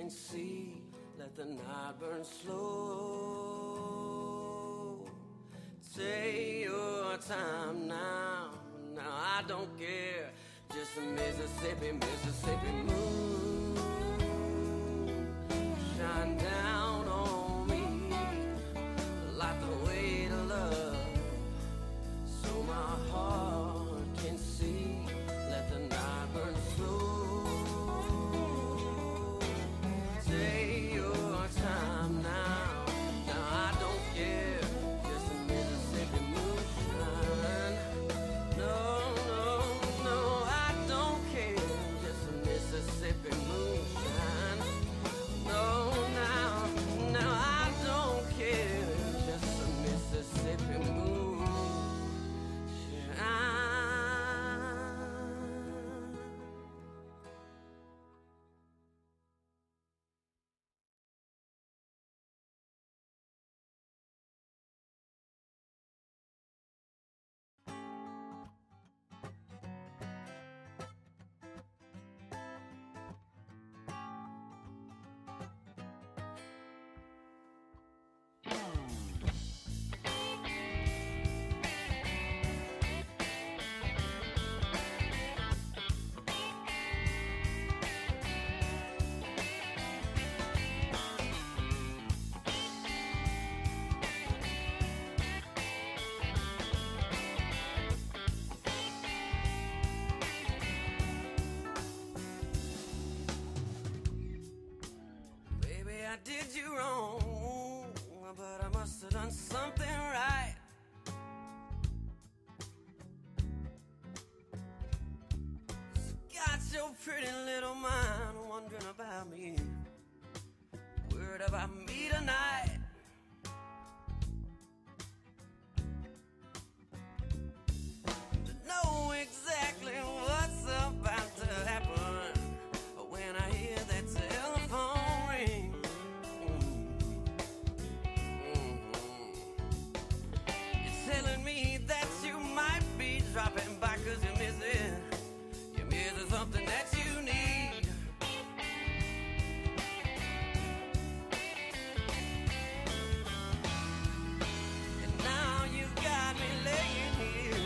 can see. Let the night burn slow. Take your time now. Now I don't care. Just a Mississippi, Mississippi moon. Shine down on me like the weight of love. So my heart can see. Let the night burn slow. Take your time now. Now I don't care. Just a Mississippi moonshine. No, no, no, I don't care. Just a Mississippi moonshine. No, now I don't care. Just a Mississippi moonshine. I did you wrong, but I must have done something right. Got your pretty little mind wondering about me, worried about me tonight. To know exactly what's about to happen when I hear that telephone ring. Telling me that you might be dropping by 'cause you're missing something that you need. And now you've got me laying here.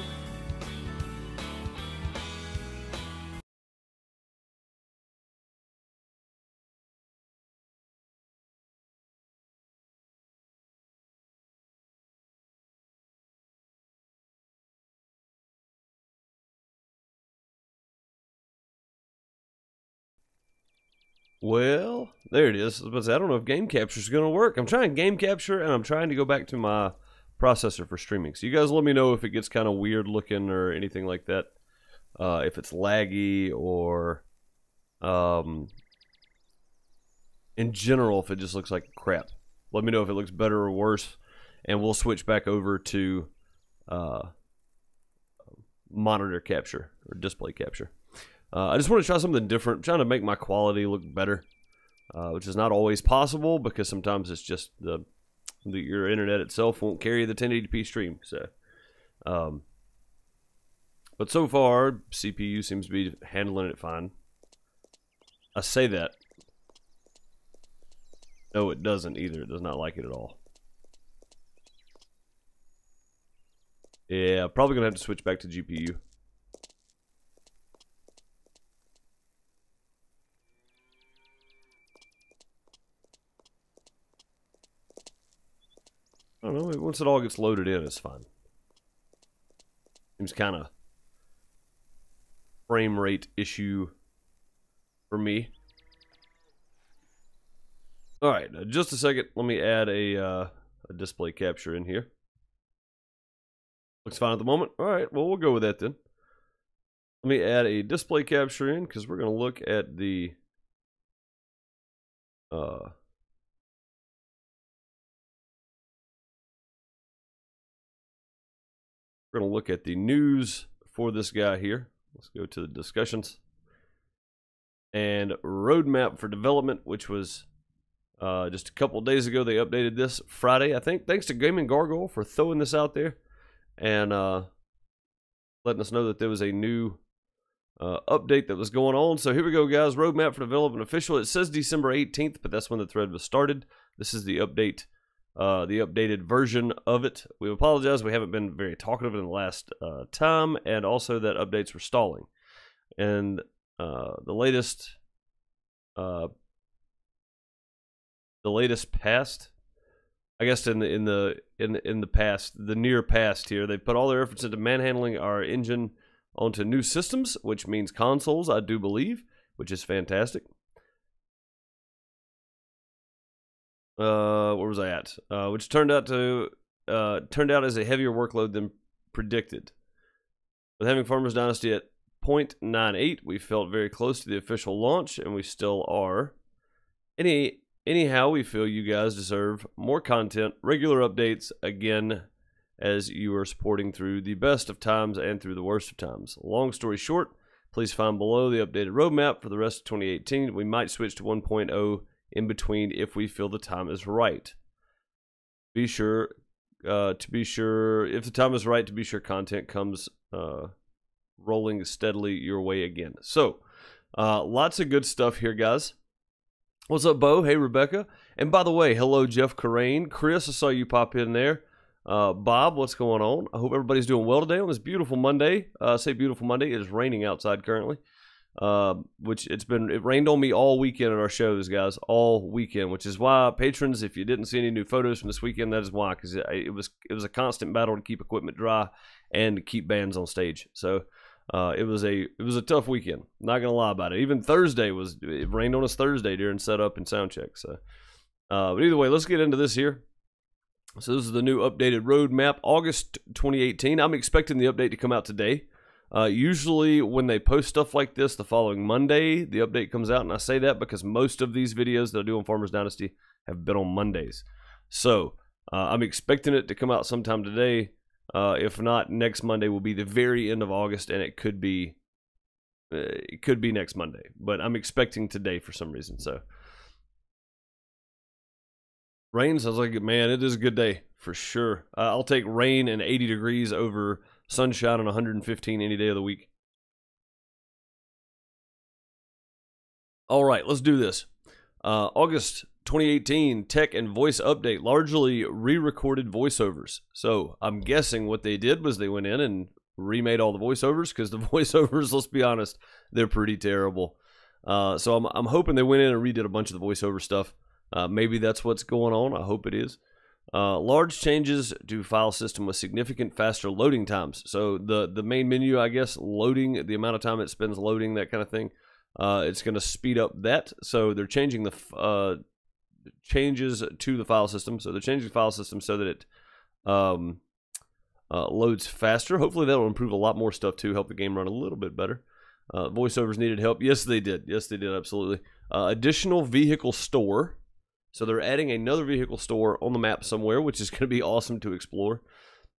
Well, there it is. I don't know if game capture is going to work. I'm trying game capture, and I'm trying to go back to my processor for streaming. So you guys let me know if it gets kind of weird looking or anything like that. If it's laggy or, in general, if it just looks like crap. Let me know if it looks better or worse, and we'll switch back over to monitor capture or display capture. I just want to try something different. I'm trying to make my quality look better, which is not always possible because sometimes it's just your internet itself won't carry the 1080p stream. So, but so far, CPU seems to be handling it fine. I say that. No, it doesn't either. It does not like it at all. Yeah, probably going to have to switch back to GPU. I don't know, once it all gets loaded in, it's fine. Seems kind of frame rate issue for me. Alright, just a second. Let me add a display capture in here. Looks fine at the moment. Alright, well, we'll go with that then. Let me add a display capture in because we're going to look at the we're going to look at the news for this guy here. Let's go to the discussions. And roadmap for development, which was just a couple days ago. They updated this Friday, I think. Thanks to Gaming Gargoyle for throwing this out there and letting us know that there was a new update that was going on. So here we go, guys. Roadmap for development official. It says December 18th, but that's when the thread was started. This is the update, the updated version of it. We apologize. We haven't been very talkative in the last time, and also that updates were stalling. And the latest past, I guess in the past, the near past here, they put all their efforts into manhandling our engine onto new systems, which means consoles, I do believe, which is fantastic. Where was I at? Which turned out as a heavier workload than predicted. With having Farmers Dynasty at 0.98, we felt very close to the official launch, and we still are. Anyhow, we feel you guys deserve more content, regular updates, again, as you are supporting through the best of times and through the worst of times. Long story short, please find below the updated roadmap for the rest of 2018. We might switch to 1.0 in between if we feel the time is right. If the time is right, to be sure content comes rolling steadily your way again. So, lots of good stuff here, guys. What's up, Bo? Hey, Rebecca. And by the way, hello, Jeff Carrain. Chris, I saw you pop in there. Bob, what's going on? I hope everybody's doing well today on this beautiful Monday. Say beautiful Monday. It is raining outside currently. It rained on me all weekend at our shows, guys, all weekend, which is why, patrons, if you didn't see any new photos from this weekend, that is why, because it was a constant battle to keep equipment dry and to keep bands on stage. So it was a tough weekend. Not gonna lie about it. Even Thursday it rained on us Thursday during setup and sound check. So, but either way, let's get into this here. So this is the new updated roadmap, August 2018. I'm expecting the update to come out today. Usually when they post stuff like this, the following Monday, the update comes out. And I say that because most of these videos that I do on Farmers Dynasty have been on Mondays. So I'm expecting it to come out sometime today. If not, next Monday will be the very end of August, and it could be next Monday. But I'm expecting today for some reason. So rain sounds like, man, it is a good day for sure. I'll take rain and 80 degrees over sunshine and 115 any day of the week. All right, let's do this. August 2018 tech and voice update, largely re-recorded voiceovers. So I'm guessing what they did was they went in and remade all the voiceovers, because the voiceovers, let's be honest, they're pretty terrible. So I'm hoping they went in and redid a bunch of the voiceover stuff. Maybe that's what's going on. I hope it is. Large changes to file system with significant faster loading times. So the main menu, I guess, loading, the amount of time it spends loading, that kind of thing, it's going to speed up that. So they're changing the changes to the file system. So they're changing the file system so that it loads faster. Hopefully that'll improve a lot more stuff too, help the game run a little bit better. Voiceovers needed help. Yes, they did. Yes, they did, absolutely. Additional vehicle store. So they're adding another vehicle store on the map somewhere, which is going to be awesome to explore.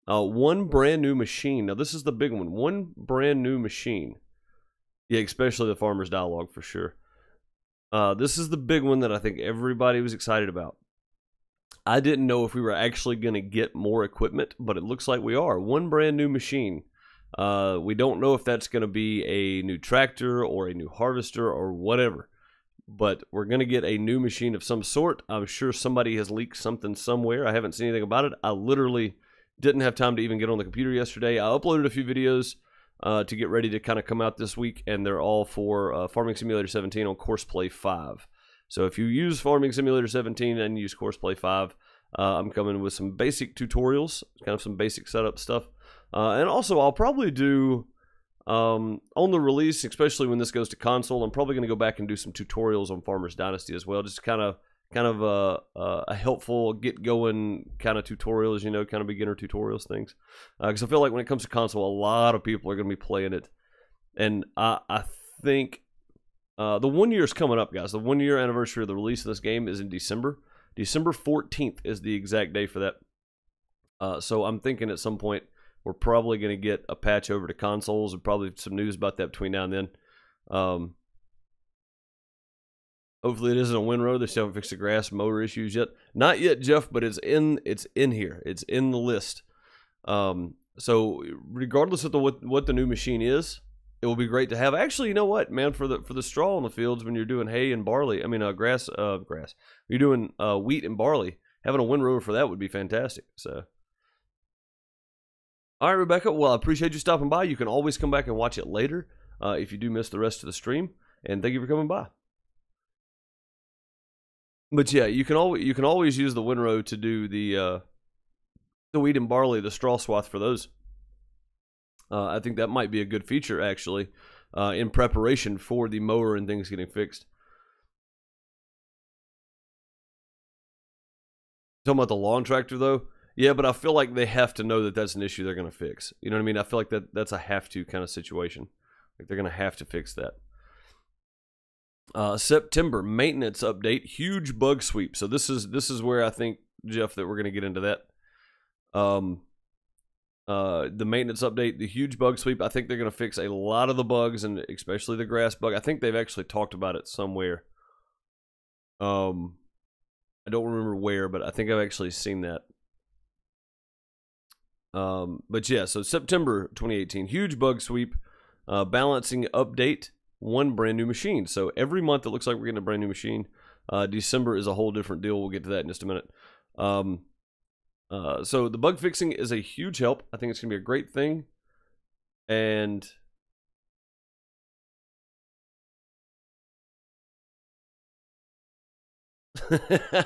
One brand new machine. Now, this is the big one. One brand new machine. Yeah, especially the Farmer's Dialogue for sure. This is the big one that I think everybody was excited about. I didn't know if we were actually going to get more equipment, but it looks like we are. One brand new machine. We don't know if that's going to be a new tractor or a new harvester or whatever. But we're going to get a new machine of some sort. I'm sure somebody has leaked something somewhere. I haven't seen anything about it. I literally didn't have time to even get on the computer yesterday. I uploaded a few videos to get ready to kind of come out this week, and they're all for Farming Simulator 17 on Courseplay 5. So if you use Farming Simulator 17 and use Courseplay 5, I'm coming with some basic tutorials, kind of some basic setup stuff. And also, I'll probably do... on the release, especially when this goes to console, I'm probably going to go back and do some tutorials on Farmers Dynasty as well. Just kind of a helpful get going kind of tutorials, you know, kind of beginner tutorials things. Because I feel like when it comes to console, a lot of people are going to be playing it, and I think the 1 year is coming up, guys. The 1 year anniversary of the release of this game is in December. December 14th is the exact day for that. So I'm thinking at some point we're probably going to get a patch over to consoles, and probably some news about that between now and then. Hopefully it isn't a windrow. They still haven't fixed the grass mower issues yet. Not yet, Jeff, but it's in here. It's in the list. So regardless of what the new machine is, it will be great to have. Actually, you know what, man? For the straw in the fields when you're doing hay and barley, I mean grass. You're doing wheat and barley. Having a windrower for that would be fantastic. So, all right, Rebecca. Well, I appreciate you stopping by. You can always come back and watch it later if you do miss the rest of the stream. And thank you for coming by. But yeah, you can always use the windrow to do the wheat and barley, the straw swath for those. I think that might be a good feature actually in preparation for the mower and things getting fixed. Talking about the lawn tractor though, yeah, but I feel like they have to know that that's an issue they're going to fix. You know what I mean? I feel like that's a have to kind of situation. Like they're going to have to fix that. September maintenance update, huge bug sweep. So this is where I think, Jeff, that we're going to get into that. The maintenance update, the huge bug sweep. I think they're going to fix a lot of the bugs, and especially the grass bug. I think they've actually talked about it somewhere. I don't remember where, but I think I've actually seen that. But yeah, so September 2018, huge bug sweep, balancing update, one brand new machine. So every month it looks like we're getting a brand new machine. December is a whole different deal. We'll get to that in just a minute. So the bug fixing is a huge help. I think it's going to be a great thing. And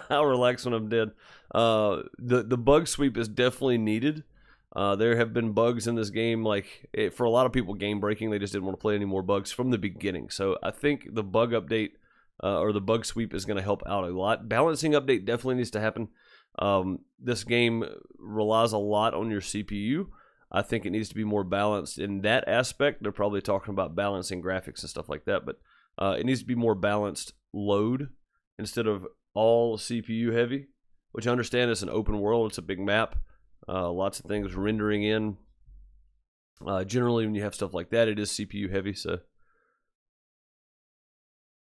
I'll relax when I'm dead. The bug sweep is definitely needed. There have been bugs in this game, like for a lot of people, game breaking. They just didn't want to play any more bugs from the beginning. So I think the bug update or the bug sweep is going to help out a lot. Balancing update definitely needs to happen. This game relies a lot on your CPU. I think it needs to be more balanced in that aspect. They're probably talking about balancing graphics and stuff like that, but it needs to be more balanced load instead of all CPU heavy, which I understand is an open world. It's a big map. Lots of things rendering in. Generally, when you have stuff like that, it is CPU heavy. So,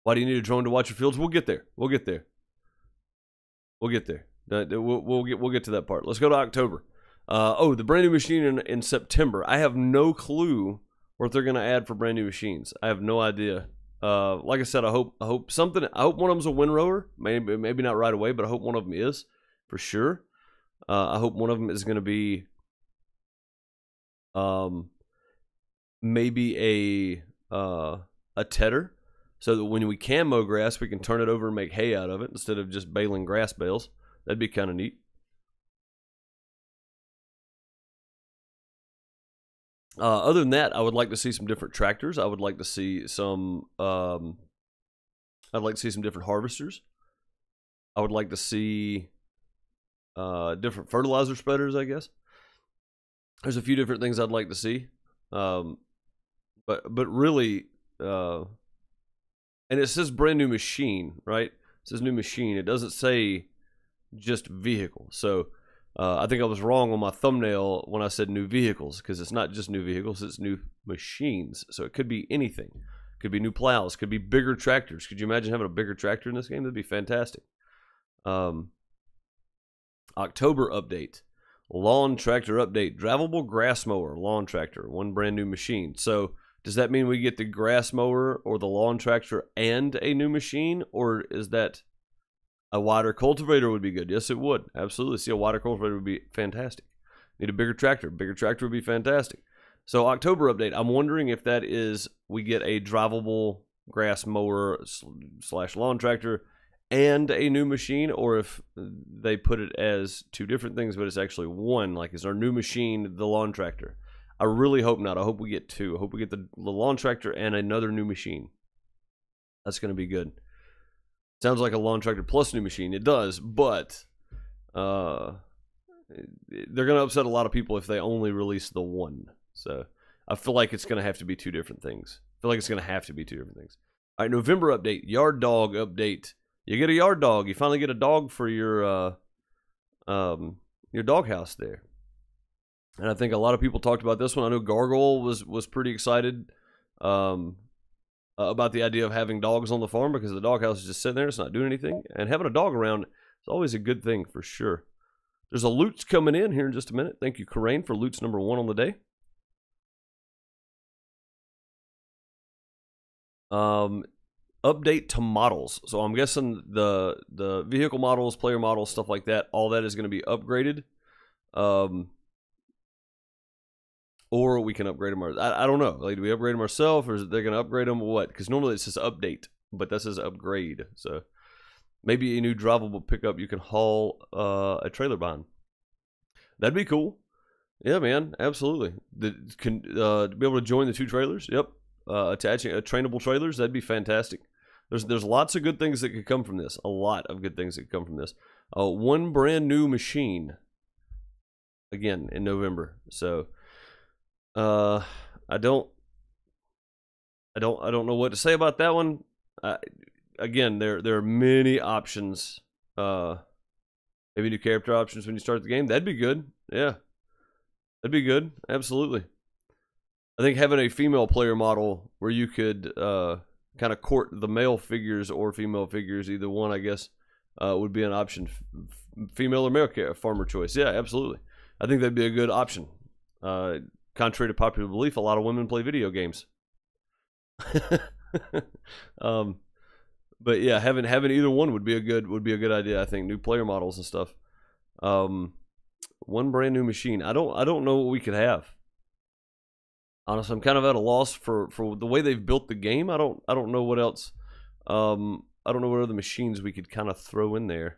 why do you need a drone to watch your fields? We'll get there. We'll get there. We'll get there. We'll get to that part. Let's go to October. Oh, the brand new machine in September. I have no clue what they're going to add for brand new machines. I have no idea. Like I said, I hope something. I hope one of them's a windrower. Maybe not right away, but I hope one of them is for sure. I hope one of them is going to be maybe a tedder, so that when we can mow grass, we can turn it over and make hay out of it instead of just baling grass bales. That'd be kind of neat. Other than that, I would like to see some different tractors. I would like to see some. I'd like to see some different harvesters. I would like to see different fertilizer spreaders, I guess. There's a few different things I'd like to see. But really, and it says brand new machine, right? It says new machine. It doesn't say just vehicle. So I think I was wrong on my thumbnail when I said new vehicles, because it's not just new vehicles, it's new machines. So it could be anything. It could be new plows, could be bigger tractors. Could you imagine having a bigger tractor in this game? That'd be fantastic. October update. Lawn tractor update. Drivable grass mower, lawn tractor, one brand new machine. So does that mean we get the grass mower or the lawn tractor and a new machine? Or is that a wider cultivator would be good? Yes, it would. Absolutely. See, a wider cultivator would be fantastic. Need a bigger tractor. Bigger tractor would be fantastic. So October update. I'm wondering if that is we get a drivable grass mower / lawn tractor and a new machine, or if they put it as two different things, but it's actually one. Like, is our new machine the lawn tractor? I really hope not. I hope we get two. I hope we get the lawn tractor and another new machine. That's going to be good. Sounds like a lawn tractor plus new machine. It does, but they're going to upset a lot of people if they only release the one. So I feel like it's going to have to be two different things. I feel like it's going to have to be two different things. All right, November update. Yard dog update. You get a yard dog. You finally get a dog for your doghouse there. And I think a lot of people talked about this one. I know Gargoyle was pretty excited about the idea of having dogs on the farm, because the doghouse is just sitting there. It's not doing anything. And having a dog around is always a good thing for sure. There's a Lutz coming in here in just a minute. Thank you, Corain, for Lutz number 1 on the day. Update to models. So I'm guessing the vehicle models, player models, stuff like that, all that is going to be upgraded. Or we can upgrade them. I don't know. Like, do we upgrade them ourselves, or is they going to upgrade them? Or what? Because normally it says update, but that says upgrade. So maybe a new drivable pickup you can haul a trailer behind. That'd be cool. Yeah, man, absolutely. To be able to join the 2 trailers. Yep. Attaching trainable trailers. That'd be fantastic. There's lots of good things that could come from this. A lot of good things that could come from this. One brand new machine. Again in November. So. I don't know what to say about that one. Again, there are many options. Maybe new character options when you start the game. That'd be good. Yeah, that'd be good. Absolutely. I think having a female player model where you could kind of court the male figures or female figures, either one, I guess, would be an option. Female or male farmer choice. Yeah, absolutely. I think that'd be a good option. Contrary to popular belief, a lot of women play video games. But yeah, having either one would be a good idea. I think new player models and stuff. One brand new machine. I don't know what we could have. Honestly, I'm kind of at a loss for the way they've built the game. I don't know what else. I don't know what other machines we could kind of throw in there.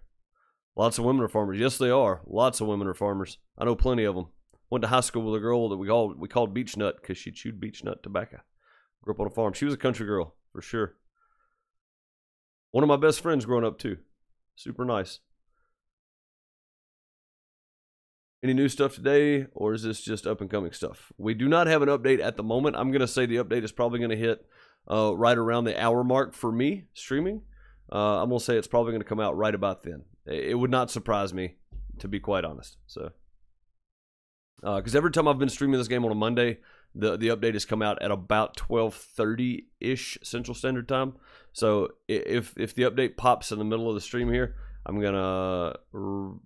Lots of women are farmers. Yes, they are. Lots of women are farmers. I know plenty of them. Went to high school with a girl that we called Beach Nut because she chewed beech nut tobacco. Grew up on a farm. She was a country girl, for sure. One of my best friends growing up, too. Super nice. Any new stuff today, or is this just up-and-coming stuff? We do not have an update at the moment. I'm going to say the update is probably going to hit right around the hour mark for me, streaming. I'm going to say it's probably going to come out right about then. It would not surprise me, to be quite honest. So... because every time I've been streaming this game on a Monday, the update has come out at about 12:30-ish Central Standard Time. So if the update pops in the middle of the stream here, I'm going to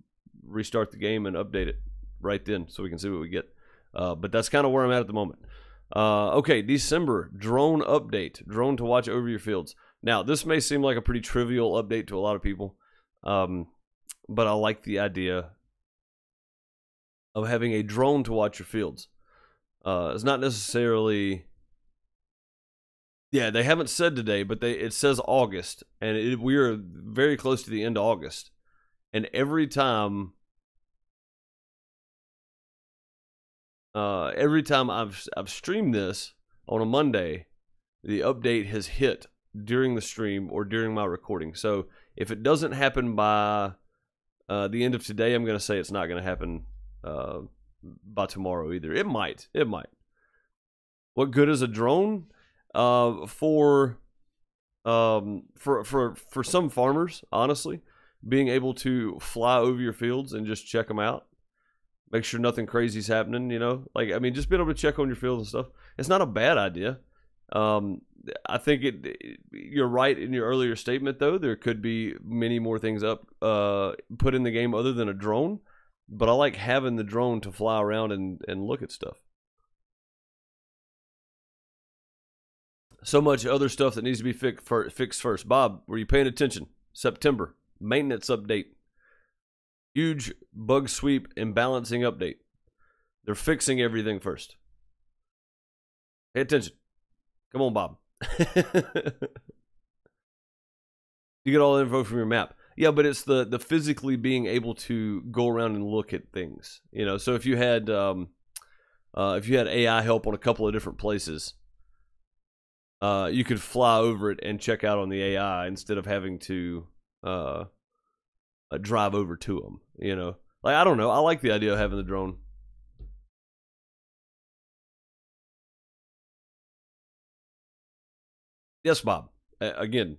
restart the game and update it right then so we can see what we get. But that's kind of where I'm at the moment. Okay, December, drone update. Drone to watch over your fields. Now, this may seem like a pretty trivial update to a lot of people, but I like the idea of having a drone to watch your fields. It's not necessarily... Yeah, they haven't said today, but it says August, and we are very close to the end of August. And every time I've streamed this on a Monday, the update has hit during the stream or during my recording. So if it doesn't happen by the end of today, I'm going to say it's not going to happen by tomorrow either. It might. What good is a drone? For some farmers, honestly, being able to fly over your fields and just check them out, make sure nothing crazy's happening, like, I mean, just being able to check on your fields and stuff, it's not a bad idea. I think you're right in your earlier statement, though. There could be many more things put in the game other than a drone, but I like having the drone to fly around and look at stuff. So much other stuff that needs to be fixed first. Bob, were you paying attention? September, maintenance update. Huge bug sweep and balancing update. They're fixing everything first. Pay attention. Come on, Bob. You get all the info from your map. Yeah, but it's the physically being able to go around and look at things. So if you had AI help on a couple of different places, you could fly over it and check out on the AI instead of having to drive over to them. Like, I don't know. I like the idea of having the drone. Yes, Bob. Again,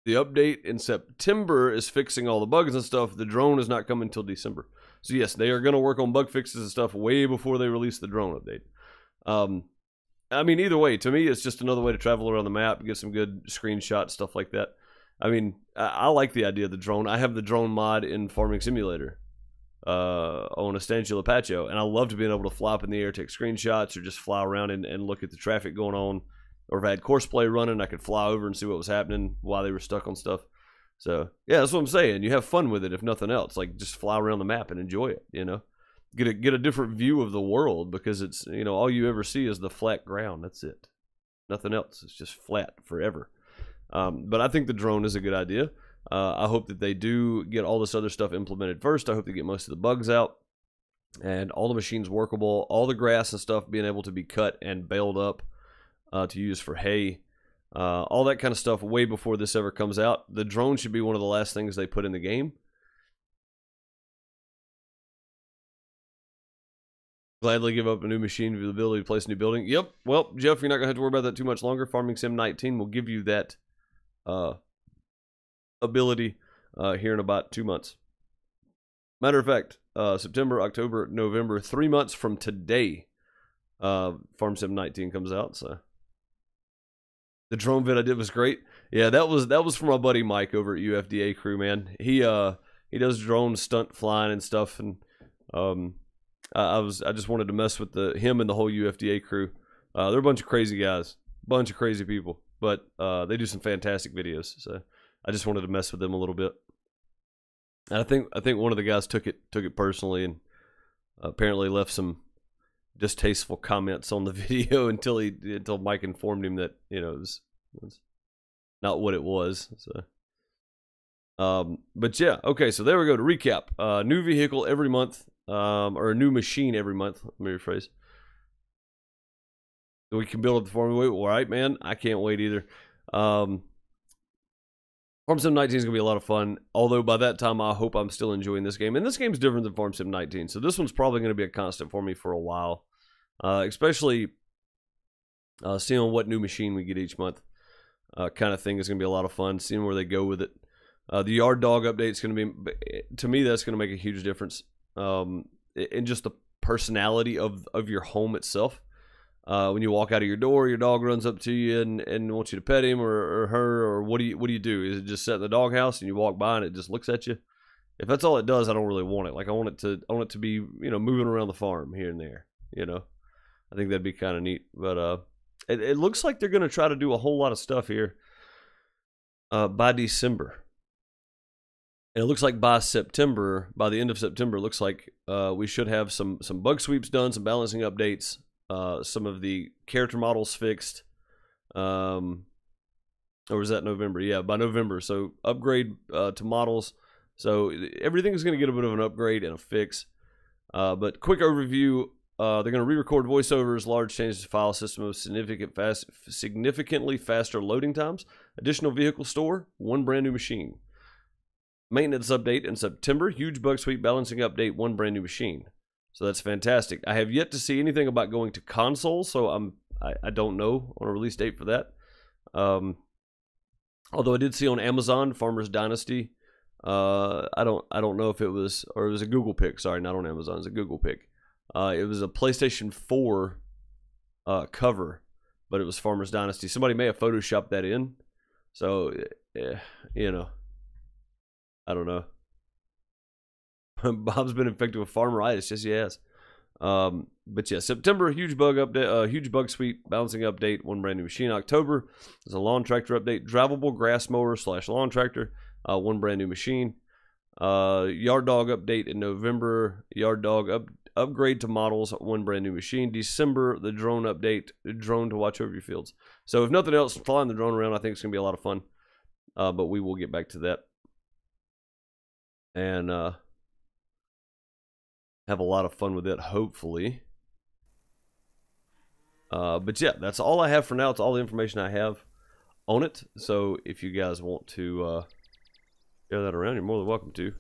the update in September is fixing all the bugs and stuff. The drone is not coming until December. So yes, they are going to work on bug fixes and stuff way before they release the drone update. I mean, either way, to me, it's just another way to travel around the map, get some good screenshots, stuff like that. I mean, I like the idea of the drone. I have the drone mod in Farming Simulator on Estancia Patio, and I love being able to fly up in the air, take screenshots, or just fly around and look at the traffic going on Or if I had Courseplay running, I could fly over and see what was happening while they were stuck on stuff. So, yeah, that's what I'm saying. You have fun with it, if nothing else. Like, just fly around the map and enjoy it, you know? Get a different view of the world, because it's, you know, all you ever see is the flat ground. That's it. Nothing else. It's just flat forever. But I think the drone is a good idea. I hope that they do get all this other stuff implemented first. I hope they get most of the bugs out and all the machines workable, all the grass and stuff being able to be cut and baled up to use for hay. All that kind of stuff way before this ever comes out. The drone should be one of the last things they put in the game. Gladly give up a new machine for the ability to place a new building. Yep. Well, Jeff, you're not going to have to worry about that too much longer. Farming Sim 19 will give you that ability here in about 2 months. Matter of fact, September, October, November, 3 months from today, Farm Sim 19 comes out. So the drone vid I did was great. Yeah, that was from my buddy Mike over at UFDA Crew, man. He does drone stunt flying and stuff, and I just wanted to mess with him and the whole UFDA crew. They're a bunch of crazy guys, bunch of crazy people, but they do some fantastic videos. So I just wanted to mess with them a little bit. And I think one of the guys took it personally, and apparently left some distasteful comments on the video until Mike informed him that, you know, it was not what it was. So, but yeah, okay. So there we go. To recap, new vehicle every month. Or a new machine every month. Let me rephrase. We can build up the farm. All right, man. I can't wait either. Farm Sim 19 is going to be a lot of fun. Although by that time, I hope I'm still enjoying this game. And this game is different than Farm Sim 19. So this one's probably going to be a constant for me for a while. Especially seeing what new machine we get each month. Kind of thing is going to be a lot of fun. Seeing where they go with it. The Yard Dog update is going to be, to me, that's going to make a huge difference. And just the personality of your home itself. When you walk out of your door, your dog runs up to you and wants you to pet him or her, or what do you do? Is it just sit in the doghouse and you walk by and it just looks at you? If that's all it does, I don't really want it. Like I want it to be, you know, moving around the farm here and there. You know, I think that'd be kind of neat. But it looks like they're going to try to do a whole lot of stuff here by December. And it looks like by the end of September, it looks like we should have some bug sweeps done, some balancing updates, some of the character models fixed. Or was that November? Yeah, by November. So upgrade to models. So everything is going to get a bit of an upgrade and a fix. But quick overview, they're going to re-record voiceovers, large changes to file system of significantly faster loading times, additional vehicle store, one brand new machine. Maintenance update in September, huge bug sweep balancing update, one brand new machine. So that's fantastic. I have yet to see anything about going to console, so I don't know on a release date for that. Although I did see on Amazon Farmers Dynasty. I don't know if it was, or it was a Google pick. Sorry, not on Amazon. It was a Google pick. It was a PlayStation 4 cover, but it was Farmers Dynasty. Somebody may have photoshopped that in. So, you know. I don't know. Bob's been infected with farmeritis. Yes, he has. But yeah, September, huge bug update, huge bug sweep, balancing update, one brand new machine. October is a lawn tractor update, drivable grass mower / lawn tractor, one brand new machine. Yard Dog update in November, Yard Dog upgrade to models, one brand new machine. December, the drone update, drone to watch over your fields. So if nothing else, flying the drone around, I think it's going to be a lot of fun. But we will get back to that. And have a lot of fun with it, hopefully. But yeah, that's all I have for now. It's all the information I have on it. So if you guys want to share that around, you're more than welcome to.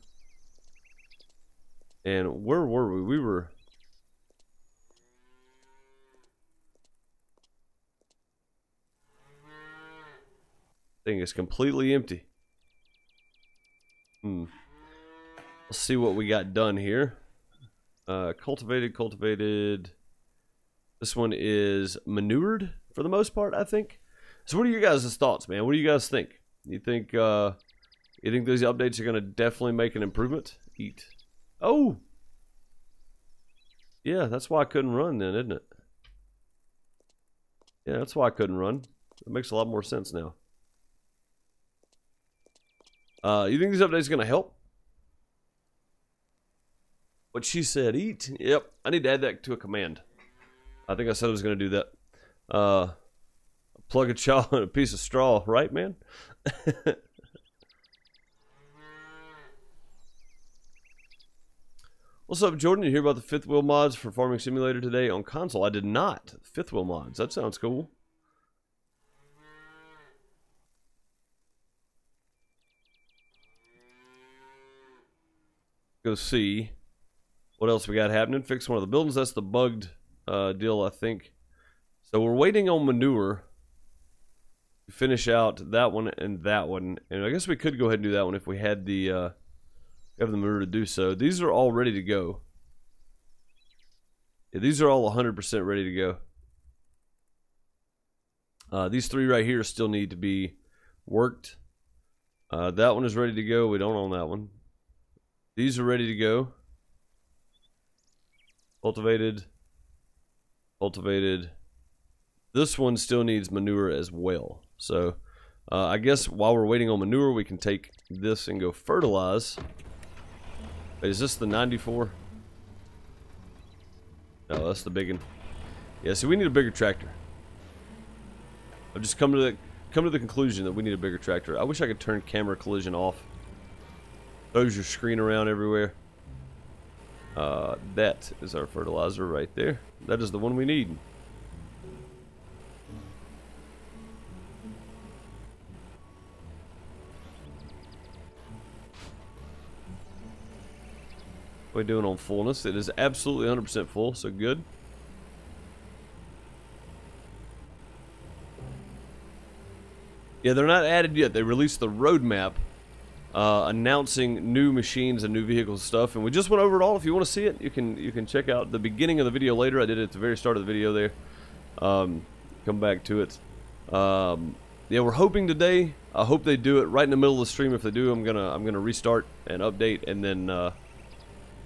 And where were we? We were... thing is completely empty. Let's see what we got done here. Cultivated. This one is manured for the most part, I think. So what are your guys' thoughts, man? What do you guys think? You think those updates are going to definitely make an improvement? Eat. Oh! Yeah, that's why I couldn't run then, isn't it? Yeah, that's why I couldn't run. It makes a lot more sense now. You think these updates are going to help? What she said, eat. Yep, I need to add that to a command. I think I said I was going to do that. Plug a child in a piece of straw, right, man? What's up, Jordan? You hear about the fifth wheel mods for Farming Simulator today on console? I did not. Fifth wheel mods. That sounds cool. Go see what else we got happening. Fix one of the buildings. That's the bugged deal, I think. So we're waiting on manure to finish out that one and that one. And I guess we could go ahead and do that one if we had the manure to do so. These are all ready to go. Yeah, these are all 100% ready to go. These three right here still need to be worked. That one is ready to go. We don't own that one. These are ready to go. Cultivated. Cultivated. This one still needs manure as well. So, I guess while we're waiting on manure, we can take this and go fertilize. Wait, is this the 94? No, that's the big one. Yeah, so we need a bigger tractor. I've just come to the conclusion that we need a bigger tractor. I wish I could turn camera collision off. Throws your screen around everywhere. That is our fertilizer right there. That is the one we need. What are we doing on fullness? It is absolutely 100% full, so good. Yeah, they're not added yet. They released the roadmap announcing new machines and new vehicles and stuff, and we just went over it all. If you want to see it, you can check out the beginning of the video later. I did it at the very start of the video there. Come back to it. Yeah, we're hoping today. I hope they do it right in the middle of the stream. If they do, I'm gonna restart and update, and then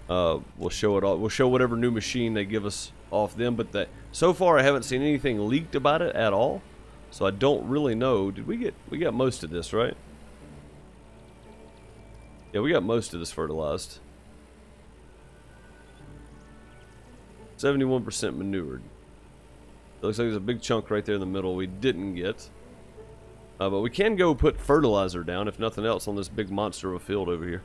we'll show it all. We'll show whatever new machine they give us off them. But so far, I haven't seen anything leaked about it at all, so I don't really know. Did we got most of this, right? Yeah, we got most of this fertilized. 71% manured. It looks like there's a big chunk right there in the middle we didn't get. But we can go put fertilizer down, if nothing else, on this big monster of a field over here.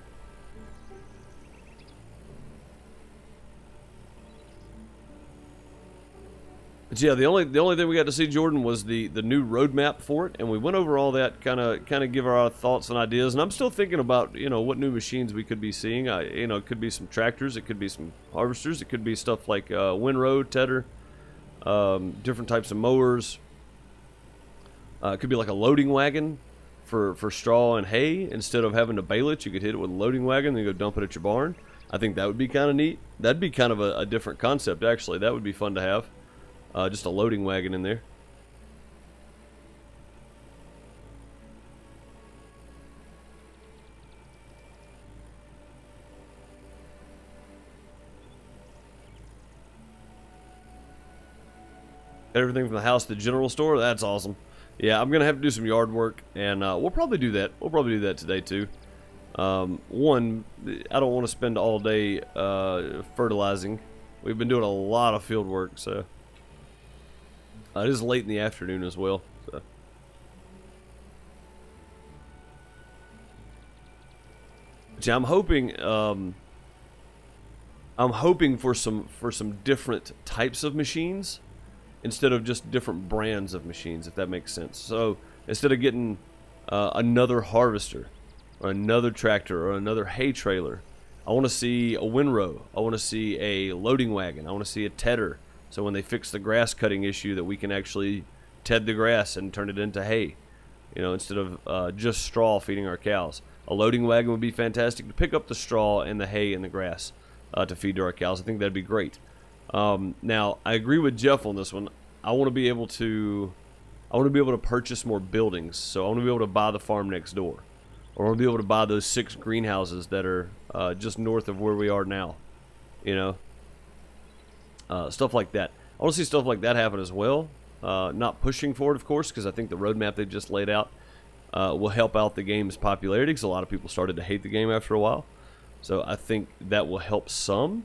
But yeah, the only thing we got to see, Jordan, was the new roadmap for it, and we went over all that, kind of give our thoughts and ideas. And I'm still thinking about, you know, what new machines we could be seeing. You know, it could be some tractors, it could be some harvesters, it could be stuff like windrow, tedder, different types of mowers. It could be like a loading wagon for straw and hay. Instead of having to bale it, you could hit it with a loading wagon, then you go dump it at your barn. I think that would be kind of neat. That'd be kind of a different concept, actually. That would be fun to have. Just a loading wagon in there. Everything from the house to the general store. That's awesome. Yeah, I'm gonna have to do some yard work, and we'll probably do that. We'll probably do that today too. One, I don't want to spend all day fertilizing. We've been doing a lot of field work, so. It is late in the afternoon as well. So. But yeah, I'm hoping for some different types of machines instead of just different brands of machines, if that makes sense. So instead of getting another harvester or another tractor or another hay trailer, I want to see a windrow. I want to see a loading wagon. I want to see a tedder. So when they fix the grass cutting issue, that we can actually ted the grass and turn it into hay, you know, instead of just straw feeding our cows. A loading wagon would be fantastic to pick up the straw and the hay and the grass to feed to our cows. I think that'd be great. Now, I agree with Jeff on this one. I want to be able to purchase more buildings. So I want to be able to buy the farm next door, or I want to be able to buy those 6 greenhouses that are just north of where we are now, you know. Stuff like that. I want to see stuff like that happen as well. not pushing for it, of course, because I think the roadmap they just laid out will help out the game's popularity, because a lot of people started to hate the game after a while. So I think that will help some.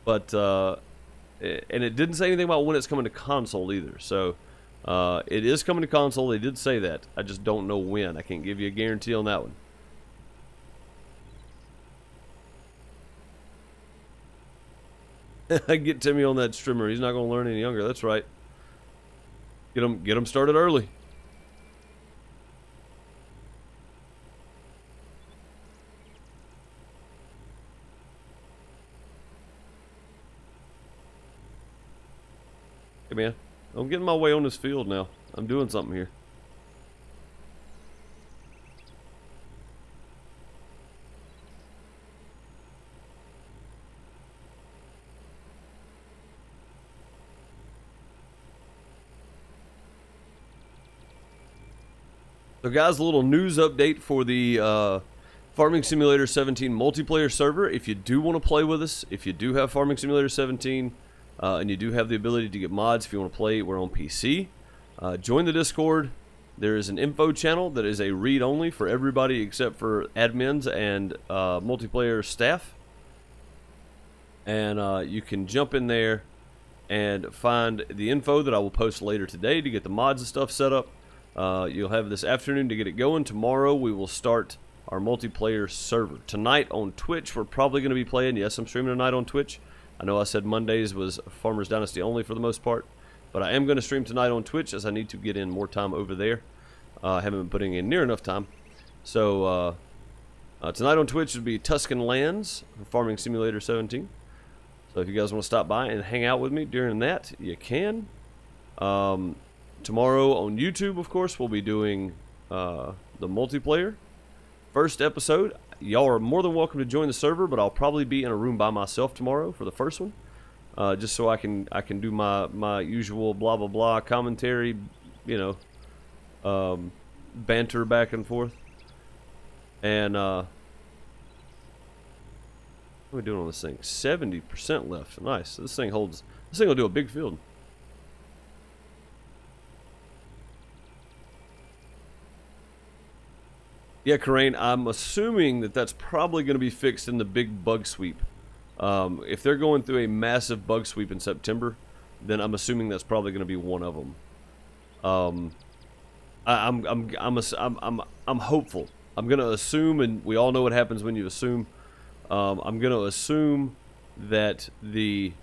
But, and it didn't say anything about when it's coming to console either. So, it is coming to console. They did say that. I just don't know when. I can't give you a guarantee on that one. Get Timmy on that streamer. He's not going to learn any younger. That's right. Get him started early. Hey man, I'm getting my way on this field now. I'm doing something here. So guys, a little news update for the Farming Simulator 17 multiplayer server. If you do want to play with us, if you do have Farming Simulator 17, and you do have the ability to get mods if you want to play, we're on PC. Join the Discord. There is an info channel that is a read-only for everybody except for admins and multiplayer staff. And you can jump in there and find the info that I will post later today to get the mods and stuff set up. You'll have this afternoon to get it going. Tomorrow we will start our multiplayer server. Tonight on Twitch we're probably going to be playing. Yes, I'm streaming tonight on Twitch. I know I said Mondays was Farmers Dynasty only for the most part, but I am going to stream tonight on Twitch as I need to get in more time over there. I haven't been putting in near enough time. So tonight on Twitch would be Tuscan Lands, Farming Simulator 17. So if you guys want to stop by and hang out with me during that, you can. Tomorrow on YouTube, of course, we'll be doing the multiplayer. First episode. Y'all are more than welcome to join the server, but I'll probably be in a room by myself tomorrow for the first one, just so I can do my usual blah blah blah commentary, you know, banter back and forth. And what are we doing on this thing? 70% left. Nice. This thing holds. This thing will do a big field. Yeah, Karain, I'm assuming that that's probably going to be fixed in the big bug sweep. If they're going through a massive bug sweep in September, then I'm assuming that's probably going to be one of them. I'm hopeful. I'm going to assume, and we all know what happens when you assume. I'm going to assume that the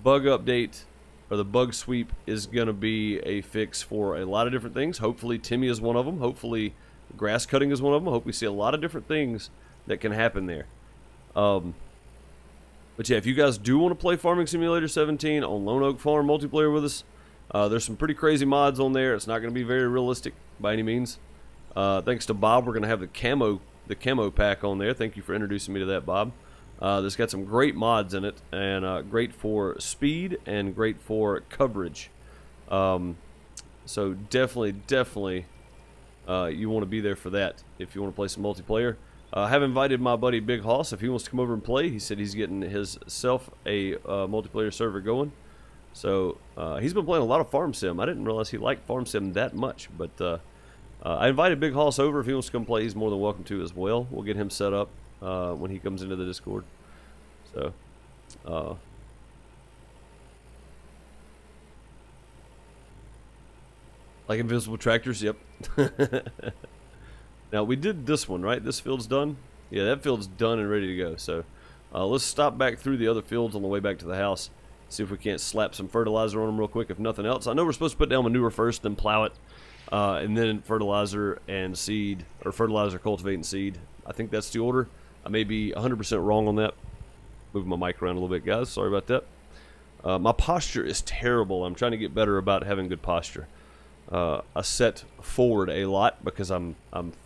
bug update or the bug sweep is going to be a fix for a lot of different things. Hopefully, Timmy is one of them. Hopefully, grass cutting is one of them. I hope we see a lot of different things that can happen there. But yeah, if you guys do want to play Farming Simulator 17 on Lone Oak Farm multiplayer with us, there's some pretty crazy mods on there. It's not going to be very realistic by any means. Thanks to Bob, we're going to have the camo pack on there. Thank you for introducing me to that, Bob. This got some great mods in it, and great for speed and great for coverage. So definitely. You want to be there for that if you want to play some multiplayer. I have invited my buddy Big Hoss if he wants to come over and play. He said he's getting himself a multiplayer server going. So he's been playing a lot of Farm Sim. I didn't realize he liked Farm Sim that much, but I invited Big Hoss over. If he wants to come play, he's more than welcome to as well. We'll get him set up when he comes into the Discord. So like invisible tractors, yep. Now, we did this one, right? This field's done? Yeah, that field's done and ready to go. So, let's stop back through the other fields on the way back to the house. See if we can't slap some fertilizer on them real quick, if nothing else. I know we're supposed to put down manure first, then plow it, and then fertilizer and seed, or fertilizer, cultivate, and seed. I think that's the order. I may be 100% wrong on that. Moving my mic around a little bit, guys. Sorry about that. My posture is terrible. I'm trying to get better about having good posture. I set forward a lot because I'm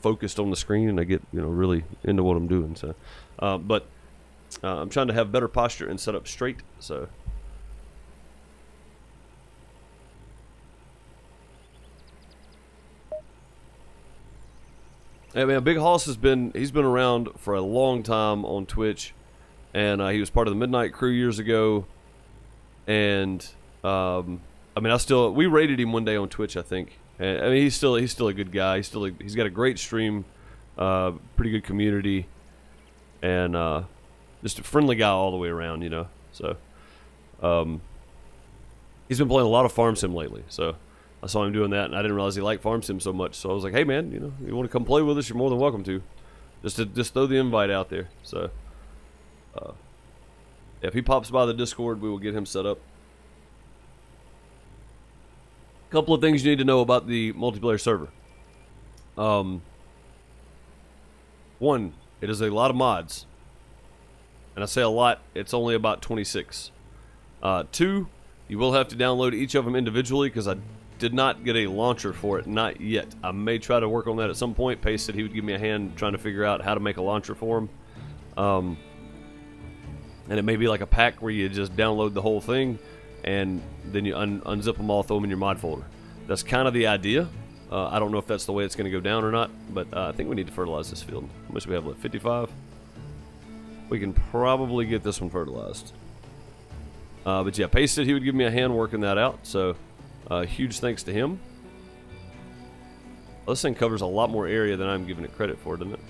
focused on the screen and I get really into what I'm doing. So, but I'm trying to have better posture and set up straight. So, hey man, Big Hoss he's been around for a long time on Twitch. and he was part of the Midnight Crew years ago. And I mean, we rated him one day on Twitch, I think. And I mean, he's still a good guy. He's got a great stream, pretty good community, and just a friendly guy all the way around, you know. So he's been playing a lot of Farm Sim lately. So I saw him doing that, and I didn't realize he liked Farm Sim so much. So I was like, hey man, you know, you want to come play with us? You're more than welcome to. Just throw the invite out there. So if he pops by the Discord, we will get him set up. A couple of things you need to know about the multiplayer server. One, it is a lot of mods. And I say a lot, it's only about 26. Two, you will have to download each of them individually because I did not get a launcher for it, not yet. I may try to work on that at some point. Pace said he would give me a hand trying to figure out how to make a launcher for him. And it may be like a pack where you just download the whole thing and then you unzip them all, throw them in your mod folder. That's kind of the idea. I don't know if that's the way it's going to go down or not, but I think we need to fertilize this field. How much do we have left? 55? We can probably get this one fertilized. But yeah, Pace said he would give me a hand working that out, so huge thanks to him. Well, this thing covers a lot more area than I'm giving it credit for, doesn't it?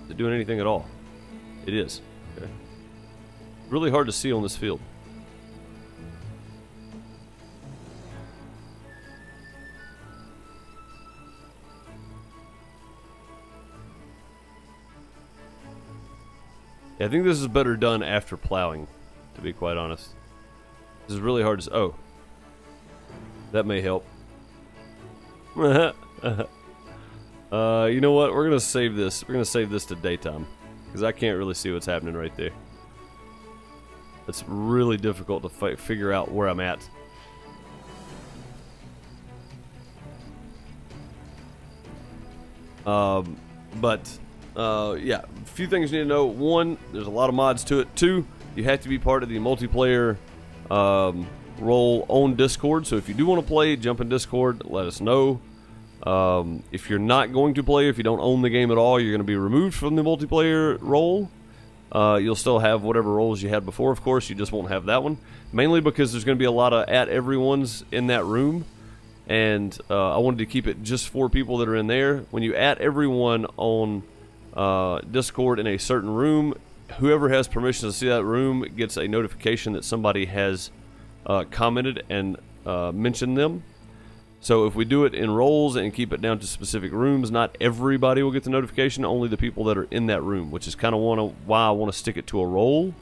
Is it doing anything at all? It is. Okay. Really hard to see on this field. Yeah, I think this is better done after plowing, to be quite honest. This is really hard to... Oh. That may help. You know what? We're going to save this. We're going to save this to daytime. Because I can't really see what's happening right there. It's really difficult to figure out where I'm at. Yeah, a few things you need to know. One, there's a lot of mods to it. Two, you have to be part of the multiplayer role on Discord. So if you do want to play, jump in Discord, let us know. If you're not going to play, if you don't own the game at all, you're going to be removed from the multiplayer role. You'll still have whatever roles you had before, of course. You just won't have that one. Mainly because there's going to be a lot of @everyone's in that room. And I wanted to keep it just for people that are in there. When you @everyone on Discord in a certain room, whoever has permission to see that room gets a notification that somebody has commented and mentioned them. So if we do it in roles and keep it down to specific rooms, not everybody will get the notification, only the people that are in that room, which is kind of why I want to stick it to a role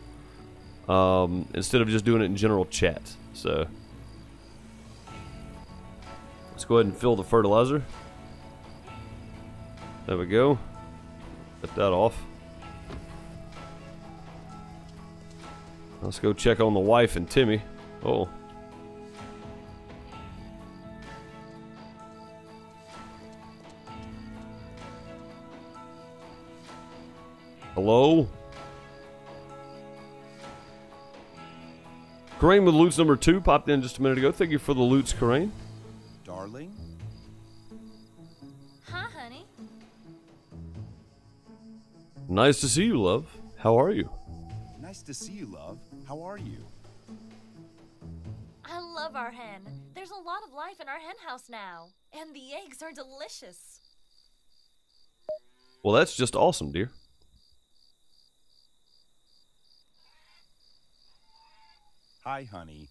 instead of just doing it in general chat. So let's go ahead and fill the fertilizer. There we go. Get that off. Let's go check on the wife and Timmy. Oh. Hello? Corain with Loots number 2 popped in just a minute ago. Thank you for the Loots, Corain. Darling? Hi, honey. Nice to see you, love. How are you? Nice to see you, love. How are you? I love our hen. There's a lot of life in our hen house now. And the eggs are delicious. Well, that's just awesome, dear. Hi, honey.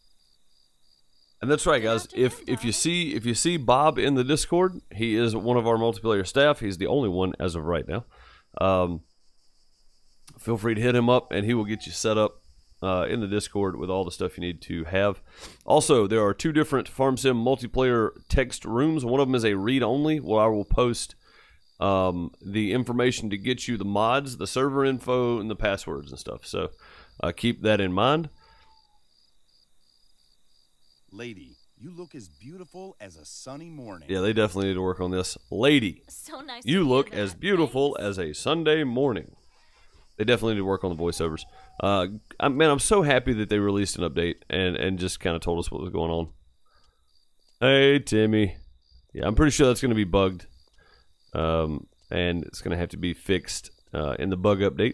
And that's right, guys. If you see Bob in the Discord, he is one of our multiplayer staff. He's the only one as of right now. Feel free to hit him up, and he will get you set up in the Discord with all the stuff you need to have. Also, there are 2 different Farm Sim multiplayer text rooms. One of them is a read-only, where I will post the information to get you the mods, the server info, and the passwords and stuff. So keep that in mind. Lady, you look as beautiful as a sunny morning. Yeah, they definitely need to work on this. Lady, So nice you to hear look that. as beautiful Thanks. as a Sunday morning. They definitely need to work on the voiceovers. Man, I'm so happy that they released an update and just kind of told us what was going on. Hey, Timmy. Yeah, I'm pretty sure that's going to be bugged. And it's going to have to be fixed in the bug update.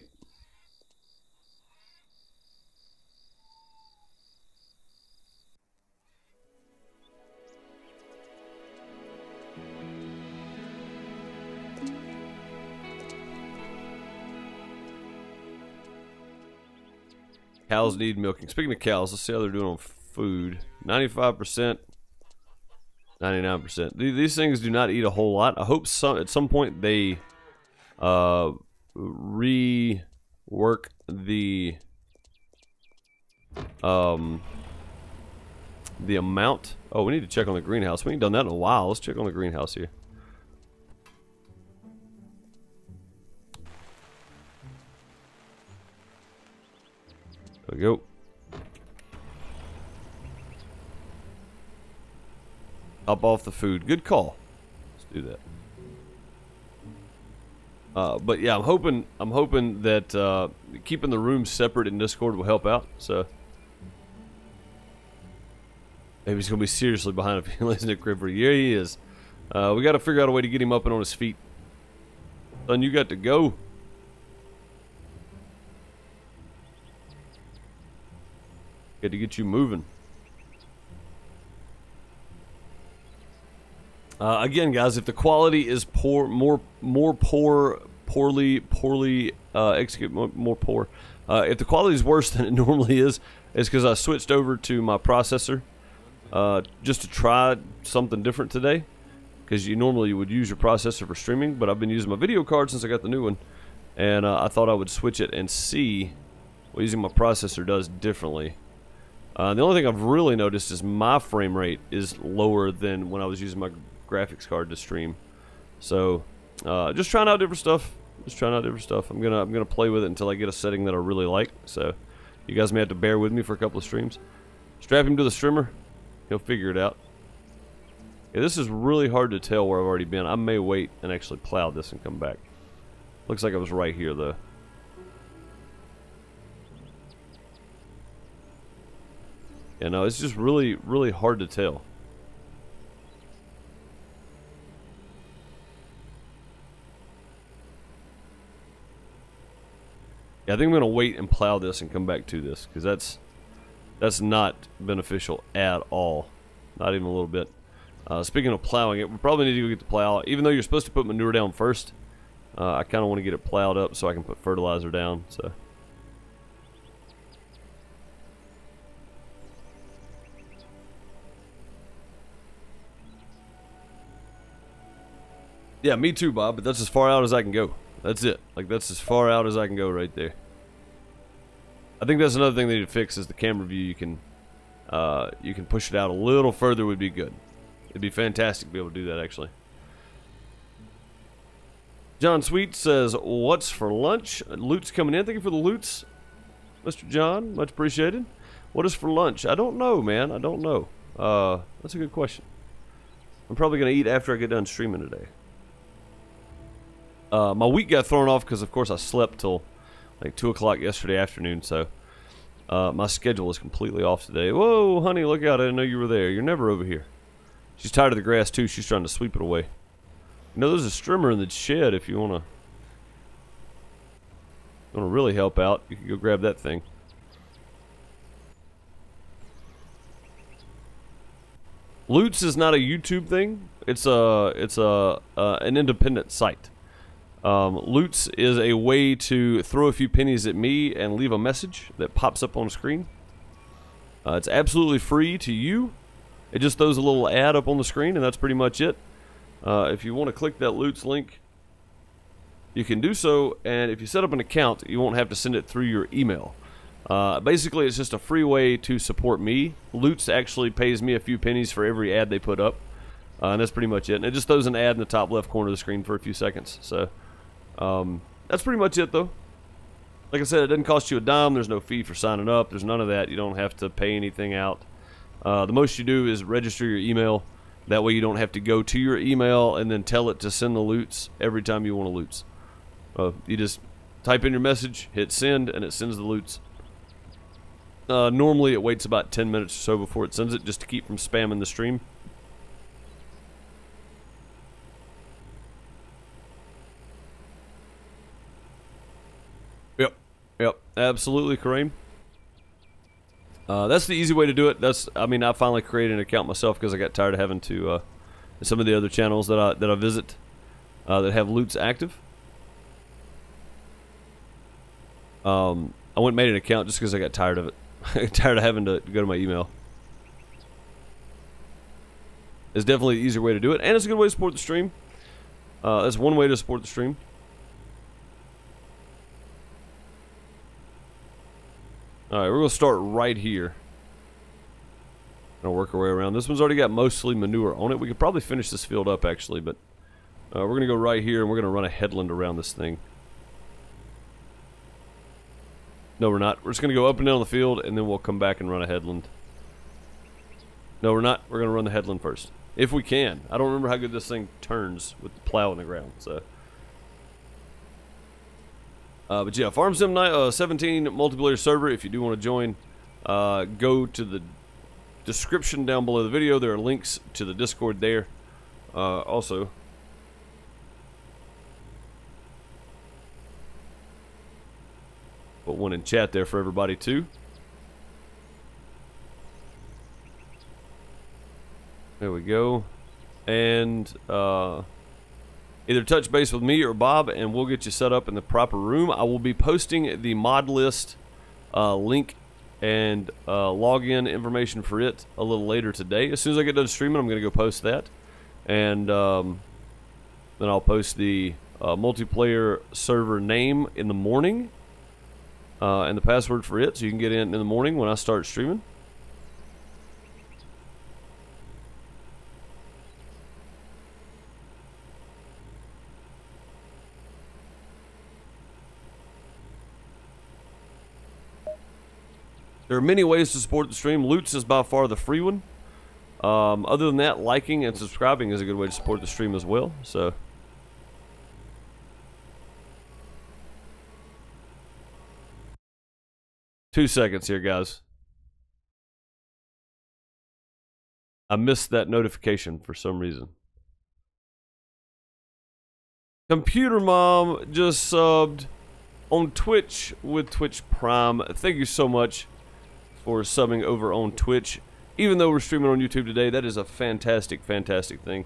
Cows need milking. Speaking of cows, let's see how they're doing on food. 95%, 99%. These things do not eat a whole lot. I hope at some point they rework the amount. Oh, we need to check on the greenhouse. We ain't done that in a while. Let's check on the greenhouse here. There we go. Up off the food. Good call. Let's do that. But yeah, I'm hoping that keeping the rooms separate in Discord will help out. So maybe he's gonna be seriously behind if he lays in a crib for a year. He is. We got to figure out a way to get him up and on his feet. Son, you got to go. Got to get you moving. Again, guys, if the quality is poor, poorly execute, more poor. If the quality is worse than it normally is, it's because I switched over to my processor just to try something different today. Because you normally would use your processor for streaming, but I've been using my video card since I got the new one, and I thought I would switch it and see what using my processor does differently. The only thing I've really noticed is my frame rate is lower than when I was using my graphics card to stream. So just trying out different stuff. I'm gonna play with it until I get a setting that I really like. So you guys may have to bear with me for a couple of streams. Strap him to the streamer. He'll figure it out. Yeah, this is really hard to tell where I've already been. I may wait and actually plow this and come back. Looks like I was right here though. Yeah, no, it's just really hard to tell. Yeah, I think I'm gonna wait and plow this and come back to this, because that's not beneficial at all, not even a little bit. Speaking of plowing it, we probably need to go get the plow. Even though you're supposed to put manure down first, I kind of want to get it plowed up so I can put fertilizer down. So. Yeah, me too, Bob, but that's as far out as I can go. That's it. Like, that's as far out as I can go right there. I think that's another thing they need to fix is the camera view. You can push it out a little further would be good. It'd be fantastic to be able to do that, actually. John Sweet says, what's for lunch? Loot's coming in. Thank you for the loots, Mr. John. Much appreciated. What is for lunch? I don't know, man. I don't know. That's a good question. I'm probably going to eat after I get done streaming today. My week got thrown off because, of course, I slept till like 2 o'clock yesterday afternoon, so my schedule is completely off today. Whoa, honey, look out. I didn't know you were there. You're never over here. She's tired of the grass, too. She's trying to sweep it away. You know, there's a strimmer in the shed if you want to really help out. You can go grab that thing. Loots is not a YouTube thing. It's an independent site. Loots is a way to throw a few pennies at me and leave a message that pops up on screen. It's absolutely free to you. It just throws a little ad up on the screen, and that's pretty much it. If you want to click that Loots link, you can do so, and if you set up an account, you won't have to send it through your email. Basically, it's just a free way to support me. Loots actually pays me a few pennies for every ad they put up, and that's pretty much it. And it just throws an ad in the top left corner of the screen for a few seconds. So that's pretty much it, though. Like I said, it doesn't cost you a dime. There's no fee for signing up. There's none of that. You don't have to pay anything out. The most you do is register your email. That way you don't have to go to your email and then tell it to send the loots every time you want to loots. You just type in your message, hit send, and it sends the loots. Normally it waits about 10 minutes or so before it sends it, just to keep from spamming the stream. Yep, absolutely, Kareem. That's the easy way to do it. I mean, I finally created an account myself because I got tired of having to some of the other channels that I visit that have loots active. I went and made an account just because I got tired of it. I got tired of having to go to my email. It's definitely the easier way to do it, and it's a good way to support the stream. That's one way to support the stream. Alright, we're going to start right here. Gonna work our way around. This one's already got mostly manure on it. We could probably finish this field up, actually, but we're going to go right here, and we're going to run a headland around this thing. No, we're not. We're just going to go up and down the field, and then we'll come back and run a headland. No, we're not. We're going to run the headland first. If we can. I don't remember how good this thing turns with the plow in the ground, so... but yeah, Farm Sim 17 multiplayer server. If you do want to join, go to the description down below the video. There are links to the Discord there. Also, put one in chat there for everybody too. There we go. And either touch base with me or Bob, and we'll get you set up in the proper room. I will be posting the mod list link and login information for it a little later today. As soon as I get done streaming, I'm going to go post that. And then I'll post the multiplayer server name in the morning and the password for it, so you can get in the morning when I start streaming. There are many ways to support the stream. Loots is by far the free one. Other than that, liking and subscribing is a good way to support the stream as well. So, 2 seconds here, guys. I missed that notification for some reason. Computer Mom just subbed on Twitch with Twitch Prime. Thank you so much for subbing over on Twitch. Even though we're streaming on YouTube today, that is a fantastic, fantastic thing.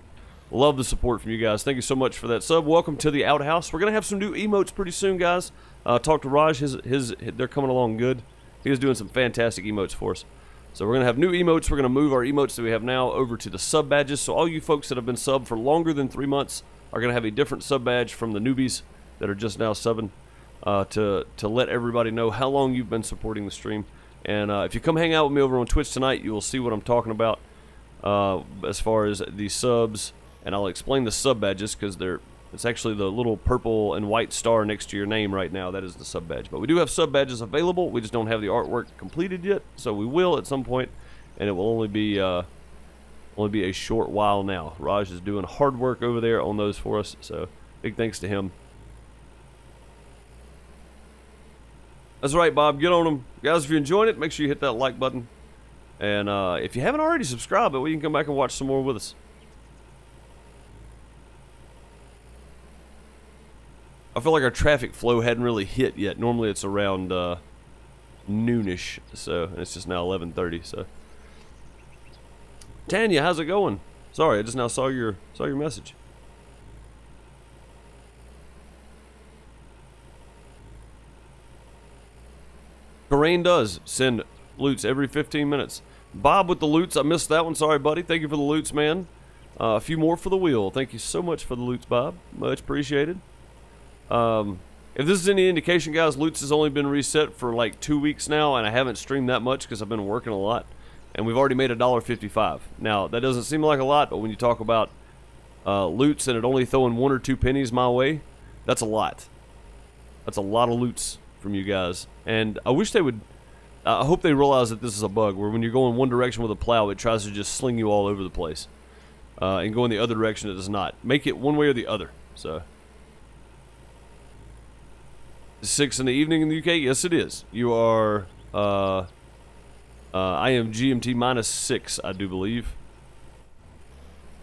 Love the support from you guys. Thank you so much for that sub. Welcome to the outhouse. We're gonna have some new emotes pretty soon, guys. Talk to Raj. They're coming along good. He is doing some fantastic emotes for us. So we're gonna have new emotes. We're gonna move our emotes that we have now over to the sub badges. So all you folks that have been subbed for longer than 3 months are gonna have a different sub badge from the newbies that are just now subbing to let everybody know how long you've been supporting the stream. And if you come hang out with me over on Twitch tonight, you will see what I'm talking about as far as the subs. And I'll explain the sub badges because it's actually the little purple and white star next to your name right now. That is the sub badge. But we do have sub badges available. We just don't have the artwork completed yet. So we will at some point, and it will only be a short while now. Raj is doing hard work over there on those for us. So big thanks to him. That's right, Bob. Get on them. Guys, if you're enjoying it, make sure you hit that like button. And if you haven't already subscribed, we can come back and watch some more with us. I feel like our traffic flow hadn't really hit yet. Normally it's around noonish, so and it's just now 11:30. So, Tanya, how's it going? Sorry, I just now saw your message. Terrain does send loots every 15 minutes. Bob with the loots, I missed that one. Sorry, buddy. Thank you for the loots, man. A few more for the wheel. Thank you so much for the loots, Bob. Much appreciated. If this is any indication, guys, loots has only been reset for like 2 weeks now, and I haven't streamed that much because I've been working a lot. And we've already made $1.55. Now, that doesn't seem like a lot, but when you talk about loots and it only throwing 1 or 2 pennies my way, that's a lot. That's a lot of loots from you guys. And I wish they would, I hope they realize that this is a bug, where when you're going one direction with a plow, it tries to just sling you all over the place. And go in the other direction, it does not. Make it one way or the other. So, 6 in the evening in the UK? Yes, it is. You are, I am GMT -6, I do believe.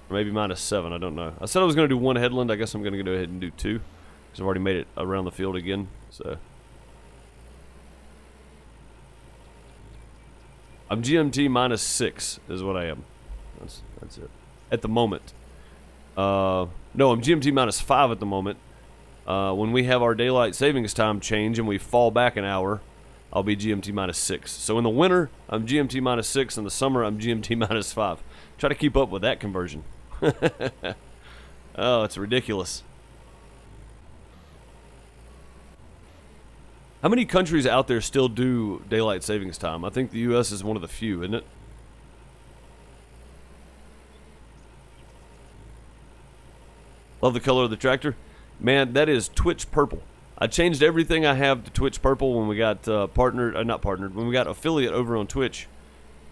Or maybe -7, I don't know. I said I was going to do 1 headland. I guess I'm going to go ahead and do 2. Because I've already made it around the field again. So, I'm GMT -6 is what I am. That's it. At the moment. No, I'm GMT -5 at the moment. When we have our daylight savings time change and we fall back an hour, I'll be GMT -6. So in the winter, I'm GMT -6. In the summer, I'm GMT -5. Try to keep up with that conversion. Oh, it's ridiculous. How many countries out there still do daylight savings time? I think the U.S. is one of the few, isn't it? Love the color of the tractor. Man, that is Twitch purple. I changed everything I have to Twitch purple when we got when we got affiliate over on Twitch.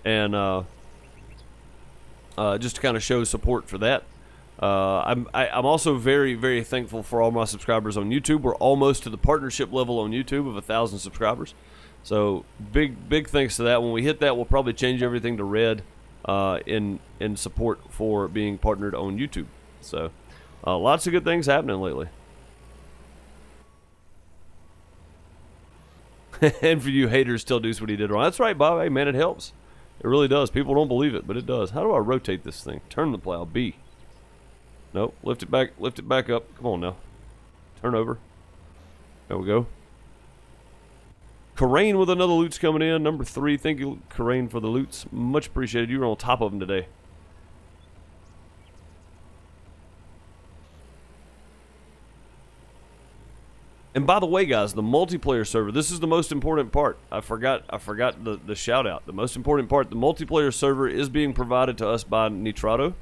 And just to kind of show support for that. I'm also very, very thankful for all my subscribers on YouTube. We're almost to the partnership level on YouTube of 1,000 subscribers. So big thanks to that. When we hit that, we'll probably change everything to red in support for being partnered on YouTube. So lots of good things happening lately. And for you haters, tell Deuce what he did wrong. That's right, Bob. Hey, man, it helps. It really does. People don't believe it, but it does. How do I rotate this thing? Turn the plow. B. Nope. Lift it back up. Come on now. Turn over. There we go. Corain with another loots coming in. Number 3. Thank you, Corain, for the loots. Much appreciated. You were on top of them today. And by the way, guys, the multiplayer server, this is the most important part. I forgot the shout out. The most important part, the multiplayer server is being provided to us by Nitrado.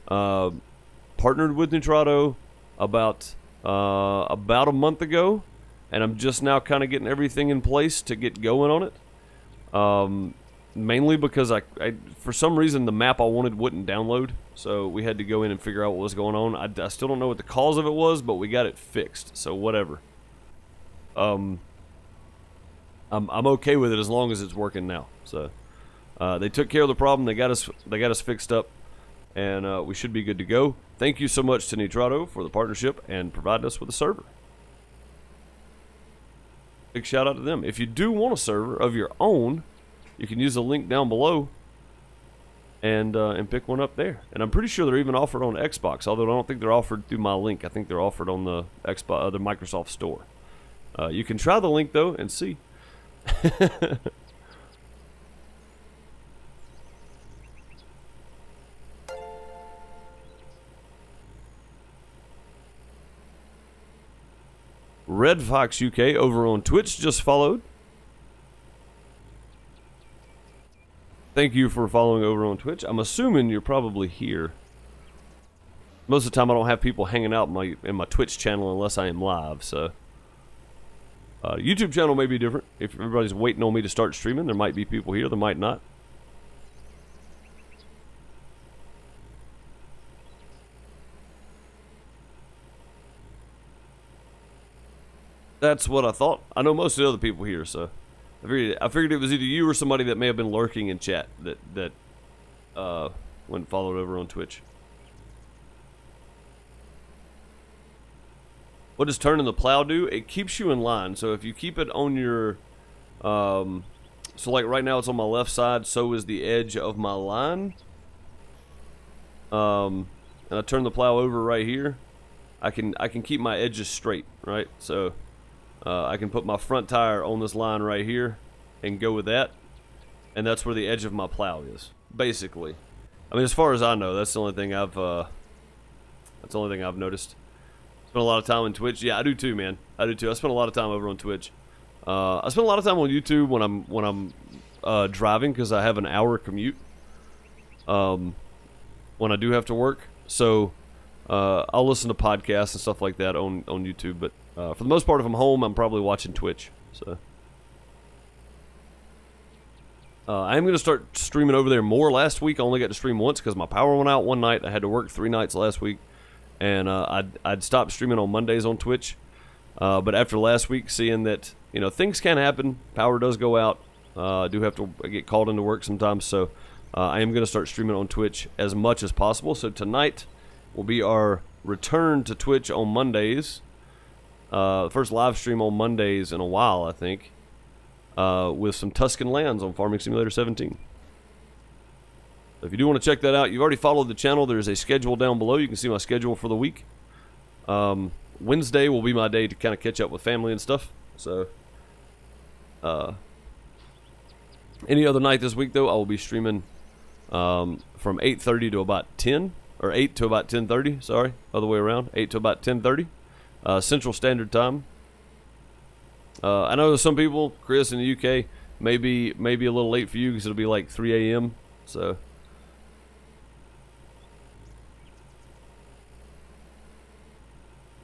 Partnered with Nitrado about a month ago, and I'm just now kind of getting everything in place to get going on it. Mainly because I for some reason the map I wanted wouldn't download, so we had to go in and figure out what was going on. I still don't know what the cause of it was, but we got it fixed, so whatever. I'm okay with it as long as it's working now. So they took care of the problem. They got us fixed up, and we should be good to go. Thank you so much to Nitrado for the partnership and providing us with a server. Big shout out to them. If you do want a server of your own, you can use the link down below and pick one up there. And I'm pretty sure they're even offered on Xbox, although I don't think they're offered through my link. I think they're offered on the Xbox, the Microsoft Store. You can try the link though and see. Red Fox UK over on Twitch just followed. Thank you for following over on Twitch. I'm assuming you're probably here. Most of the time I don't have people hanging out in my Twitch channel unless I am live, so. YouTube channel may be different. If everybody's waiting on me to start streaming, there might be people here, there might not. That's what I thought. I know most of the other people here, so I figured it was either you or somebody that may have been lurking in chat that went followed over on Twitch. What does turning the plow do? It keeps you in line. So if you keep it on your, so like right now it's on my left side, so is the edge of my line. And I turn the plow over right here. I can keep my edges straight, right? So I can put my front tire on this line right here and go with that, and that's where the edge of my plow is, basically. I mean, as far as I know, that's the only thing I've noticed. Spend a lot of time on Twitch. Yeah, I do too, man. I do too. I spend a lot of time over on Twitch. I spend a lot of time on YouTube when I'm driving, because I have an hour commute. When I do have to work, so I'll listen to podcasts and stuff like that on YouTube. But for the most part, if I'm home, I'm probably watching Twitch. So I am going to start streaming over there more. Last week I only got to stream once because my power went out one night. I had to work 3 nights last week, and I'd stopped streaming on Mondays on Twitch. But after last week, seeing that things can happen, power does go out. I do have to get called into work sometimes, so I am going to start streaming on Twitch as much as possible. So tonight will be our return to Twitch on Mondays. First live stream on Mondays in a while, I think, with some Tuscan lands on Farming Simulator 17. So if you do want to check that out, you've already followed the channel. There's a schedule down below. You can see my schedule for the week. Wednesday will be my day to kind of catch up with family and stuff. So Any other night this week, though, I will be streaming from 8:30 to about 10, or 8 to about 10:30. Sorry, other way around. 8 to about 10:30 Central Standard Time. I know some people, Chris in the UK, maybe a little late for you because it'll be like 3 a.m. So.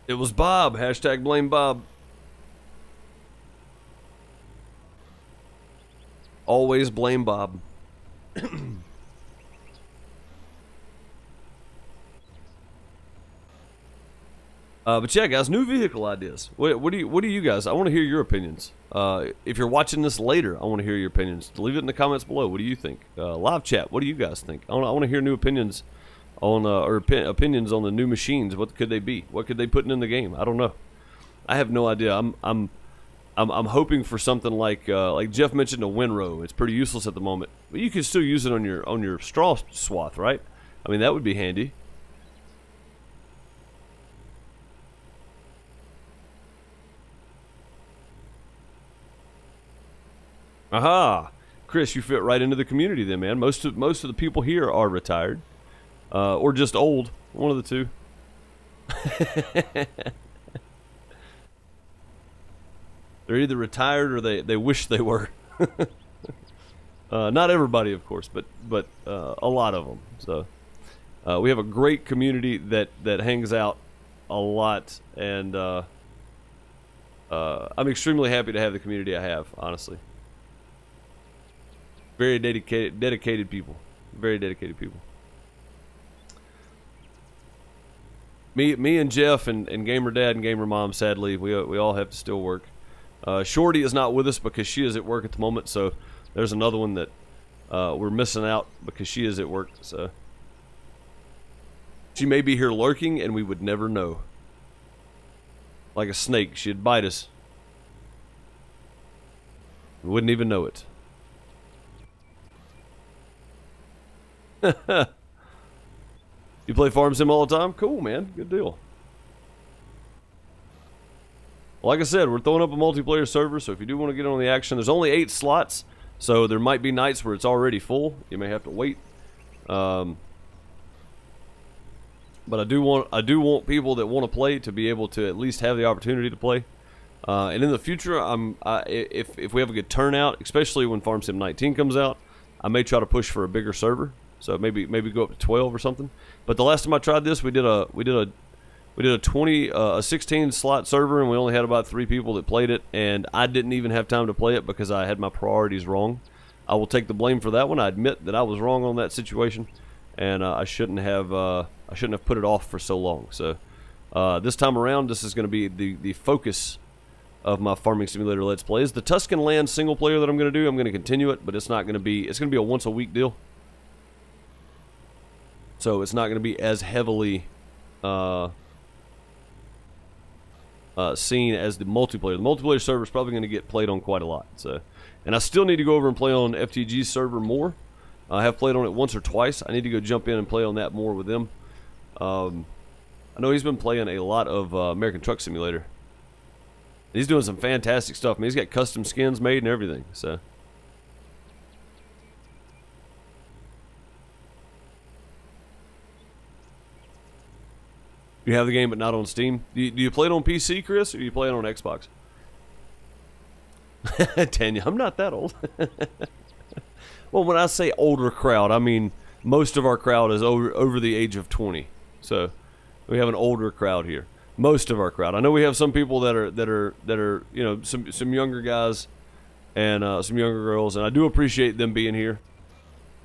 It was Bob. Hashtag blame Bob. Always blame Bob. But yeah, guys, new vehicle ideas. What do you guys? I want to hear your opinions. If you're watching this later, I want to hear your opinions. Leave it in the comments below. What do you think? Live chat. What do you guys think? I want to hear new opinions on opinions on the new machines. What could they be? What could they put in the game? I don't know. I have no idea. I'm hoping for something like Jeff mentioned, a windrow. It's pretty useless at the moment, but you can still use it on your straw swath, right? I mean, that would be handy. Aha, Chris, you fit right into the community then, man. Most of the people here are retired, or just old. One of the two. They're either retired or they wish they were. Not everybody, of course, but a lot of them. So we have a great community that hangs out a lot, and I'm extremely happy to have the community I have, honestly. Very dedicated people. Very dedicated people. Me and Jeff and Gamer Dad and Gamer Mom, sadly, we all have to still work. Shorty is not with us because she is at work at the moment, so there's another one that we're missing out because she is at work. So she may be here lurking, and we would never know. Like a snake, she'd bite us. We wouldn't even know it. You play Farm Sim all the time? Cool, man. Good deal. Like I said, we're throwing up a multiplayer server, so if you do want to get on the action, there's only 8 slots, so there might be nights where it's already full. You may have to wait. But I do want people that want to play to be able to at least have the opportunity to play. And in the future, if we have a good turnout, especially when Farm Sim 19 comes out, I may try to push for a bigger server. So maybe go up to 12 or something. But the last time I tried this, we did a 16 slot server, and we only had about 3 people that played it, and I didn't even have time to play it because I had my priorities wrong. I will take the blame for that one. I admit that I was wrong on that situation, and I shouldn't have put it off for so long. So this time around, this is going to be the focus of my Farming Simulator Let's Plays. The Tuscan Land single player that I'm going to do, I'm going to continue it, but it's going to be a once a week deal. So it's not going to be as heavily seen as the multiplayer. The multiplayer server is probably going to get played on quite a lot. So, and I still need to go over and play on FTG's server more. I have played on it once or twice. I need to go jump in and play on that more with them. I know he's been playing a lot of American Truck Simulator. He's doing some fantastic stuff. I mean, he's got custom skins made and everything. So. You have the game, but not on Steam. Do you play it on PC, Chris, or do you play it on Xbox? Tanya, I'm not that old. Well, when I say older crowd, I mean most of our crowd is over the age of 20. So we have an older crowd here. Most of our crowd. I know we have some people that are you know, some younger guys and some younger girls, and I do appreciate them being here.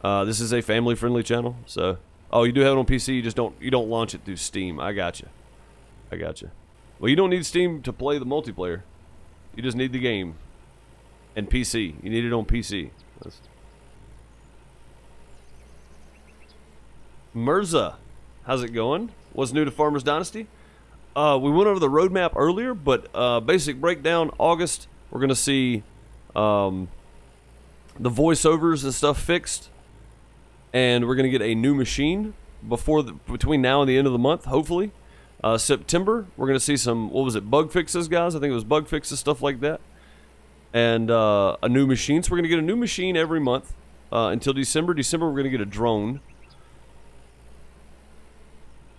This is a family-friendly channel, so. Oh, you do have it on PC. You don't launch it through Steam. I got you. Well, you don't need Steam to play the multiplayer. You just need the game and PC. You need it on PC. Mirza, how's it going? What's new to Farmers Dynasty? We went over the roadmap earlier, but basic breakdown. August, we're gonna see the voiceovers and stuff fixed. And we're going to get a new machine between now and the end of the month, hopefully. September, we're going to see some, what was it, bug fixes, guys? I think it was bug fixes, stuff like that. and a new machine. So we're gonna get a new machine every month until December. December we're gonna get a drone.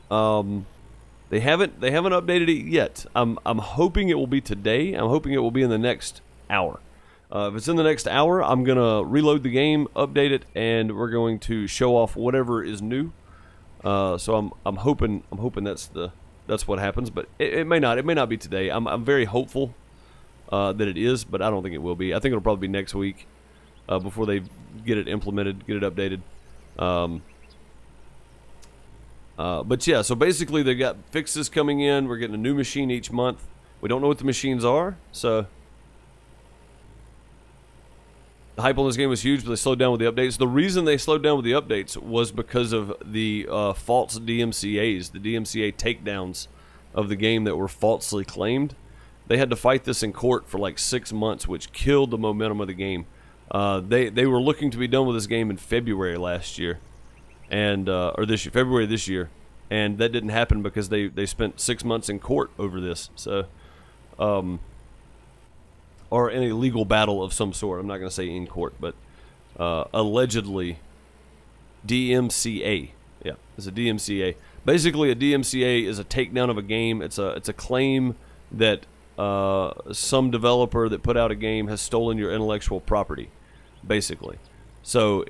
They haven't updated it yet. I'm hoping it will be today. I'm hoping it will be in the next hour. If it's in the next hour, I'm gonna reload the game, update it, and we're going to show off whatever is new. So I'm hoping that's what happens, but it may not. It may not be today. I'm very hopeful that it is, but I don't think it will be. I think it'll probably be next week before they get it implemented, get it updated. But yeah, so basically they got fixes coming in. We're getting a new machine each month. We don't know what the machines are, so the hype on this game was huge, but they slowed down with the updates. The reason they slowed down with the updates was because of the false DMCAs, the DMCA takedowns of the game that were falsely claimed. They had to fight this in court for like 6 months, which killed the momentum of the game. They were looking to be done with this game in February last year, and or this year, February this year, and that didn't happen because they spent 6 months in court over this. So, or in a legal battle of some sort. I'm not going to say in court, but allegedly DMCA. Yeah, it's a DMCA. Basically, a DMCA is a takedown of a game. It's a claim that some developer that put out a game has stolen your intellectual property, basically. So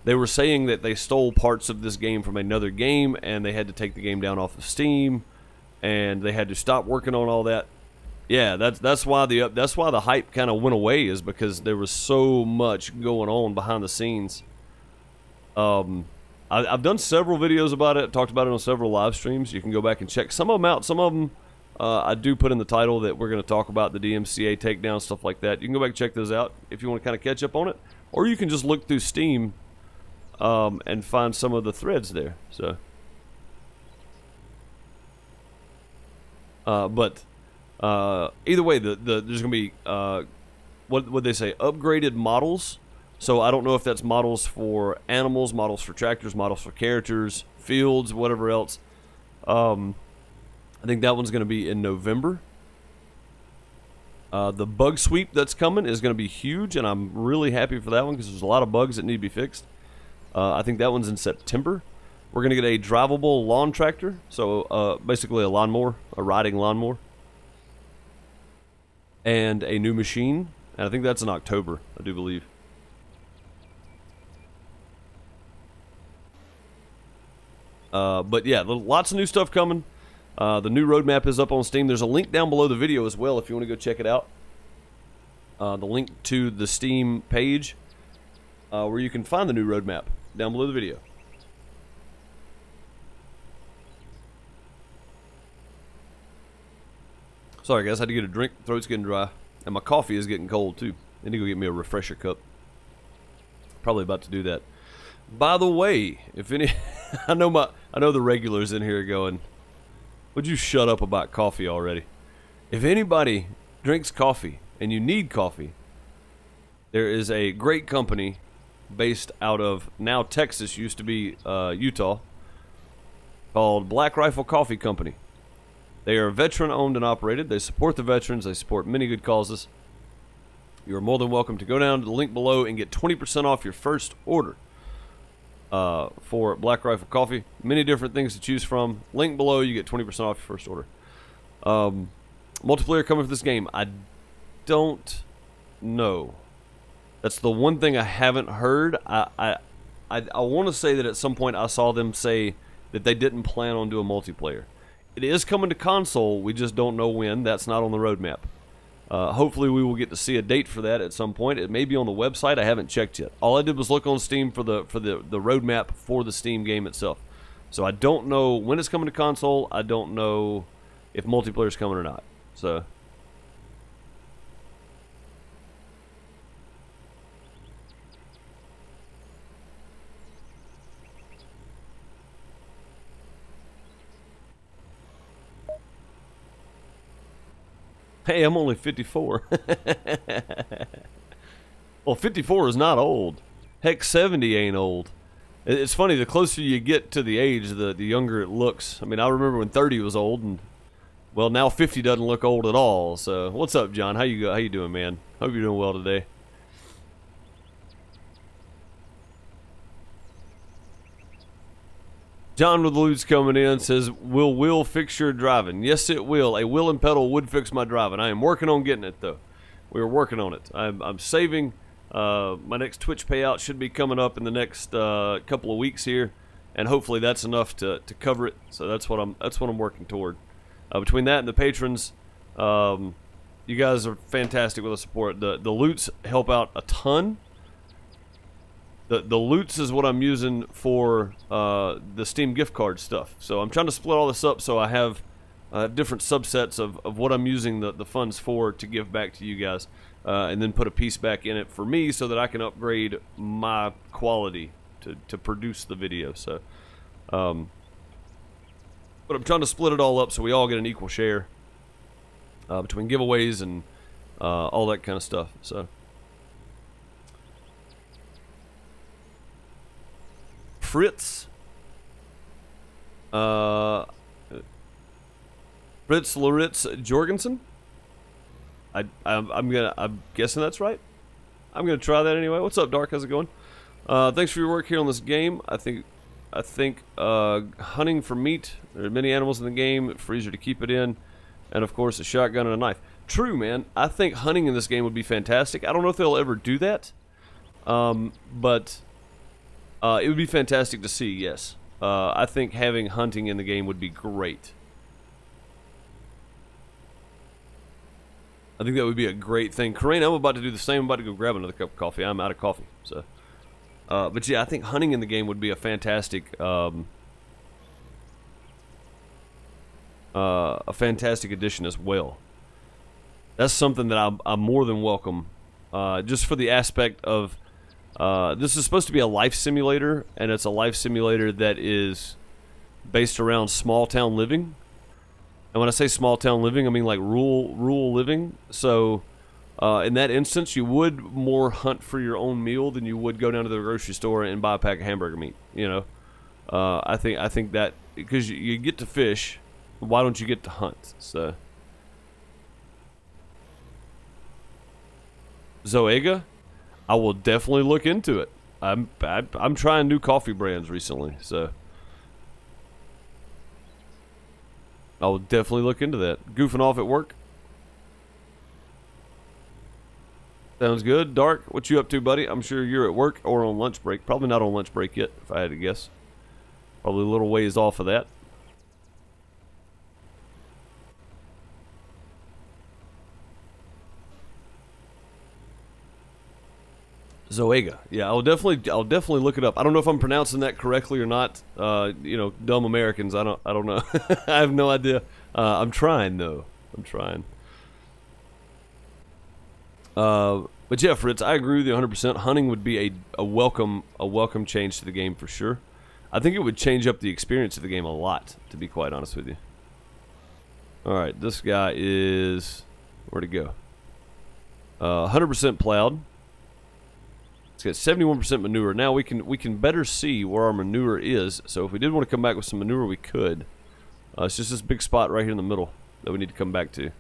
they were saying that they stole parts of this game from another game, and they had to take the game down off of Steam, and they had to stop working on all that. Yeah, that's why the hype kind of went away, is because there was so much going on behind the scenes. I've done several videos about it, talked about it on several live streams. You can go back and check some of them out. Some of them I do put in the title that we're going to talk about the DMCA takedown, stuff like that. You can go back and check those out if you want to kind of catch up on it, or you can just look through Steam and find some of the threads there. So, but either way, there's going to be what would they say, upgraded models. So I don't know if that's models for animals, models for tractors, models for characters, fields, whatever else. I think that one's going to be in November. The bug sweep that's coming is going to be huge, and I'm really happy for that one because there's a lot of bugs that need to be fixed. I think that one's in September. We're going to get a drivable lawn tractor, so basically a lawnmower, a riding lawnmower, and a new machine, and I think that's in October, I do believe. But yeah, lots of new stuff coming. The new roadmap is up on Steam. There's a link down below the video as well if you want to go check it out. The link to the Steam page where you can find the new roadmap down below the video. Sorry guys, I had to get a drink. Throat's getting dry. And my coffee is getting cold too. I need to go get me a refresher cup. Probably about to do that. By the way, if any I know the regulars in here are going, would you shut up about coffee already? If anybody drinks coffee and you need coffee, there is a great company based out of now Texas, used to be Utah, called Black Rifle Coffee Company. They are veteran owned and operated. They support the veterans. They support many good causes. You are more than welcome to go down to the link below and get 20% off your first order for Black Rifle Coffee. Many different things to choose from. Link below, you get 20% off your first order. Multiplayer coming for this game, I don't know. That's the one thing I haven't heard. I want to say that at some point I saw them say that they didn't plan on doing multiplayer. It is coming to console, we just don't know when. That's not on the roadmap. Hopefully we will get to see a date for that at some point. It may be on the website. I haven't checked yet. All I did was look on Steam for the roadmap for the Steam game itself. So I don't know when it's coming to console. I don't know if multiplayer is coming or not. So hey, I'm only 54. Well, 54 is not old. Heck, 70 ain't old. It's funny, the closer you get to the age, the younger it looks. I mean, I remember when 30 was old, and well, now 50 doesn't look old at all. So, what's up, John? How you doing, man? Hope you're doing well today. John with the Loots coming in says, will fix your driving? Yes, it will. A wheel and pedal would fix my driving. I am working on getting it, though. We are working on it. I'm saving. My next Twitch payout should be coming up in the next couple of weeks here, and hopefully that's enough to cover it. So that's what I'm working toward. Between that and the patrons, you guys are fantastic with the support. The Loots help out a ton. The Loots is what I'm using for the Steam gift card stuff. So I'm trying to split all this up so I have different subsets of what I'm using the funds for to give back to you guys. And then put a piece back in it for me so that I can upgrade my quality to produce the video. So, but I'm trying to split it all up so we all get an equal share between giveaways and all that kind of stuff. So. Fritz Loritz Jorgensen. I'm guessing that's right. I'm gonna try that anyway. What's up, Dark? How's it going? Thanks for your work here on this game. I think hunting for meat. There are many animals in the game. Freezer to keep it in, and of course a shotgun and a knife. True, man. I think hunting in this game would be fantastic. I don't know if they'll ever do that, but it would be fantastic to see. Yes, I think having hunting in the game would be great. I think that would be a great thing. Corinne, I'm about to do the same. I'm about to go grab another cup of coffee. I'm out of coffee. So, but yeah, I think hunting in the game would be a fantastic addition as well. That's something that I'm more than welcome. Just for the aspect of this is supposed to be a life simulator, and it's a life simulator that is based around small town living. And when I say small town living, I mean like rural living. So in that instance, you would more hunt for your own meal than you would go down to the grocery store and buy a pack of hamburger meat. You know, I think that because you get to fish, why don't you get to hunt? So Zoega, I will definitely look into it. I'm trying new coffee brands recently, so I will definitely look into that. Goofing off at work. Sounds good. Dark, what you up to, buddy? I'm sure you're at work or on lunch break. Probably not on lunch break yet, if I had to guess. Probably a little ways off of that. Zoega. Yeah, I'll definitely look it up. I don't know if I'm pronouncing that correctly or not. You know, dumb Americans. I don't know. I have no idea. I'm trying though. I'm trying. But yeah, Fritz, I agree with you 100%. Hunting would be a welcome change to the game for sure. I think it would change up the experience of the game a lot, to be quite honest with you. All right, this guy is where'd he go? 100% plowed. It's got 71% manure. Now we can better see where our manure is. So if we did want to come back with some manure, we could. It's just this big spot right here in the middle that we need to come back to.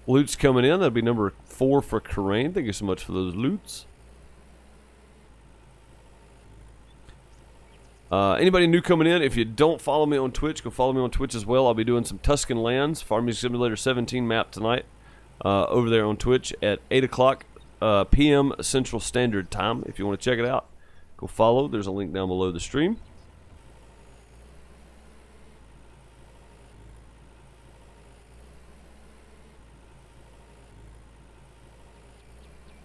Loot's coming in. That'd be number 4 for Corain. Thank you so much for those loots. Anybody new coming in, if you don't follow me on Twitch, go follow me on Twitch as well. I'll be doing some Tuscan Lands, Farming Simulator 17 map tonight. Over there on Twitch at 8 o'clock p.m. Central Standard Time. If you want to check it out, go follow. There's a link down below the stream.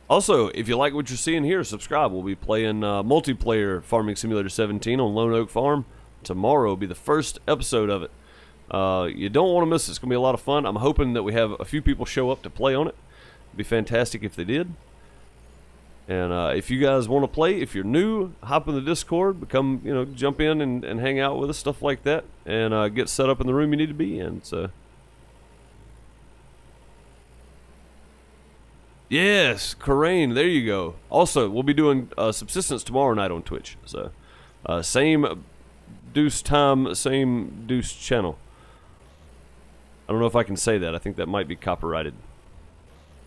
Also, if you like what you're seeing here, subscribe. We'll be playing multiplayer Farming Simulator 17 on Lone Oak Farm. Tomorrow will be the first episode of it. You don't want to miss it. It's going to be a lot of fun. I'm hoping that we have a few people show up to play on it. It'd be fantastic if they did. And if you guys want to play, if you're new, hop in the Discord, become, you know, jump in and hang out with us, stuff like that, and get set up in the room you need to be in. So, yes, Corain, there you go. Also, we'll be doing subsistence tomorrow night on Twitch. So, same Deuce time, same Deuce channel. I don't know if I can say that. I think that might be copyrighted.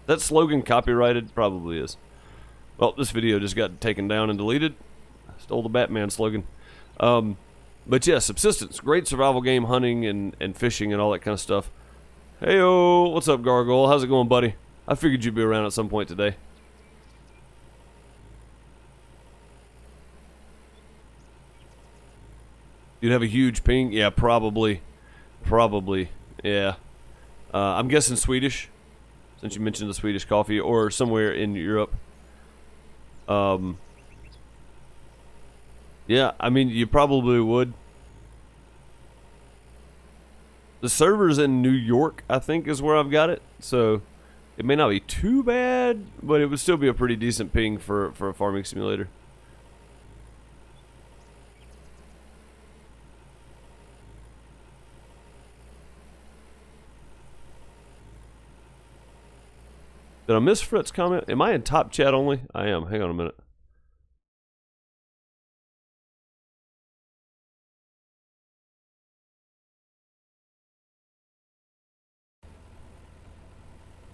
That slogan copyrighted? Probably is. Well, this video just got taken down and deleted. Stole the Batman slogan. But yeah, subsistence. Great survival game, hunting and fishing and all that kind of stuff. Heyo, what's up, Gargoyle? How's it going, buddy? I figured you'd be around at some point today. You'd have a huge ping? Yeah, probably. Probably. Yeah. I'm guessing Swedish, since you mentioned the Swedish coffee, or somewhere in Europe. Yeah, I mean, you probably would. The server's in New York, I think, is where I've got it. So, it may not be too bad, but it would still be a pretty decent ping for a farming simulator. Did I miss Fret's comment? Am I in top chat only? I am. Hang on a minute.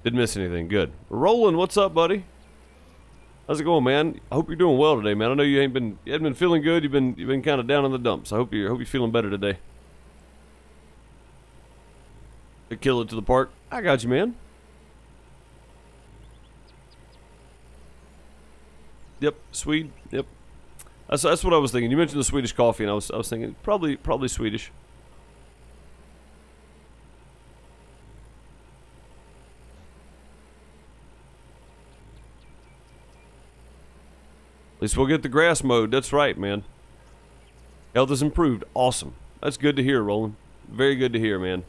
Didn't miss anything. Good. Roland, what's up, buddy? How's it going, man? I hope you're doing well today, man. I know you haven't been feeling good. You've been kind of down in the dumps. I hope you're feeling better today. Kill it to the park. I got you, man. Yep, Swede. Yep, that's what I was thinking. You mentioned the Swedish coffee, and I was thinking probably Swedish. At least we'll get the grass mowed. That's right, man. Health has improved. Awesome. That's good to hear, Roland. Very good to hear, man.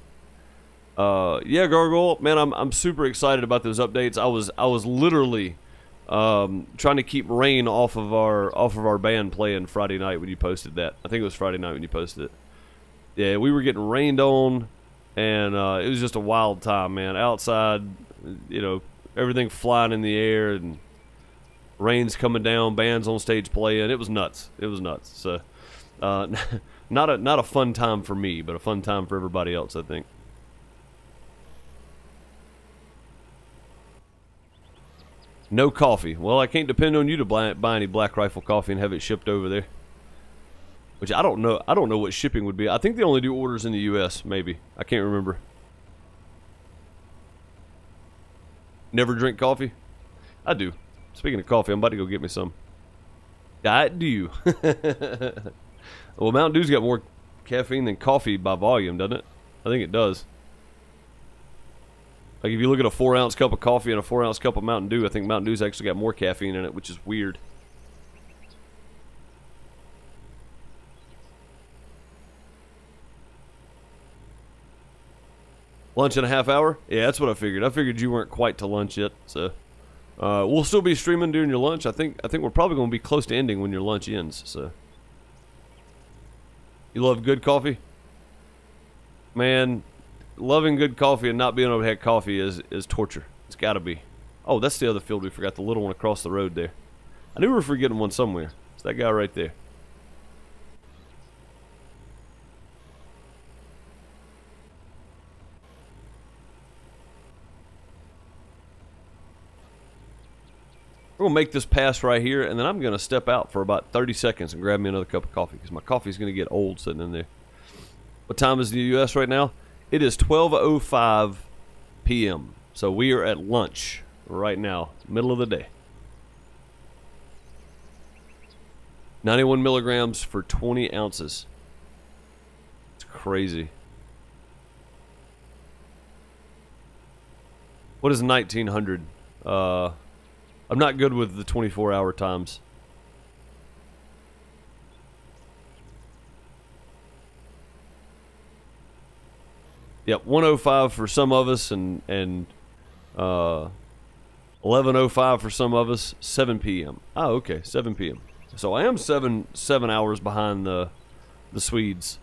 Yeah, Gargoyle, man, I'm super excited about those updates. I was literally trying to keep rain off of our band playing Friday night when you posted that. I think it was Friday night when you posted it. Yeah, we were getting rained on, and it was just a wild time, man. Outside, you know, everything flying in the air, and rain's coming down, bands on stage playing. It was nuts. It was nuts. So, not a fun time for me, but a fun time for everybody else, I think. No coffee. Well, I can't depend on you to buy any Black Rifle coffee and have it shipped over there. Which I don't know. I don't know what shipping would be. I think they only do orders in the U.S. Maybe. I can't remember. Never drink coffee? I do. Speaking of coffee, I'm about to go get me some. Diet Dew. Well, Mountain Dew's got more caffeine than coffee by volume, doesn't it? I think it does. Like, if you look at a 4-ounce cup of coffee and a 4-ounce cup of Mountain Dew, I think Mountain Dew's actually got more caffeine in it, which is weird. Lunch in a half hour? Yeah, that's what I figured. I figured you weren't quite to lunch yet, so... we'll still be streaming during your lunch. I think we're probably going to be close to ending when your lunch ends, so... You love good coffee? Man... Loving good coffee and not being able to have coffee is torture. It's gotta be. Oh, that's the other field we forgot. The little one across the road there. I knew we were forgetting one somewhere. It's that guy right there. We're gonna make this pass right here, and then I'm gonna step out for about 30 seconds and grab me another cup of coffee, because my coffee's gonna get old sitting in there. What time is the U.S. right now? It is 12:05 p.m. So we are at lunch right now, middle of the day. 91 milligrams for 20 ounces. It's crazy. What is 1900? I'm not good with the 24-hour times. Yep, 1:05 for some of us, and 11:05 for some of us. 7 p.m. Oh, okay, 7 p.m. So I am seven hours behind the Swedes.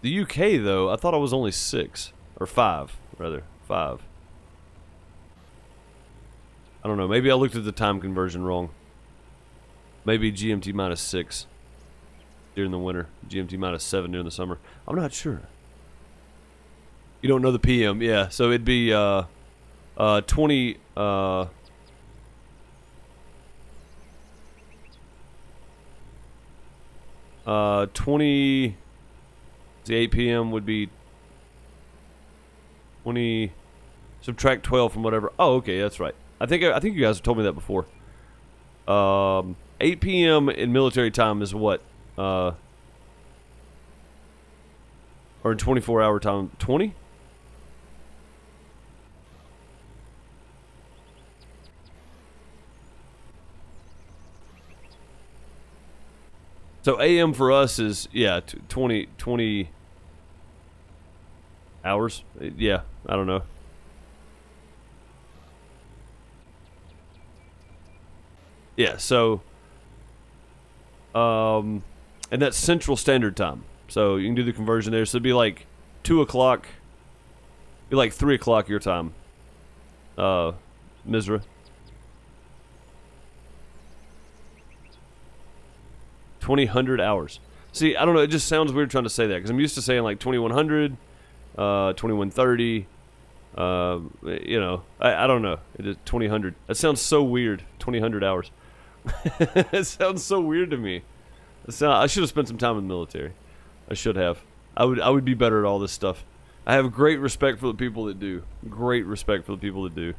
The UK though, I thought I was only 6 or 5 rather 5. I don't know. Maybe I looked at the time conversion wrong. Maybe GMT -6 during the winter, GMT -7 during the summer. I'm not sure. You don't know the PM, yeah. So it'd be 20 20 the 8 p.m. would be 20 subtract 12 from whatever. Oh, okay, that's right. I think you guys have told me that before. 8 p.m. in military time is what? Or in 24-hour time, 20? So AM for us is, yeah, 20 hours. Yeah, I don't know. Yeah, so and that's Central Standard Time. So you can do the conversion there. So it'd be like 2 o'clock, be like 3 o'clock your time. Misra. 2000 hours. See, I don't know, it just sounds weird trying to say that because I'm used to saying like 2100, 2130. You know, I don't know. It is 2000. That sounds so weird. 2000 hours. It sounds so weird to me. I should have spent some time in the military. I should have. I would be better at all this stuff. I have great respect for the people that do. Great respect for the people that do.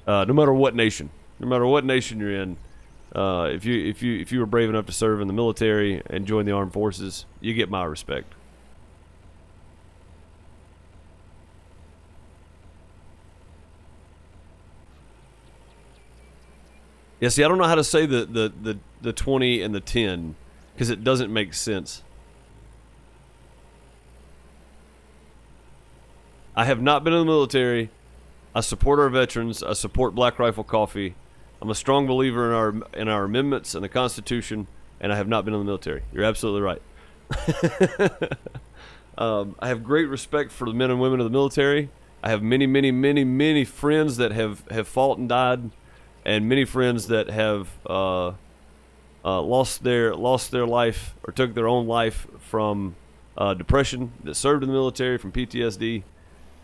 No matter what nation. No matter what nation you're in. If you were brave enough to serve in the military and join the armed forces, you get my respect. Yeah, see, I don't know how to say the 20 and the 10 because it doesn't make sense. I have not been in the military. I support our veterans. I support Black Rifle Coffee. I'm a strong believer in our amendments and the Constitution, and I have not been in the military. You're absolutely right. I have great respect for the men and women of the military. I have many friends that have fought and died, and many friends that have lost their life or took their own life from depression, that served in the military, from PTSD.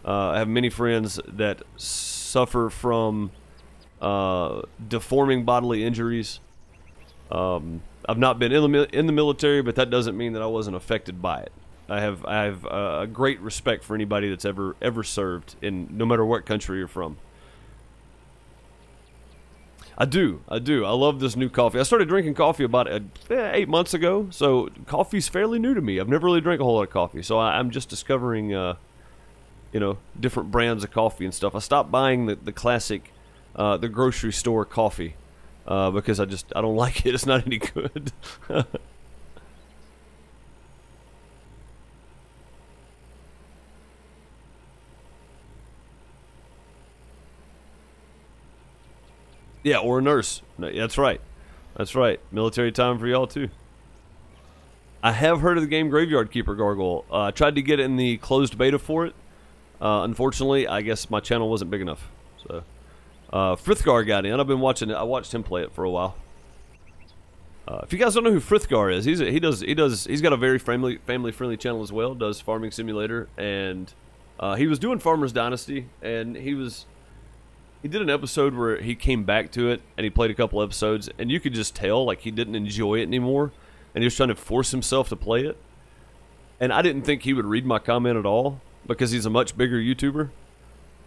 I have many friends that suffer from deforming bodily injuries. I've not been in the military, but that doesn't mean that I wasn't affected by it. I have a great respect for anybody that's ever served in no matter what country you're from. I do. I love this new coffee. I started drinking coffee about 8 months ago, so coffee's fairly new to me. I've never really drank a whole lot of coffee, so I'm just discovering, you know, different brands of coffee and stuff. I stopped buying the classic, the grocery store coffee, because I don't like it. It's not any good. Yeah, or a nurse. That's right. That's right. Military time for y'all, too. I have heard of the game Graveyard Keeper Gargoyle. I tried to get in the closed beta for it. Unfortunately, I guess my channel wasn't big enough. So, Frithgar got in. I've been watching it. I watched him play it for a while. If you guys don't know who Frithgar is, he's got a very family-friendly channel as well. Does Farming Simulator, and he was doing Farmer's Dynasty, and he did an episode where he came back to it and he played a couple episodes and you could just tell like he didn't enjoy it anymore and he was trying to force himself to play it. And I didn't think he would read my comment at all because he's a much bigger YouTuber.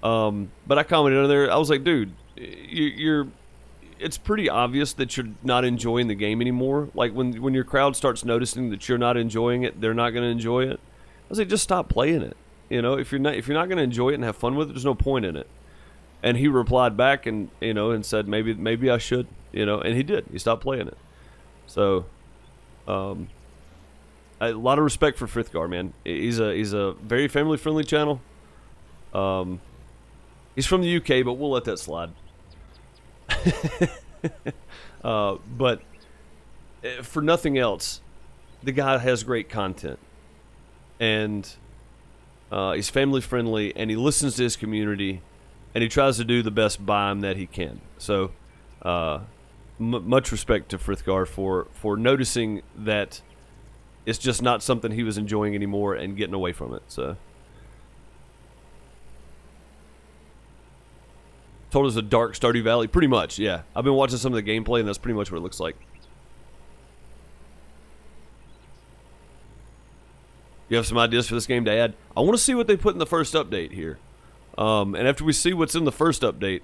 But I commented on there. I was like, dude, it's pretty obvious that you're not enjoying the game anymore. Like when your crowd starts noticing that you're not enjoying it, they're not going to enjoy it. I was like, just stop playing it. You know, if you're not going to enjoy it and have fun with it, there's no point in it. And he replied back and, you know, and said maybe I should, you know, and he did. He stopped playing it. So, a lot of respect for Frithgar, man. He's a very family-friendly channel. He's from the UK, but we'll let that slide. But for nothing else, the guy has great content. And he's family-friendly, and he listens to his community. And he tries to do the best by him that he can. So, much respect to Frithgar for noticing that it's just not something he was enjoying anymore and getting away from it. So, told us a dark Stardew Valley. Pretty much, yeah. I've been watching some of the gameplay, and that's pretty much what it looks like. You have some ideas for this game to add? I want to see what they put in the first update here. And after we see what's in the first update,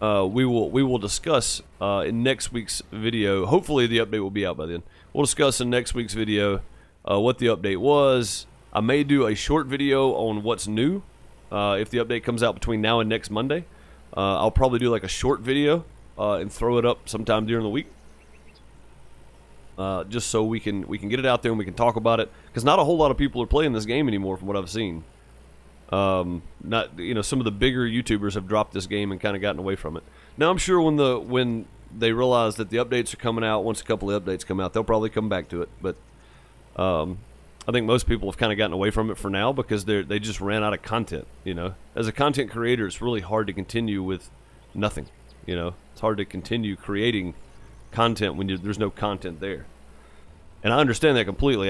we will discuss in next week's video. Hopefully the update will be out by then. We'll discuss in next week's video what the update was. I may do a short video on what's new if the update comes out between now and next Monday. I'll probably do like a short video and throw it up sometime during the week. Just so we can get it out there and we can talk about it, because not a whole lot of people are playing this game anymore from what I've seen. Not, you know, some of the bigger YouTubers have dropped this game and kind of gotten away from it. Now I'm sure when they realize that the updates are coming out, once a couple of updates come out, they'll probably come back to it. But I think most people have kind of gotten away from it for now because they just ran out of content. You know, as a content creator, it's really hard to continue with nothing. You know, it's hard to continue creating content when there's no content there. And I understand that completely.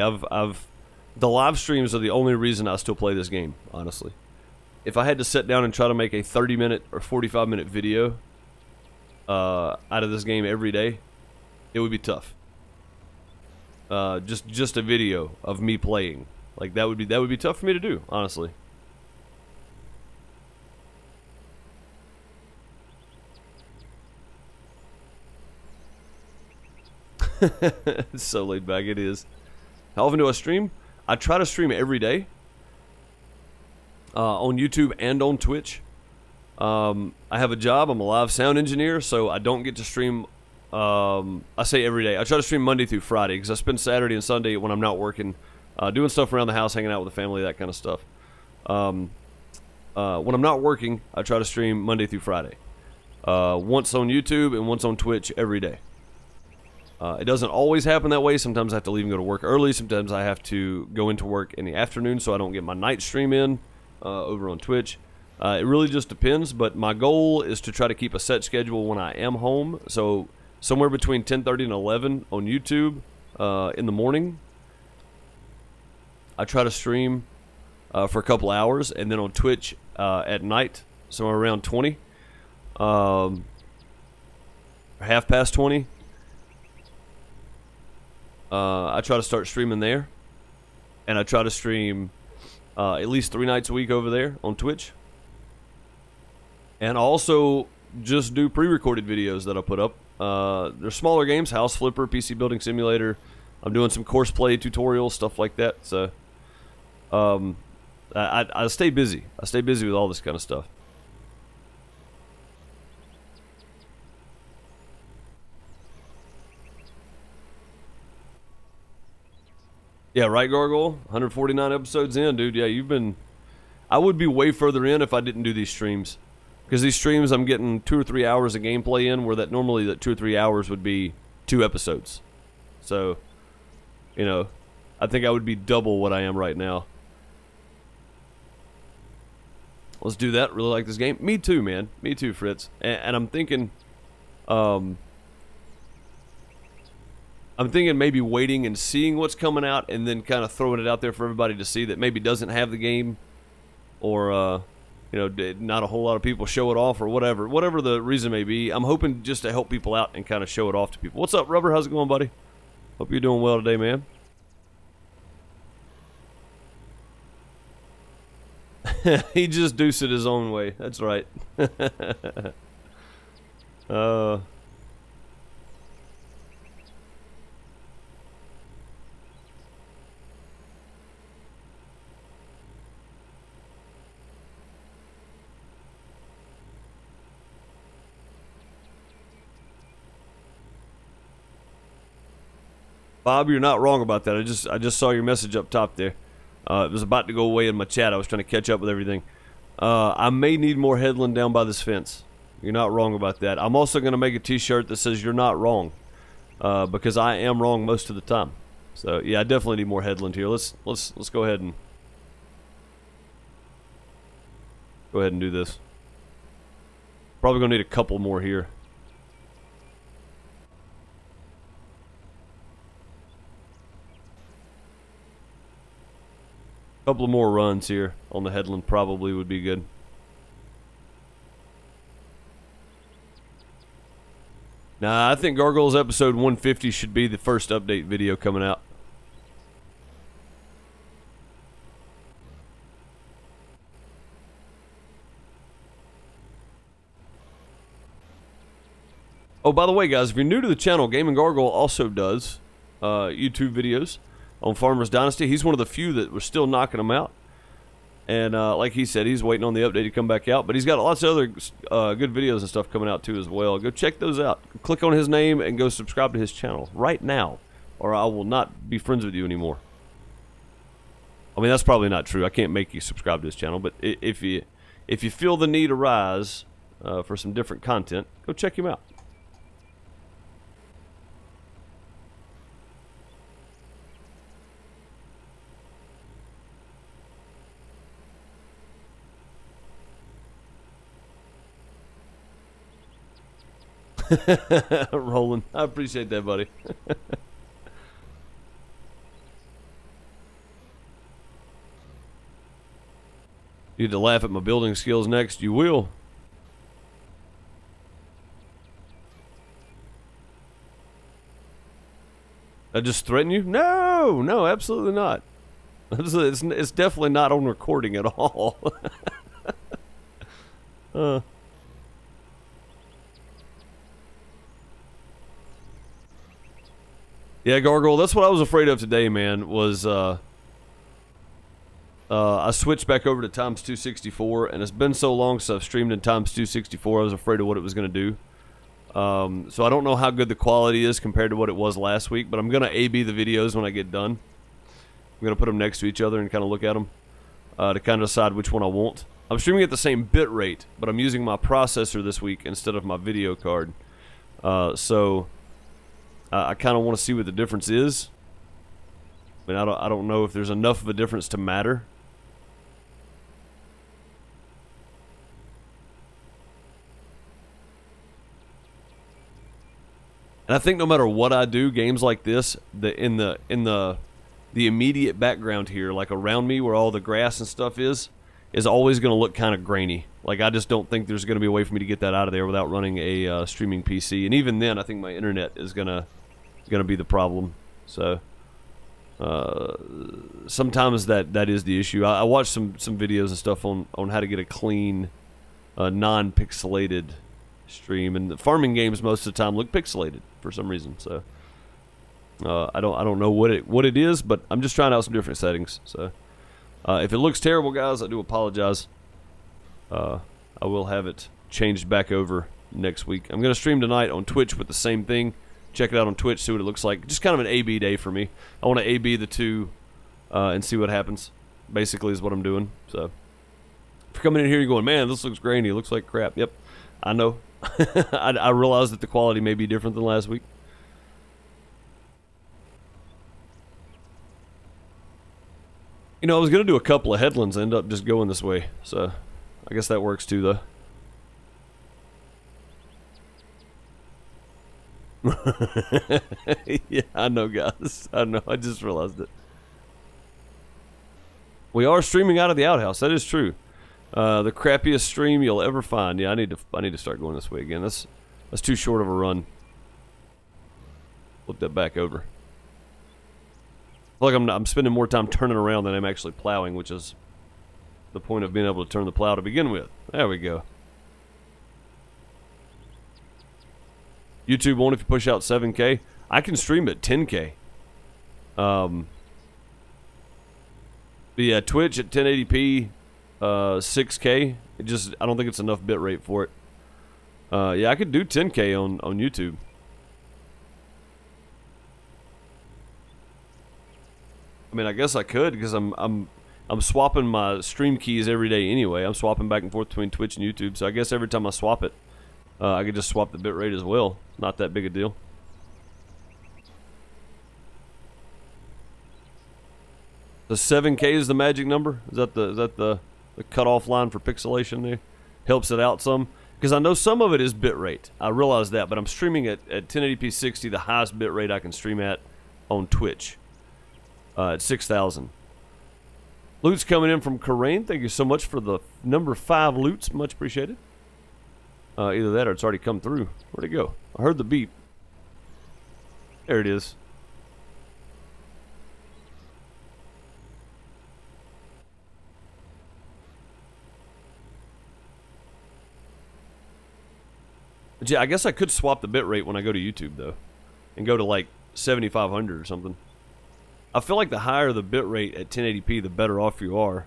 The live streams are the only reason I still play this game, honestly. If I had to sit down and try to make a 30-minute or 45-minute video out of this game every day, it would be tough. Just a video of me playing, like that would be tough for me to do, honestly. It's so laid back, it is. How often do I stream? I try to stream every day on YouTube and on Twitch. I have a job. I'm a live sound engineer, so I don't get to stream. I say every day. I try to stream Monday through Friday because I spend Saturday and Sunday when I'm not working doing stuff around the house, hanging out with the family, that kind of stuff. When I'm not working, I try to stream Monday through Friday. Once on YouTube and once on Twitch every day. It doesn't always happen that way. Sometimes I have to leave and go to work early. Sometimes I have to go into work in the afternoon so I don't get my night stream in over on Twitch. It really just depends, but my goal is to try to keep a set schedule when I am home. So somewhere between 10:30 and 11 on YouTube in the morning, I try to stream for a couple hours, and then on Twitch at night, somewhere around 20, half past 20. I try to start streaming there, and I try to stream at least 3 nights a week over there on Twitch. And I also just do pre-recorded videos that I put up. They're smaller games, House Flipper, PC Building Simulator. I'm doing some course play tutorials, stuff like that. So I stay busy. I stay busy with all this kind of stuff. Yeah, right, Gargoyle? 149 episodes in, dude. Yeah, you've been... I would be way further in if I didn't do these streams. Because these streams, I'm getting 2 or 3 hours of gameplay in, where that normally that 2 or 3 hours would be 2 episodes. So, you know, I think I would be double what I am right now. Let's do that. Really like this game. Me too, man. Me too, Fritz. And I'm thinking... I'm thinking maybe waiting and seeing what's coming out and then kind of throwing it out there for everybody to see that maybe doesn't have the game, or you know, not a whole lot of people show it off, or whatever the reason may be. I'm hoping just to help people out and kind of show it off to people. What's up, Rubber? How's it going, buddy? Hope you're doing well today, man. He just deuced it his own way. That's right. Bob, you're not wrong about that. I just saw your message up top there. It was about to go away in my chat. I was trying to catch up with everything. I may need more headland down by this fence. You're not wrong about that. I'm also going to make a t-shirt that says you're not wrong, because I am wrong most of the time. So yeah, I definitely need more headland here. Let's go ahead and do this. Probably going to need a couple more here. Couple of more runs here on the headland probably would be good. Nah, I think Gargoyles episode 150 should be the first update video coming out. Oh, by the way, guys, if you're new to the channel, Gaming Gargoyle also does YouTube videos on Farmers Dynasty. He's one of the few that was still knocking them out. And like he said, he's waiting on the update to come back out. But he's got lots of other good videos and stuff coming out too as well. Go check those out. Click on his name and go subscribe to his channel right now, or I will not be friends with you anymore. I mean, that's probably not true. I can't make you subscribe to his channel. But if you feel the need arise for some different content, go check him out. Roland, I appreciate that, buddy. You need to laugh at my building skills next. You will. I just threaten you? No, no, absolutely not. It's definitely not on recording at all. Yeah, Gargoyle, that's what I was afraid of today, man, was I switched back over to times 264, and it's been so long since I've streamed in times 264, I was afraid of what it was going to do. So I don't know how good the quality is compared to what it was last week, but I'm going to A-B the videos when I get done. I'm going to put them next to each other and kind of look at them to kind of decide which one I want. I'm streaming at the same bit rate, but I'm using my processor this week instead of my video card. I kind of want to see what the difference is. I mean, I don't know if there's enough of a difference to matter. And I think no matter what I do, games like this, in the immediate background here, like around me where all the grass and stuff is always going to look kind of grainy. Like, I just don't think there's going to be a way for me to get that out of there without running a streaming PC. And even then, I think my internet is gonna be the problem. So sometimes that is the issue. I watched some videos and stuff on how to get a clean non-pixelated stream, and the farming games most of the time look pixelated for some reason. So I don't know what it is, but I'm just trying out some different settings. So if it looks terrible, guys, I do apologize. I will have it changed back over next week. I'm gonna stream tonight on Twitch with the same thing. Check it out on Twitch, see what it looks like. Just kind of an A-B day for me. I want to A-B the two and see what happens, basically, is what I'm doing. So, if you're coming in here, you're going, man, this looks grainy. It looks like crap. Yep, I know. I realize that the quality may be different than last week. You know, I was going to do a couple of headlands, end up just going this way. So, I guess that works too, though. Yeah, I know, guys. I know. I just realized it. We are streaming out of the outhouse. That is true. The crappiest stream you'll ever find. Yeah, I need to start going this way again. That's too short of a run. Flip that back over. I feel like I'm spending more time turning around than I'm actually plowing, which is the point of being able to turn the plow to begin with. There we go. YouTube won't if you push out 7K. I can stream at 10K. But yeah, Twitch at 1080p, 6K. I don't think it's enough bit rate for it. Yeah, I could do 10K on YouTube. I mean, I guess I could because I'm swapping my stream keys every day anyway. I'm swapping back and forth between Twitch and YouTube, so I guess every time I swap it, I could just swap the bit rate as well. Not that big a deal. The 7K is the magic number. Is that the cutoff line for pixelation there? Helps it out some because I know some of it is bit rate. I realize that, but I'm streaming at 1080p 60, the highest bit rate I can stream at on Twitch. At 6,000. Loot's coming in from Corain. Thank you so much for the number 5 loots. Much appreciated. Either that or it's already come through. Where'd it go? I heard the beep. There it is. But yeah, I guess I could swap the bitrate when I go to YouTube, though. And go to, like, 7500 or something. I feel like the higher the bitrate at 1080p, the better off you are.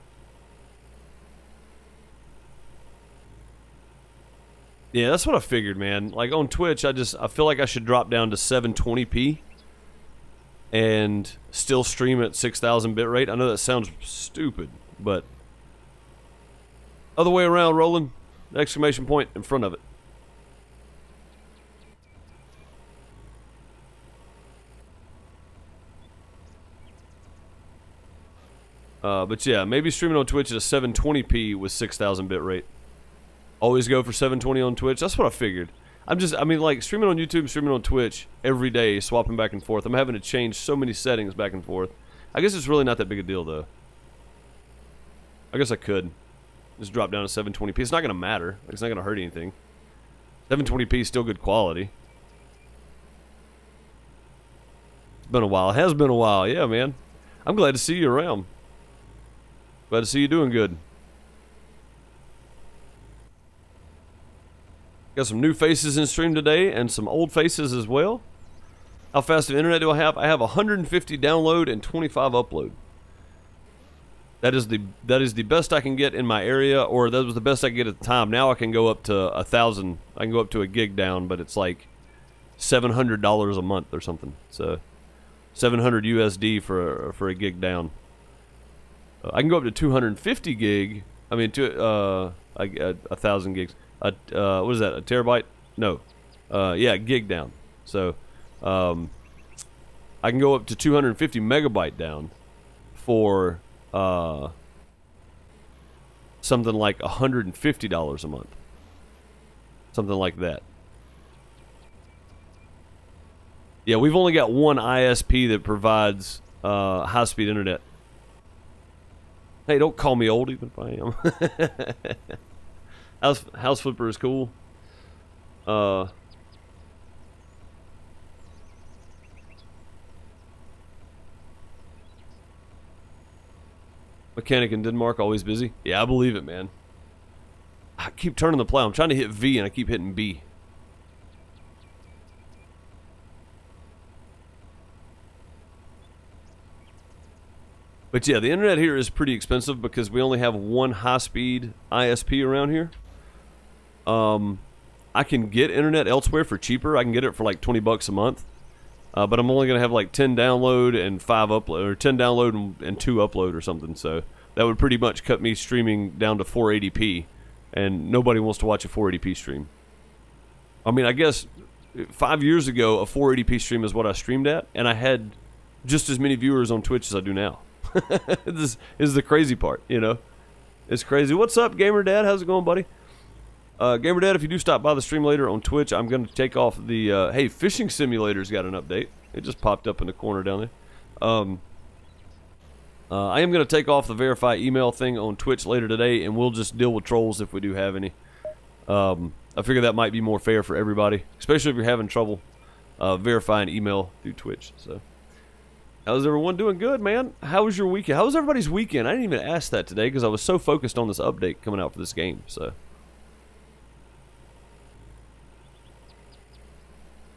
Yeah, that's what I figured, man. Like, on Twitch, I feel like I should drop down to 720p. And still stream at 6000 bitrate. I know that sounds stupid, but... Other way around, Roland. Exclamation point in front of it. But yeah, maybe streaming on Twitch at a 720p with 6000 bitrate. Always go for 720 on Twitch. That's what I figured. I mean, like, streaming on YouTube, streaming on Twitch every day, swapping back and forth. I'm having to change so many settings back and forth. I guess it's really not that big a deal, though. I guess I could just drop down to 720p. It's not going to matter. It's not going to hurt anything. 720p is still good quality. It's been a while. It has been a while. Yeah, man. I'm glad to see you around. Glad to see you doing good. Got some new faces in stream today and some old faces as well. How fast of internet do I have? I have 150 download and 25 upload. That is the best I can get in my area, or that was the best I could get at the time. Now I can go up to 1,000. I can go up to a gig down, but it's like $700 a month or something. So 700 USD for a gig down. I can go up to 250 gig. I mean, 1,000 gigs. What is that? A terabyte? No. Yeah, gig down. So, I can go up to 250 megabyte down for something like $150 a month. Something like that. Yeah, we've only got one ISP that provides high-speed internet. Hey, don't call me old, even if I am. House Flipper is cool. Mechanic in Denmark, always busy. Yeah, I believe it, man. I keep turning the plow. I'm trying to hit V and I keep hitting B. But yeah, the internet here is pretty expensive because we only have one high-speed ISP around here. I can get internet elsewhere for cheaper. I can get it for like 20 bucks a month. But I'm only going to have like 10 download and 5 upload, or 10 download and 2 upload or something. So that would pretty much cut me streaming down to 480p. And nobody wants to watch a 480p stream. I mean, I guess 5 years ago, a 480p stream is what I streamed at. And I had just as many viewers on Twitch as I do now. This is the crazy part, you know. It's crazy. What's up, Gamer Dad? How's it going, buddy? Gamer Dad, if you do stop by the stream later on Twitch, I'm going to take off the, hey, Fishing Simulator's got an update. It just popped up in the corner down there. I am going to take off the verify email thing on Twitch later today, and we'll just deal with trolls if we do have any. I figure that might be more fair for everybody, especially if you're having trouble verifying email through Twitch. So, how's everyone doing? Good, man. How was your weekend? How was everybody's weekend? I didn't even ask that today because I was so focused on this update coming out for this game. So,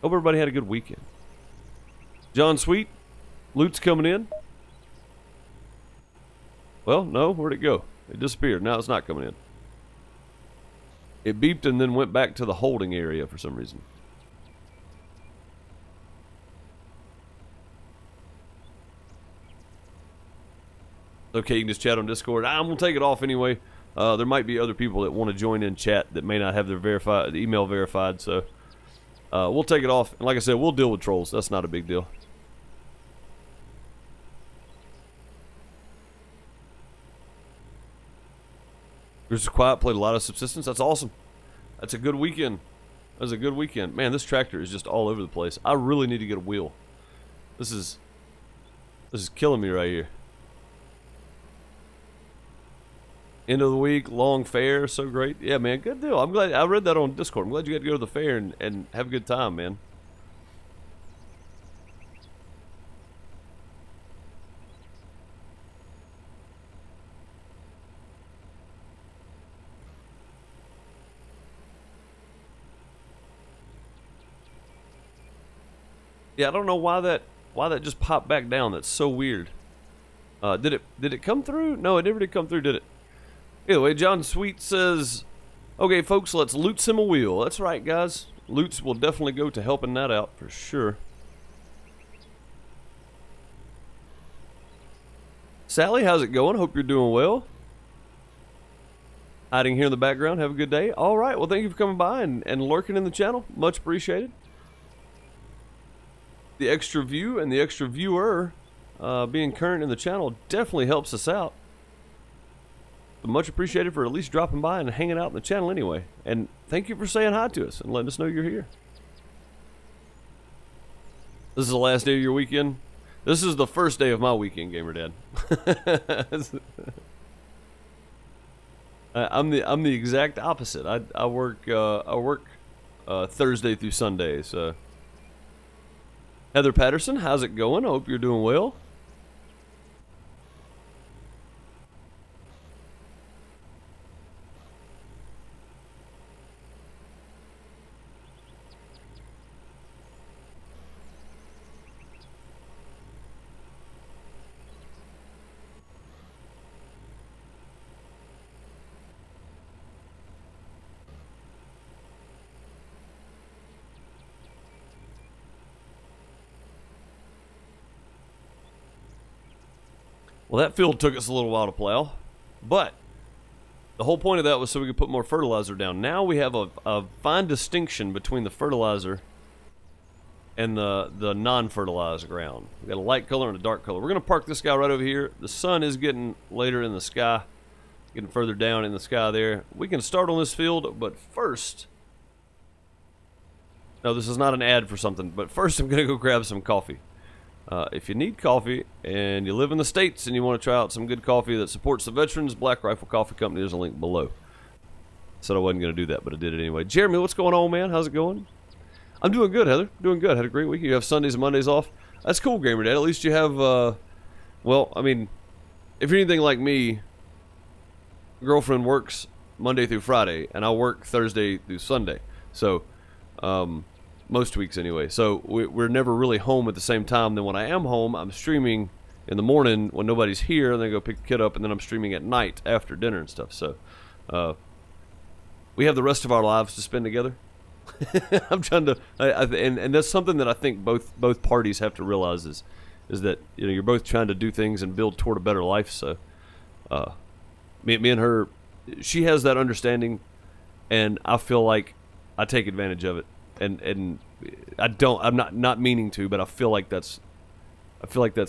hope everybody had a good weekend. John Sweet, loot's coming in. Well, no, where'd it go? It disappeared. Now it's not coming in. It beeped and then went back to the holding area for some reason. Okay, you can just chat on Discord. I'm going to take it off anyway. There might be other people that want to join in chat that may not have their email verified, so we'll take it off. And like I said, we'll deal with trolls. That's not a big deal. This is quiet, played a lot of Subsistence. That's awesome. That's a good weekend. That was a good weekend. Man, this tractor is just all over the place. I really need to get a wheel. This is killing me right here. End of the week, long fair, so great. Yeah, man, good deal. I'm glad I read that on Discord. I'm glad you got to go to the fair and have a good time, man. Yeah, I don't know why that just popped back down. That's so weird. Did it come through? No, it never did come through, did it? Anyway, John Sweet says, okay, folks, let's loot him a wheel. That's right, guys. Loots will definitely go to helping that out for sure. Sally, how's it going? Hope you're doing well. Hiding here in the background. Have a good day. All right. Well, thank you for coming by and lurking in the channel. Much appreciated. The extra view and the extra viewer being current in the channel definitely helps us out. But much appreciated for at least dropping by and hanging out in the channel anyway. And thank you for saying hi to us and letting us know you're here. This is the last day of your weekend. This is the first day of my weekend, Gamer Dad. I'm the exact opposite. I work Thursday through Sunday. So Heather Patterson, how's it going? I hope you're doing well. Well, that field took us a little while to plow, but the whole point of that was so we could put more fertilizer down. Now we have a fine distinction between the fertilizer and the non-fertilized ground. We got a light color and a dark color. We're going to park this guy right over here. The sun is getting later in the sky, getting further down in the sky there. We can start on this field, but first... No, this is not an ad for something, but first I'm going to go grab some coffee. If you need coffee and you live in the States and you want to try out some good coffee that supports the veterans, Black Rifle Coffee Company, there's a link below. Said I wasn't going to do that, but I did it anyway. Jeremy, what's going on, man? How's it going? I'm doing good, Heather. Doing good. Had a great week. You have Sundays and Mondays off. That's cool, Gamer Dad. At least you have, well, I mean, if you're anything like me, girlfriend works Monday through Friday, and I work Thursday through Sunday. So, most weeks anyway. So we're never really home at the same time. Then when I am home, I'm streaming in the morning when nobody's here, and then I go pick the kid up, and then I'm streaming at night after dinner and stuff. So we have the rest of our lives to spend together. I'm trying to, and that's something that I think both parties have to realize is that, you know, you're both trying to do things and build toward a better life. So me and her, she has that understanding, and I feel like I take advantage of it. And I'm not meaning to, but I feel like that's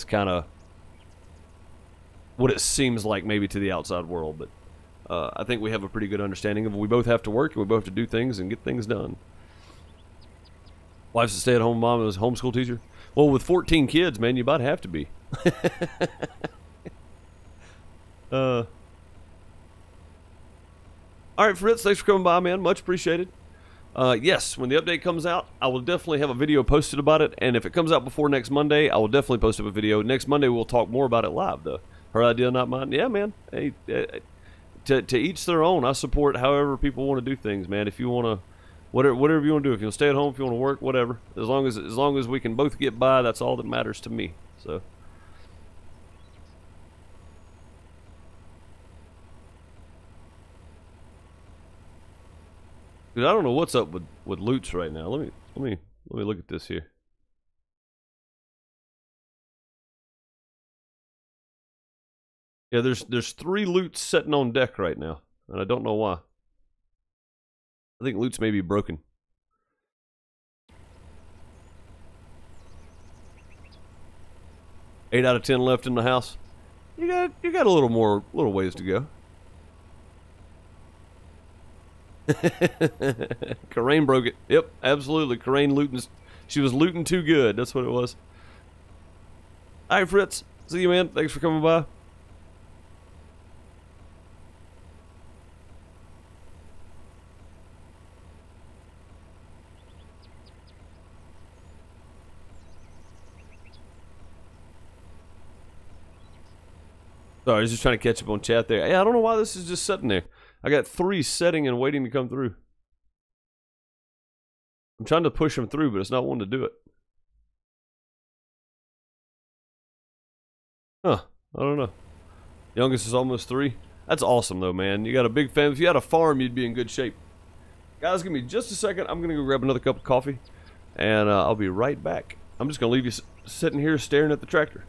kind of what it seems like maybe to the outside world. But I think we have a pretty good understanding of we both have to work and we both have to do things and get things done. Wife's a stay-at-home mom, is a homeschool teacher. Well, with 14 kids, man, you about have to be. All right, Fritz, thanks for coming by, man. Much appreciated. Yes, when the update comes out, I will definitely have a video posted about it, and if it comes out before next Monday, I will definitely post up a video. Next Monday, we'll talk more about it live, though. Her idea, not mine. Yeah, man. Hey, to each their own. I support however people want to do things, man. If you want to, whatever you want to do. If you want to stay at home, if you want to work, whatever. As long as we can both get by, that's all that matters to me. So. Dude, I don't know what's up with loots right now. Let me look at this here. Yeah, there's 3 loots sitting on deck right now, and I don't know why. I think loots may be broken. Eight out of 10 left in the house. You got a little ways to go. Coraine broke it. Yep, absolutely. Coraine looting. She was looting too good. That's what it was. All right, Fritz. See you, man. Thanks for coming by. Sorry, I was just trying to catch up on chat there. Hey, I don't know why this is just sitting there. I got 3 setting and waiting to come through. I'm trying to push them through, but it's not wanting to do it. Huh. I don't know. Youngest is almost 3. That's awesome, though, man. You got a big family. If you had a farm, you'd be in good shape. Guys, give me just a second. I'm going to go grab another cup of coffee, and I'll be right back. I'm just going to leave you sitting here staring at the tractor.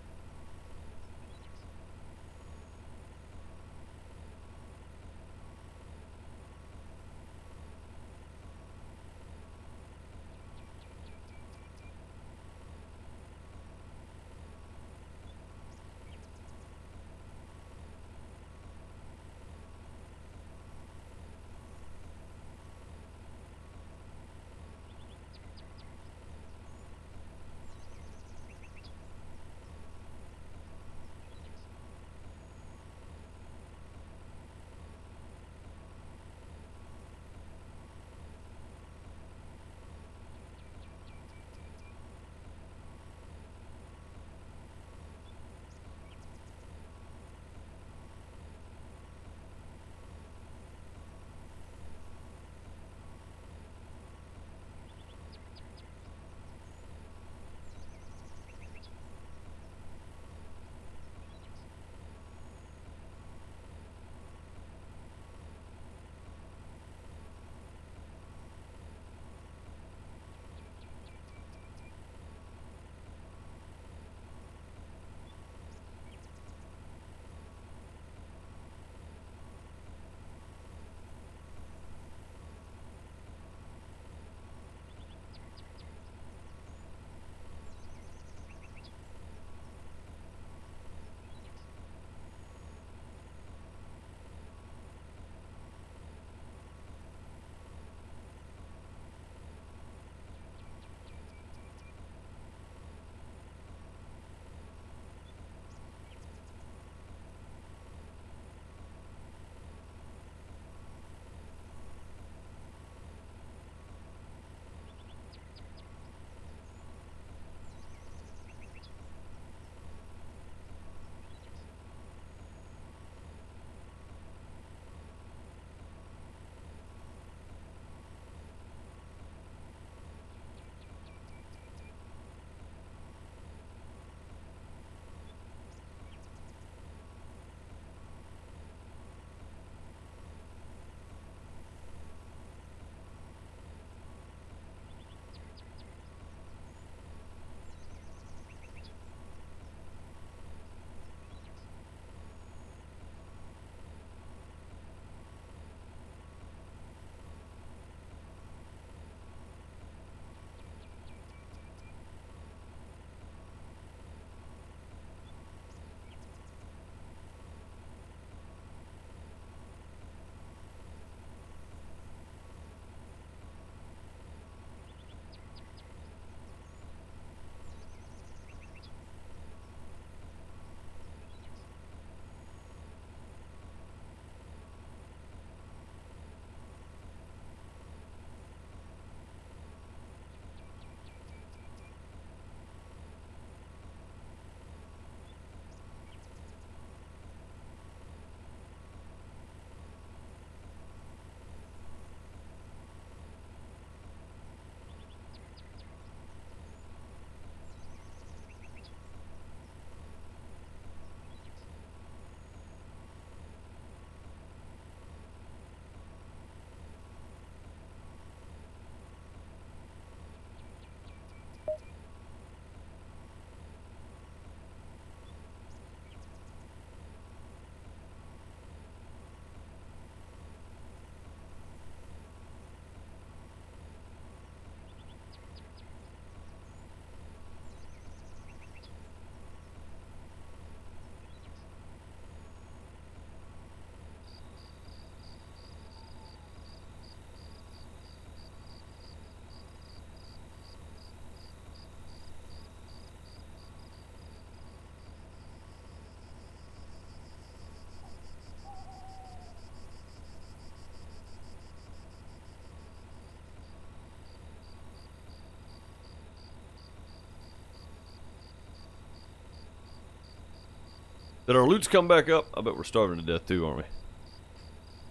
Did our loots come back up? I bet we're starving to death too, aren't we?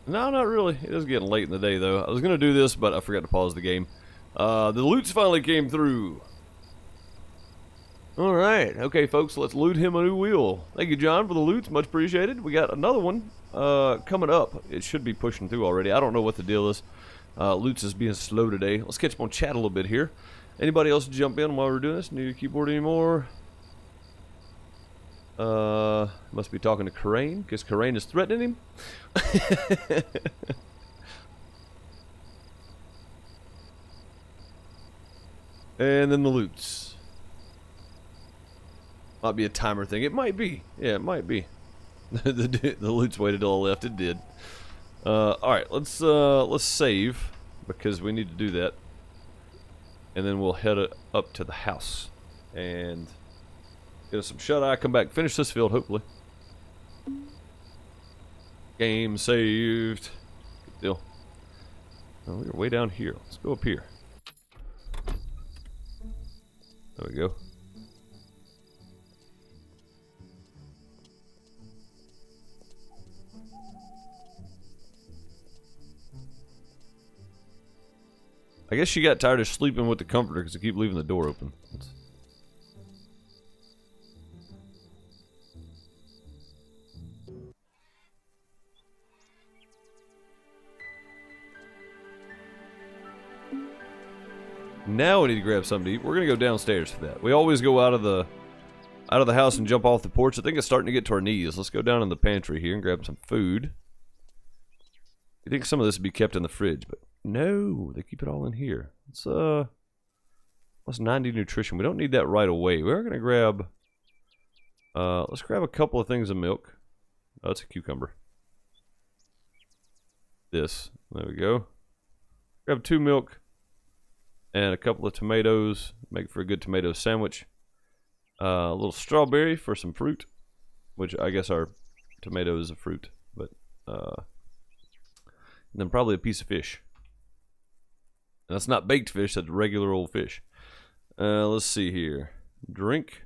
No, not really. It is getting late in the day, though. I was going to do this, but I forgot to pause the game. The loots finally came through. Alright. Okay, folks, let's loot him a new wheel. Thank you, John, for the loots. Much appreciated. We got another one coming up. It should be pushing through already. I don't know what the deal is. Loots is being slow today. Let's catch up on chat a little bit here. Anybody else jump in while we're doing this? Need your keyboard anymore? Must be talking to Karain, because Karain is threatening him. And then the loots. Might be a timer thing. It might be. Yeah, it might be. the loots waited till I left. It did. Alright, let's save, because we need to do that. And then we'll head up to the house. And get us some shut-eye, come back, finish this field, hopefully. Game saved. Good deal. Oh, we're way down here. Let's go up here. There we go. I guess she got tired of sleeping with the comforter because I keep leaving the door open. Now we need to grab something to eat. We're gonna go downstairs for that. We always go out of the house and jump off the porch. I think it's starting to get to our knees. Let's go down in the pantry here and grab some food. You think some of this would be kept in the fridge, but no, they keep it all in here. It's plus 90 nutrition. We don't need that right away. We're gonna grab let's grab a couple of things of milk. Oh, it's a cucumber. This. There we go. Grab 2 milk and a couple of tomatoes. Make for a good tomato sandwich. A little strawberry for some fruit, which I guess our tomato is a fruit, but and then probably a piece of fish. And that's not baked fish, that's regular old fish. Let's see here. Drink.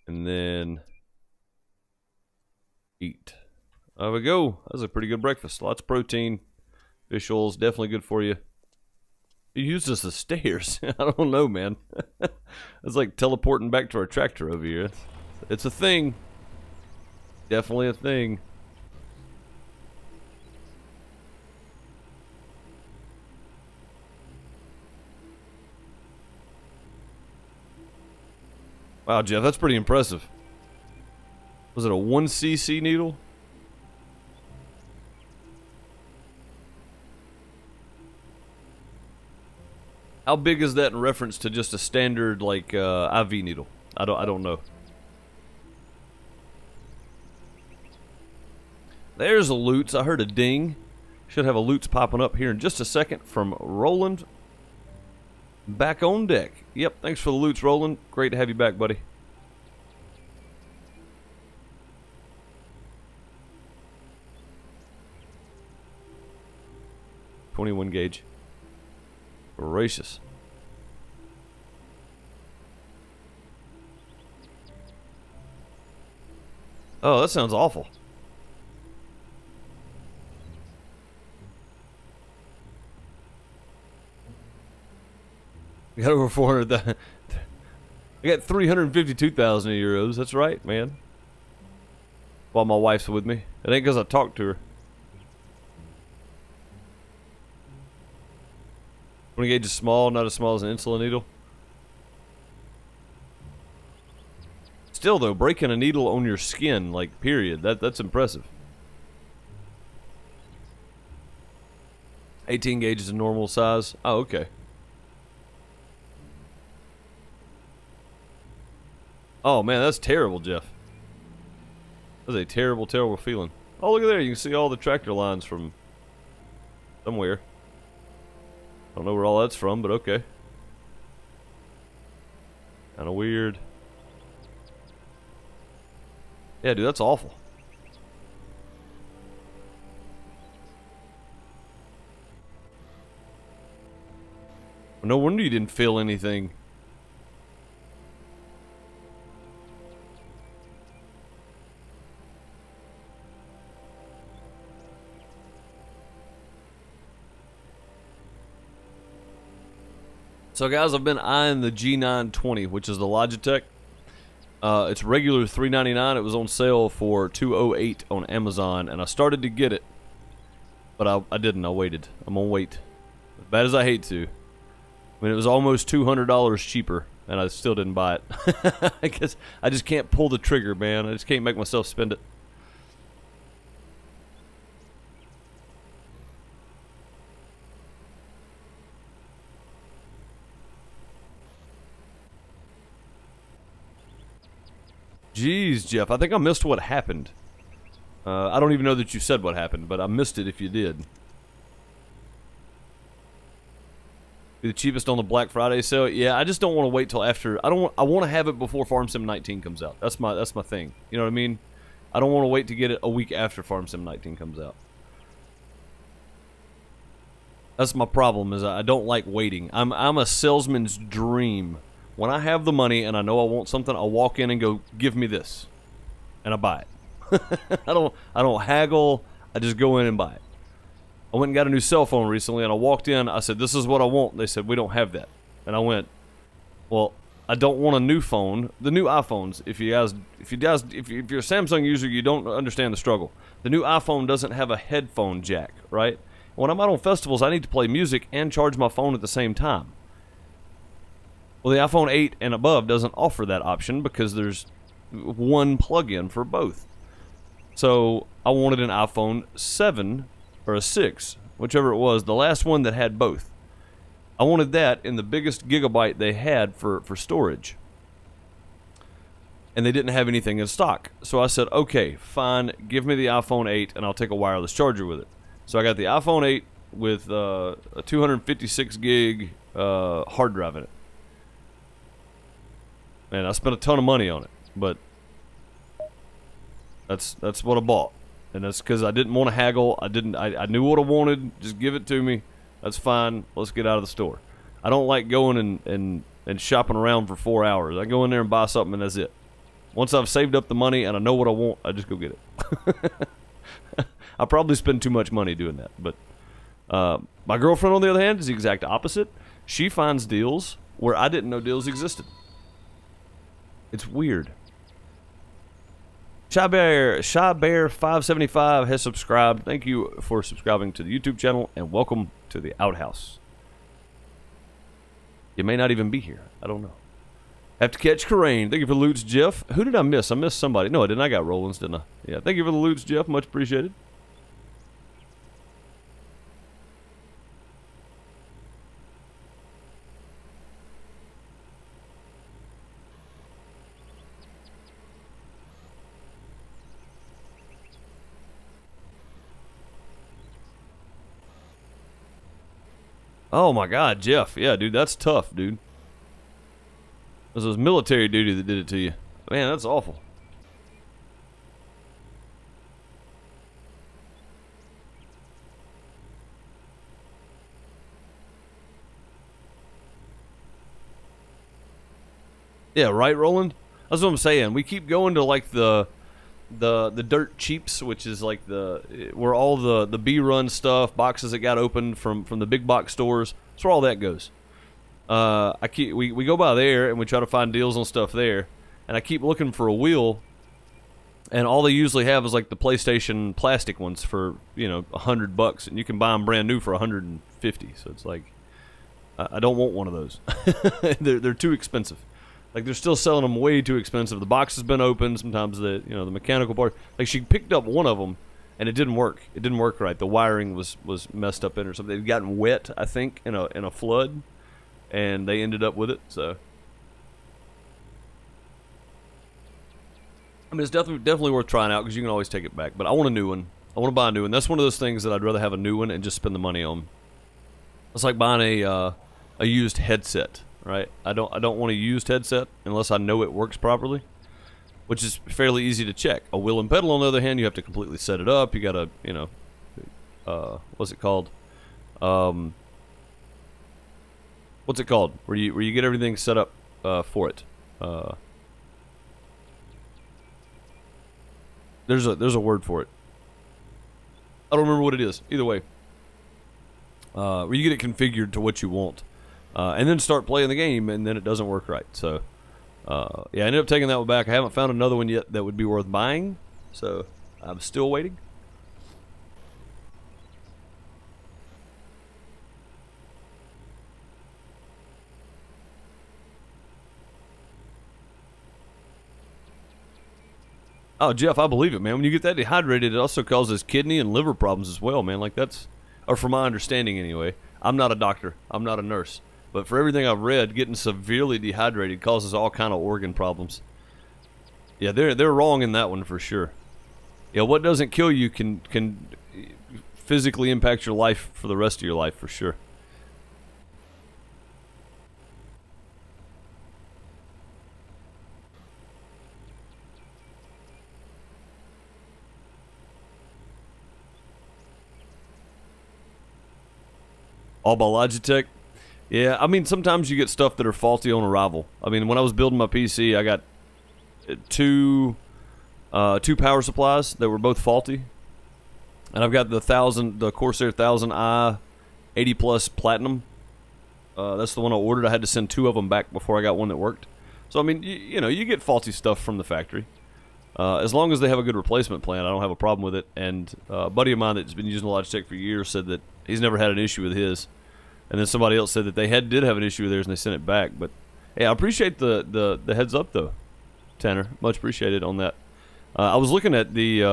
And then eat. There we go. That's a pretty good breakfast. Lots of protein. Fish oil's definitely good for you. You use this as stairs. I don't know, man. It's like teleporting back to our tractor over here. It's a thing. Definitely a thing. Wow, Jeff, that's pretty impressive. Was it a 1cc needle? How big is that in reference to just a standard like IV needle? I don't know. There's a loots. I heard a ding. Should have a loots popping up here in just a second from Roland. Back on deck. Yep, thanks for the loots, Roland. Great to have you back, buddy. .21 gauge. Gracious. Oh, that sounds awful. I got over 400,000. I got 352,000 euros. That's right, man. While my wife's with me. It ain't because I talked to her. 20 gauge is small, not as small as an insulin needle. Still though, breaking a needle on your skin, like, period, that's impressive. 18 gauge is a normal size. Oh, okay. Oh man, that's terrible, Jeff. That's a terrible, terrible feeling. Oh, look at there, you can see all the tractor lines from somewhere. I don't know where all that's from, but okay. Kinda weird. Yeah, dude, that's awful. No wonder you didn't feel anything. So guys, I've been eyeing the G920, which is the Logitech. It's regular $399. It was on sale for $208 on Amazon, and I started to get it, but I didn't. I waited. I'm gonna wait. As bad as I hate to. I mean, it was almost $200 cheaper, and I still didn't buy it. I guess I just can't pull the trigger, man. I just can't make myself spend it. Jeez, Jeff, I think I missed what happened. I don't even know that you said what happened, but I missed it if you did. Be the cheapest on the Black Friday sale? Yeah, I just don't want to wait till after. I want to have it before Farm Sim 19 comes out. That's my thing. You know what I mean? I don't want to wait to get it a week after Farm Sim 19 comes out. That's my problem. Is I don't like waiting. I'm a salesman's dream. When I have the money and I know I want something, I'll walk in and go, give me this. And I buy it. I don't haggle. I just go in and buy it. I went and got a new cell phone recently, and I walked in, I said, this is what I want. They said, we don't have that. And I went, well, I don't want a new phone. The new iPhones, if you're a Samsung user, you don't understand the struggle. The new iPhone doesn't have a headphone jack, right? When I'm out on festivals, I need to play music and charge my phone at the same time. Well, the iPhone 8 and above doesn't offer that option because there's one plug-in for both. So I wanted an iPhone 7 or a 6, whichever it was, the last one that had both. I wanted that in the biggest gigabyte they had for storage. And they didn't have anything in stock. So I said, okay, fine, give me the iPhone 8 and I'll take a wireless charger with it. So I got the iPhone 8 with a 256 gig hard drive in it. Man, I spent a ton of money on it, but that's what I bought. And that's because I didn't want to haggle. I knew what I wanted. Just give it to me. That's fine. Let's get out of the store. I don't like going and shopping around for 4 hours. I go in there and buy something and that's it. Once I've saved up the money and I know what I want, I just go get it. I probably spend too much money doing that. But my girlfriend, on the other hand, is the exact opposite. She finds deals where I didn't know deals existed. It's weird. Shy Bear 575 has subscribed. Thank you for subscribing to the YouTube channel, and welcome to the outhouse. You may not even be here. I don't know. Have to catch Corain. Thank you for the loots, Jeff. Who did I miss? I missed somebody. No, I didn't. I got Rollins, didn't I? Yeah, thank you for the loots, Jeff. Much appreciated. Oh my God, Jeff. Yeah, dude, that's tough, dude. It was military duty that did it to you. Man, that's awful. Yeah, right, Roland? That's what I'm saying. We keep going to like the dirt cheaps, which is like where all the B-run stuff, boxes that got opened from the big box stores. That's where all that goes. We go by there and we try to find deals on stuff there, and I keep looking for a wheel, and all they usually have is like the PlayStation plastic ones for, you know, $100, and you can buy them brand new for $150. So it's like, I don't want one of those. They're too expensive. Like, they're still selling them way too expensive. The box has been opened. Sometimes the mechanical part. Like, she picked up one of them, and it didn't work. It didn't work right. The wiring was messed up in it or something. It had gotten wet, I think, in a flood, and they ended up with it. So, I mean, it's definitely worth trying out because you can always take it back. But I want a new one. I want to buy a new one. That's one of those things that I'd rather have a new one and just spend the money on. It's like buying a used headset. Right, I don't want a used headset unless I know it works properly, which is fairly easy to check. A wheel and pedal, on the other hand, you have to completely set it up. You gotta, what's it called? What's it called? Where you get everything set up for it. There's a word for it. I don't remember what it is. Either way, where you get it configured to what you want. and then start playing the game, and then it doesn't work right. So, yeah, I ended up taking that one back. I haven't found another one yet that would be worth buying, so I'm still waiting. Oh, Jeff, I believe it, man. When you get that dehydrated, it also causes kidney and liver problems as well, man. Like that's, or from my understanding anyway. I'm not a doctor. I'm not a nurse. But for everything I've read, getting severely dehydrated causes all kind of organ problems. Yeah, they're wrong in that one for sure. Yeah, what doesn't kill you can physically impact your life for the rest of your life for sure. All by Logitech? Yeah, I mean, sometimes you get stuff that are faulty on arrival. I mean, when I was building my PC, I got two power supplies that were both faulty. And I've got the Corsair 1000i 80 plus Platinum. That's the one I ordered. I had to send 2 of them back before I got one that worked. So, I mean, you know, you get faulty stuff from the factory. As long as they have a good replacement plan, I don't have a problem with it. And a buddy of mine that's been using Logitech for years said that he's never had an issue with his. And then somebody else said that they did have an issue with theirs and they sent it back. But hey, I appreciate the heads up though, Tanner. Much appreciated on that. I was looking at the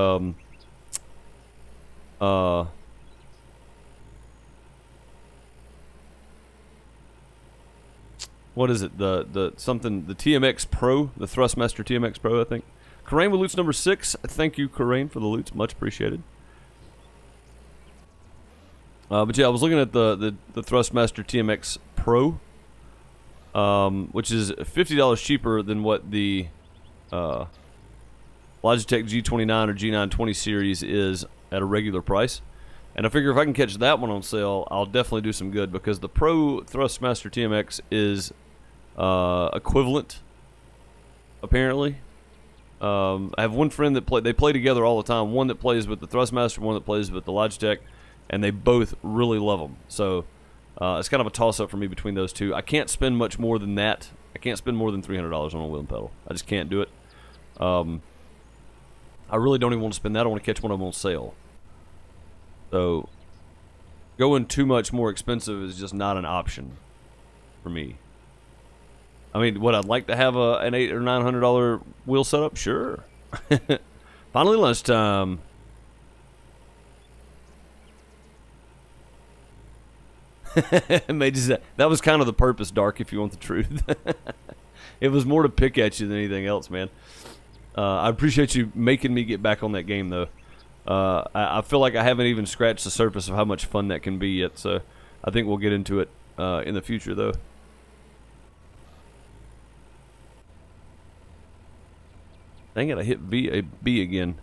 what is it? The TMX Pro, the Thrustmaster TMX Pro, I think. Karain with loots number 6. Thank you, Karain, for the loots. Much appreciated. But yeah, I was looking at the Thrustmaster TMX Pro, which is $50 cheaper than what the Logitech G29 or G920 series is at a regular price. And I figure if I can catch that one on sale, I'll definitely do some good because the Pro Thrustmaster TMX is equivalent, apparently. I have one friend that they play together all the time. One that plays with the Thrustmaster, one that plays with the Logitech. And they both really love them. So it's kind of a toss-up for me between those two. I can't spend much more than that. I can't spend more than $300 on a wheel and pedal. I just can't do it. I really don't even want to spend that. I want to catch one of them on sale. So going too much more expensive is just not an option for me. I mean, would I like to have an $800 or $900 wheel setup? Sure. Finally lunchtime. That was kind of the purpose, Dark, if you want the truth. It was more to pick at you than anything else, man. I appreciate you making me get back on that game, though. I feel like I haven't even scratched the surface of how much fun that can be yet, so I think we'll get into it in the future, though. Dang it, I hit B again.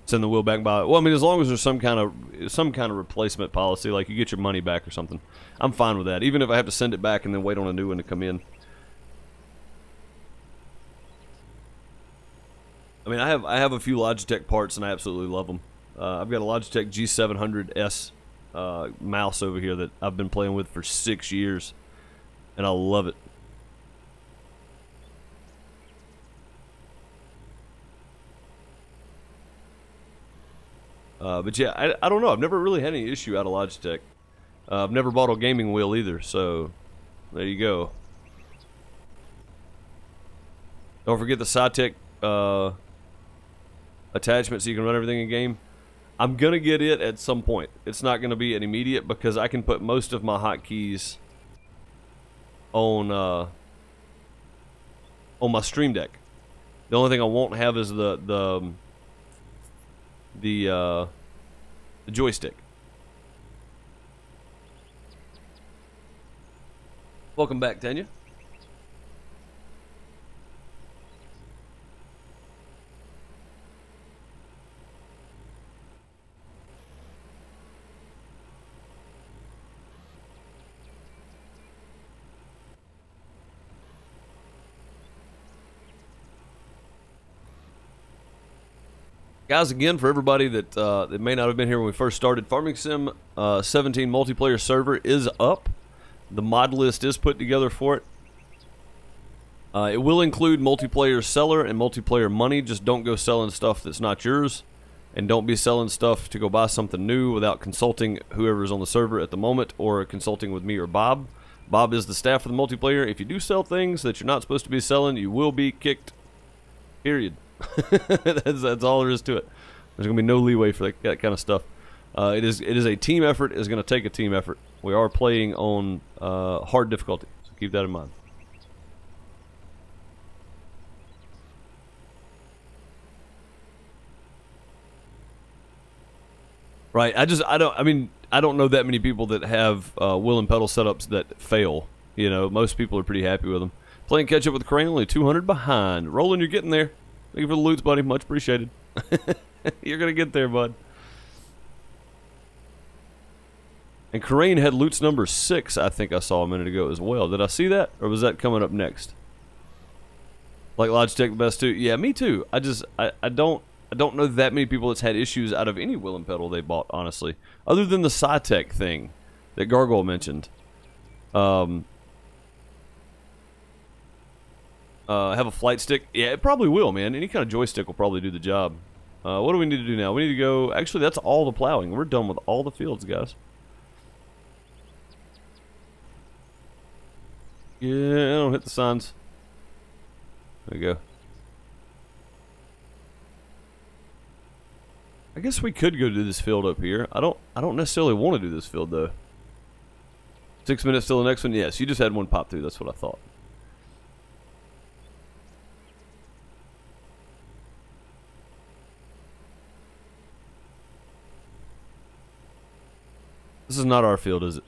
Send the wheel back by. Well, I mean, as long as there's some kind of replacement policy, like you get your money back or something, I'm fine with that. Even if I have to send it back and then wait on a new one to come in. I mean, I have a few Logitech parts and I absolutely love them. I've got a Logitech G700S mouse over here that I've been playing with for 6 years, and I love it. But yeah, I don't know. I've never really had any issue out of Logitech. I've never bought a gaming wheel either, so there you go. Don't forget the Cytec attachment so you can run everything in game. I'm going to get it at some point. It's not going to be an immediate because I can put most of my hotkeys on my Stream Deck. The only thing I won't have is the joystick. Welcome back, Tanya. Guys, again, for everybody that that may not have been here when we first started, Farming Sim 17 multiplayer server is up. The mod list is put together for it. It will include multiplayer seller and multiplayer money. Just don't go selling stuff that's not yours. And don't be selling stuff to go buy something new without consulting whoever's on the server at the moment or consulting with me or Bob. Bob is the staff for the multiplayer. If you do sell things that you're not supposed to be selling, you will be kicked. Period. That's all there is to it. There's going to be no leeway for that kind of stuff. It is a team effort. It's going to take a team effort. We are playing on hard difficulty, so keep that in mind. Right. I don't know that many people that have wheel and pedal setups that fail. You know, most people are pretty happy with them. Playing catch up with Crane, only 200 behind. Roland, you're getting there. Thank you for the loots, buddy. Much appreciated. You're going to get there, bud. And Crane had loots number 6, I think I saw a minute ago as well. Did I see that? Or was that coming up next? Like Logitech the best too? Yeah, me too. I don't know that many people that's had issues out of any wheel and pedal they bought, honestly. Other than the Cytec thing that Gargoyle mentioned. Have a flight stick? Yeah, it probably will, man. Any kind of joystick will probably do the job. What do we need to do now? We need to go... Actually, that's all the plowing. We're done with all the fields, guys. Yeah, don't hit the signs. There we go. I guess we could go do this field up here. I don't necessarily want to do this field, though. 6 minutes till the next one? Yes, you just had one pop through. That's what I thought. This is not our field, is it?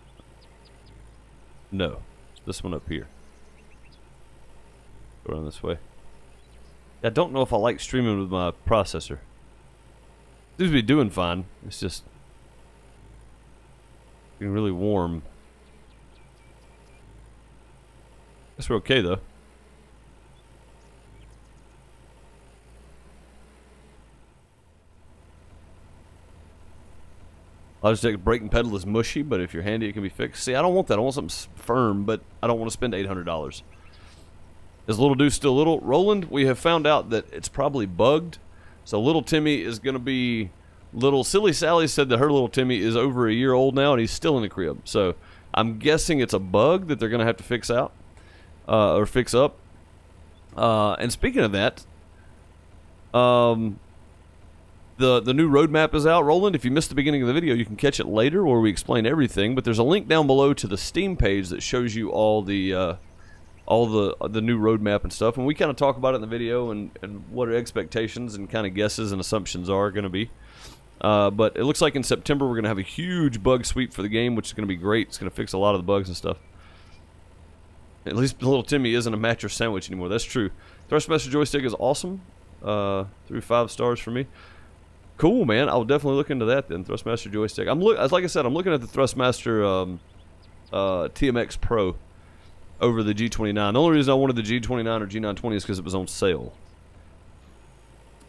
No. It's this one up here. Go around this way. I don't know if I like streaming with my processor. Seems to be doing fine. It's just getting really warm. Guess we're okay though. Logitech braking pedal is mushy, but if you're handy, it can be fixed. See, I don't want that. I want something firm, but I don't want to spend $800. Is Little Deuce still little? Roland, we have found out that it's probably bugged. So little Timmy is going to be little. Silly Sally said that her little Timmy is over a year old now, and he's still in the crib. So I'm guessing it's a bug that they're going to have to fix out or fix up. And speaking of that, the new roadmap is out. Roland, if you missed the beginning of the video, you can catch it later where we explain everything. But there's a link down below to the Steam page that shows you all the new roadmap and stuff. And we kind of talk about it in the video and what our expectations and kind of guesses and assumptions are going to be. But it looks like in September we're going to have a huge bug sweep for the game, which is going to be great. It's going to fix a lot of the bugs and stuff. At least little Timmy isn't a mattress sandwich anymore. That's true. Thrustmaster joystick is awesome. 3 5 stars for me. Cool, man. I'll definitely look into that then. Thrustmaster joystick. Like I said, I'm looking at the Thrustmaster TMX Pro over the G29. The only reason I wanted the G29 or G920 is because it was on sale.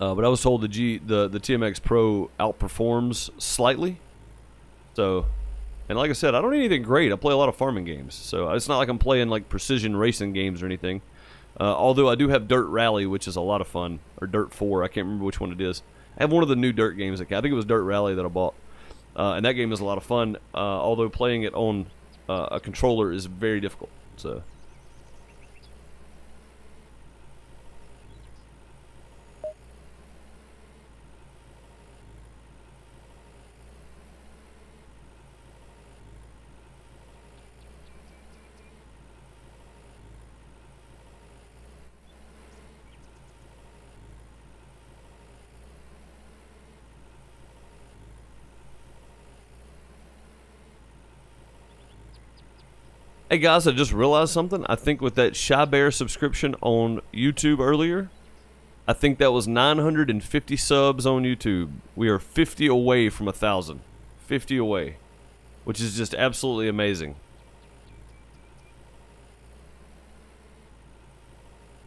But I was told the TMX Pro outperforms slightly. So, and like I said, I don't need anything great. I play a lot of farming games, so it's not like I'm playing like precision racing games or anything. Although I do have Dirt Rally, which is a lot of fun, or Dirt 4. I can't remember which one it is. I have one of the new Dirt games. I think it was Dirt Rally that I bought, and that game is a lot of fun. Although playing it on a controller is very difficult. So. Hey guys, I just realized something. I think with that Shy Bear subscription on YouTube earlier, I think that was 950 subs on YouTube. We are 50 away from 1,000. 50 away. Which is just absolutely amazing.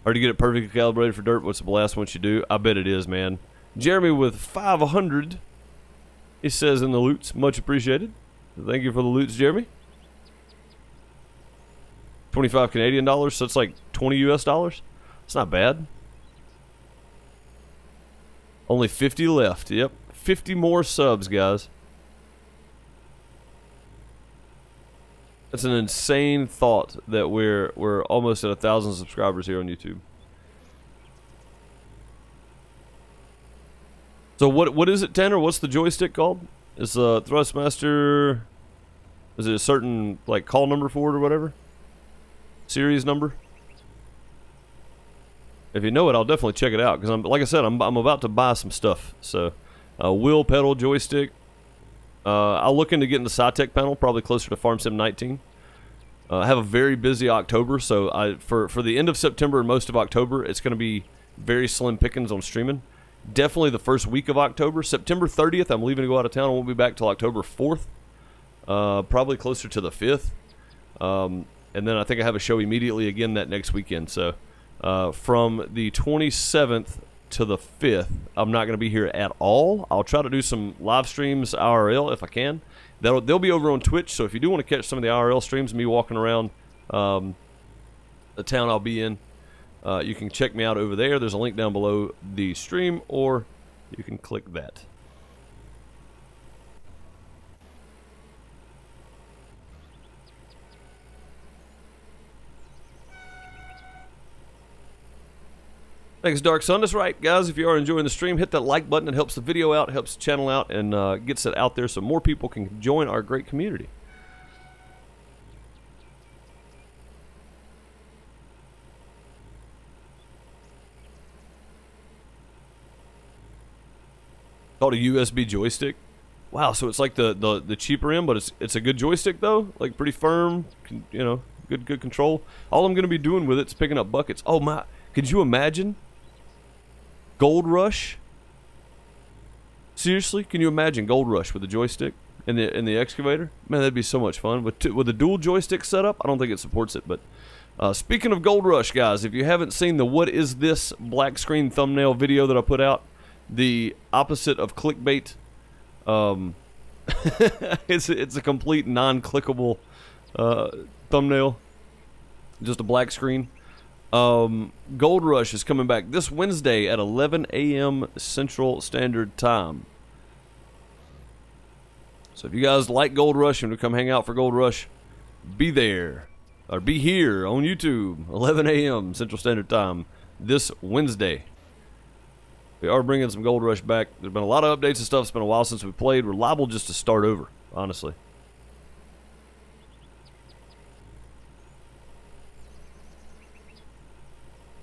Hard to get it perfectly calibrated for dirt. What's the last one you do? I bet it is, man. Jeremy with 500. He says in the loots, much appreciated. Thank you for the loots, Jeremy. 25 Canadian dollars, so it's like 20 US dollars. It's not bad. Only 50 left. Yep, 50 more subs, guys. That's an insane thought that we're almost at 1,000 subscribers here on YouTube. So what is it, Tanner? What's the joystick called? Is the Thrustmaster? Is it a certain like call number for it or whatever? Series number? If you know it, I'll definitely check it out because like I said, I'm about to buy some stuff. So, wheel, pedal, joystick. I'll look into getting the SciTech panel, probably closer to Farm Sim 19. I have a very busy October, so for the end of September and most of October, it's going to be very slim pickings on streaming. Definitely the first week of October. September 30th, I'm leaving to go out of town. I won't be back till October 4th. Probably closer to the 5th. And then I think I have a show immediately again that next weekend. So from the 27th to the 5th, I'm not going to be here at all. I'll try to do some live streams IRL if I can. They'll be over on Twitch, so if you do want to catch some of the IRL streams, me walking around the town I'll be in, you can check me out over there. There's a link down below the stream, or you can click that. Thanks, Dark Sun. That's right, guys. If you are enjoying the stream, hit that like button. It helps the video out, helps the channel out, and gets it out there so more people can join our great community. Called a USB joystick. Wow, so it's like the cheaper end, but it's a good joystick though. Like pretty firm, you know, good control. All I'm gonna be doing with it's picking up buckets. Oh my! Could you imagine? Gold Rush? Seriously, can you imagine Gold Rush with a joystick in the excavator? Man, that'd be so much fun. With a dual joystick setup, I don't think it supports it. But speaking of Gold Rush, guys, if you haven't seen the "What Is This" black screen thumbnail video that I put out, the opposite of clickbait, it's a complete non-clickable thumbnail, just a black screen. Gold Rush is coming back this Wednesday at 11 a.m. Central Standard Time. So if you guys like Gold Rush and to come hang out for Gold Rush, be there, or be here on YouTube, 11 a.m. Central Standard Time this Wednesday. We are bringing some Gold Rush back. There's been a lot of updates and stuff. It's been a while since we played. We're liable just to start over, honestly.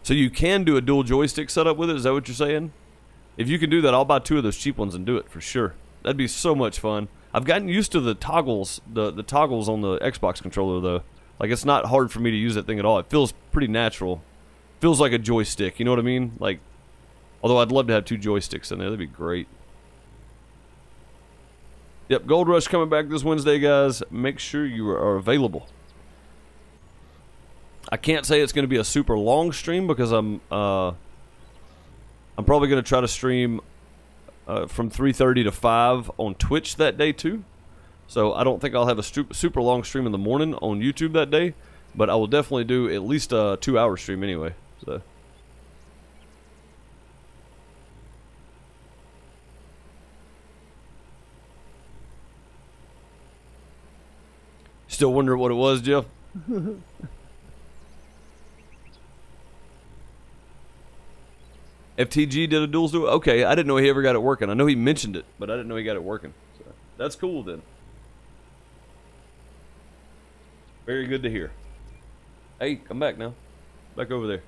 So you can do a dual joystick setup with it? Is that what you're saying? If you can do that, I'll buy 2 of those cheap ones and do it for sure. That'd be so much fun. I've gotten used to the toggles, the toggles on the Xbox controller though. Like it's not hard for me to use that thing at all. It feels pretty natural. Feels like a joystick, you know what I mean? Like, although I'd love to have 2 joysticks in there. That'd be great. Yep, Gold Rush coming back this Wednesday, guys. Make sure you are available. I can't say it's going to be a super long stream because I'm probably going to try to stream from 3:30 to 5 on Twitch that day too. So I don't think I'll have a super long stream in the morning on YouTube that day, but I will definitely do at least a 2-hour stream anyway. So. Still wondering what it was, Jeff? FTG did a duals do it? Okay, I didn't know he ever got it working. I know he mentioned it, but I didn't know he got it working. So that's cool then. Very good to hear. Hey, come back now. Back over there.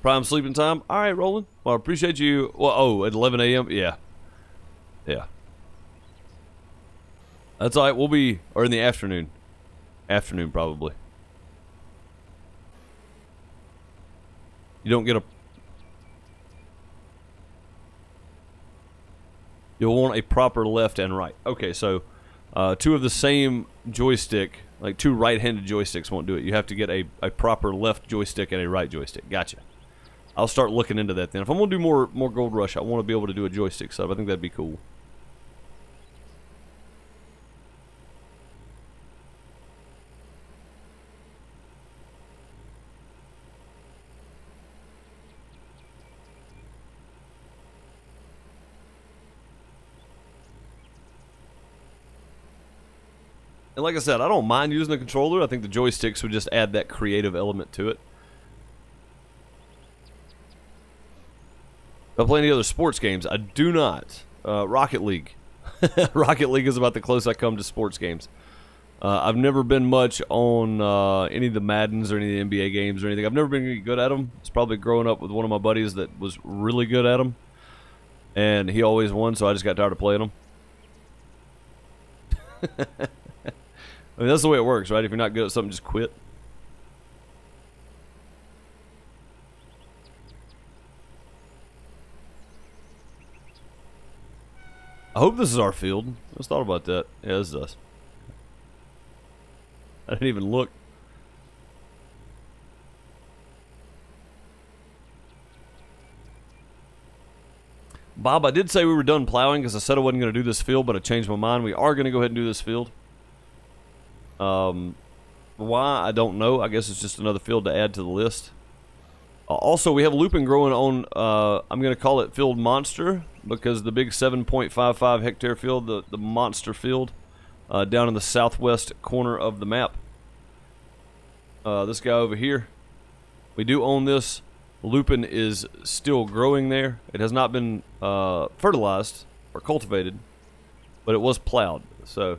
Prime sleeping time? Alright, Roland. Well, I appreciate you. Well, oh, at 11 a.m.? Yeah. Yeah. That's alright. We'll be, or in the afternoon. Afternoon, probably. You don't get a... You'll want a proper left and right. Okay, so Two of the same joystick, like two right-handed joysticks, won't do it. You have to get a proper left joystick and a right joystick. Gotcha. I'll start looking into that then. If I'm going to do more Gold Rush, I want to be able to do a joystick sub. I think that'd be cool. And like I said, I don't mind using the controller. I think the joysticks would just add that creative element to it. If I play any other sports games, I do not. Rocket League. Rocket League is about the closest I come to sports games. I've never been much on any of the Maddens or any of the NBA games or anything. I've never been really good at them. It's probably growing up with one of my buddies that was really good at them. And he always won, so I just got tired of playing them. I mean, that's the way it works, right? If you're not good at something, just quit. I hope this is our field. I just thought about that. Yeah, this is us. I didn't even look. Bob, I did say we were done plowing because I said I wasn't going to do this field, but I changed my mind. We are going to go ahead and do this field. Why? I don't know. I guess it's just another field to add to the list. Also, we have looping growing on, I'm going to call it Field Monster, because the big 7.55 hectare field, the monster field, down in the southwest corner of the map. This guy over here, we do own this. Lupin is still growing there. It has not been fertilized or cultivated, but it was plowed. So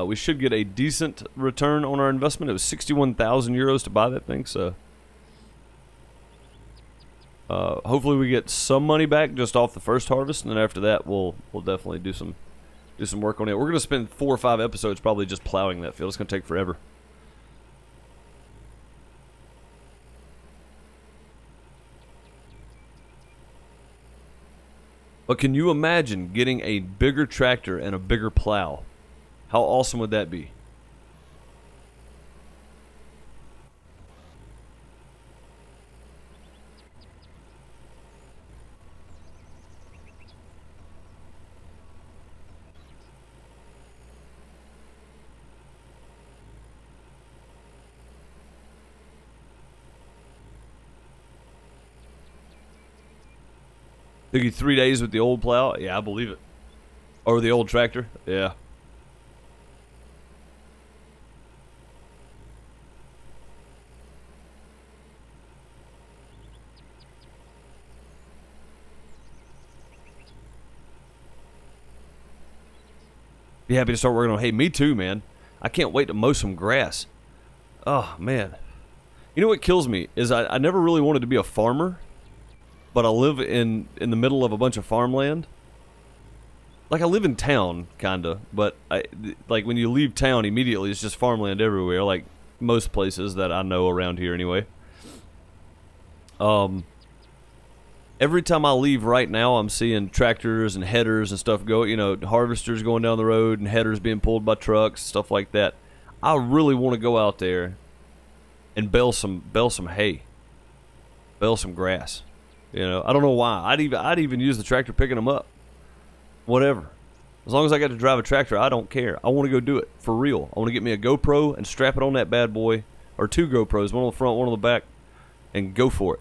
we should get a decent return on our investment. It was 61,000 euros to buy that thing, so hopefully we get some money back just off the first harvest, and then after that we'll definitely do some work on it. We're gonna spend 4 or 5 episodes probably just plowing that field. It's gonna take forever. But can you imagine getting a bigger tractor and a bigger plow? How awesome would that be? Took you 3 days with the old plow? Yeah, I believe it. Or the old tractor? Yeah. Be happy to start working on. Hey, me too, man. I can't wait to mow some grass. Oh, man. You know what kills me is I never really wanted to be a farmer, but I live in the middle of a bunch of farmland. Like, I live in town, kinda, but like when you leave town immediately, it's just farmland everywhere, like most places that I know around here anyway. Every time I leave right now, I'm seeing tractors and headers and stuff go, you know, harvesters going down the road and headers being pulled by trucks, stuff like that. I really want to go out there and bale some hay, bale some grass. You know, I don't know why. I'd even use the tractor picking them up. Whatever. As long as I got to drive a tractor, I don't care. I want to go do it for real. I want to get me a GoPro and strap it on that bad boy, or 2 GoPros, one on the front, one on the back, and go for it.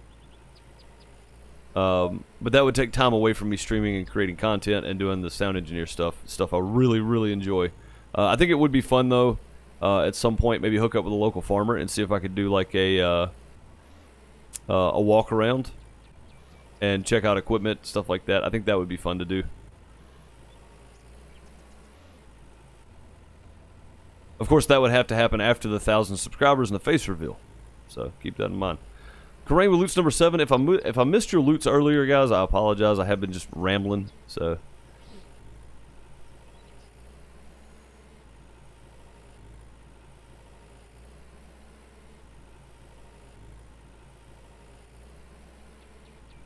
But that would take time away from me streaming and creating content and doing the sound engineer stuff I really, really enjoy. I think it would be fun though, at some point maybe hook up with a local farmer and see if I could do like a walk around and check out equipment, stuff like that. I think that would be fun to do. Of course, that would have to happen after the 1,000 subscribers and the face reveal. So keep that in mind. Kareem with loots number 7. If I missed your loots earlier, guys, I apologize. I have been just rambling. So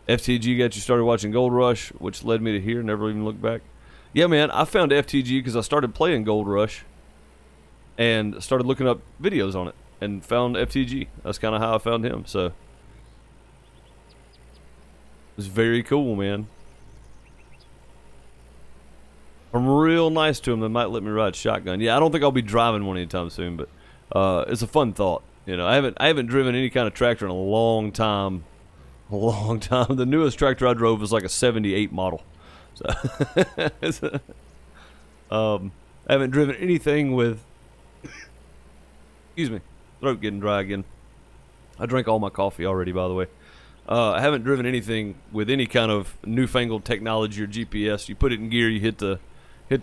FTG got you started watching Gold Rush, which led me to here. Never even looked back. Yeah, man, I found FTG because I started playing Gold Rush and started looking up videos on it and found FTG. That's kind of how I found him, so it was very cool, man. I'm real nice to him. They might let me ride shotgun. Yeah, I don't think I'll be driving one anytime soon, but it's a fun thought. You know, I haven't driven any kind of tractor in a long time. A long time. The newest tractor I drove was like a '78 model. So, I haven't driven anything with. Excuse me, throat getting dry again. I drank all my coffee already, by the way. I haven't driven anything with any kind of newfangled technology or GPS. You put it in gear, you hit the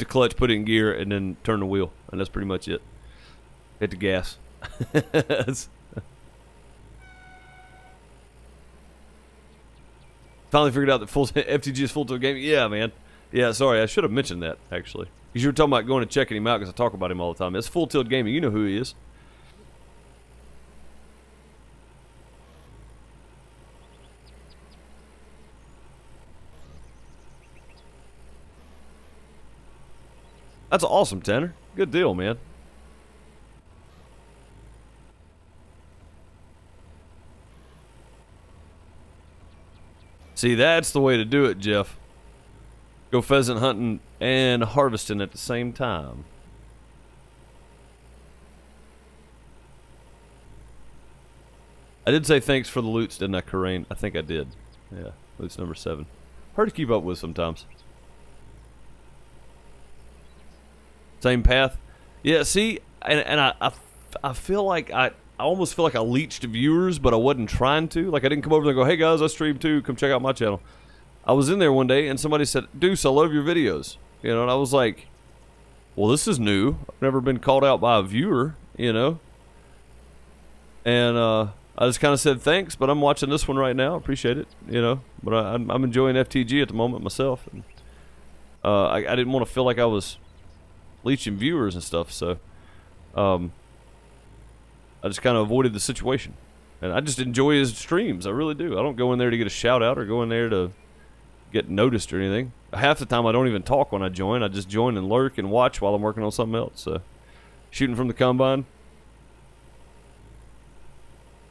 clutch, put it in gear, and then turn the wheel, and that's pretty much it. Hit the gas. Finally figured out that full FTG is full tilt gaming. Yeah, man. Yeah, sorry, I should have mentioned that actually, because you were talking about going and checking him out because I talk about him all the time. It's full tilt gaming. You know who he is. That's awesome, Tanner. Good deal, man. See, that's the way to do it, Jeff. Go pheasant hunting and harvesting at the same time. I did say thanks for the loots, didn't I, Corain? I think I did. Yeah, loots number 7. Hard to keep up with sometimes. Same path. Yeah, see, and I feel like I almost feel like I leached viewers, but I wasn't trying to. Like, I didn't come over there and go, hey guys, I stream too, come check out my channel. I was in there one day and somebody said, Deuce, I love your videos. You know, and I was like, well, this is new. I've never been called out by a viewer, you know. And I just kind of said thanks, but I'm watching this one right now. Appreciate it, you know. But I'm enjoying FTG at the moment myself. And, I didn't want to feel like I was leeching viewers and stuff, so I just kind of avoided the situation. And I just enjoy his streams. I really do. I don't go in there to get a shout out or go in there to get noticed or anything. Half the time I don't even talk when I join. I just join and lurk and watch while I'm working on something else. So, shooting from the combine.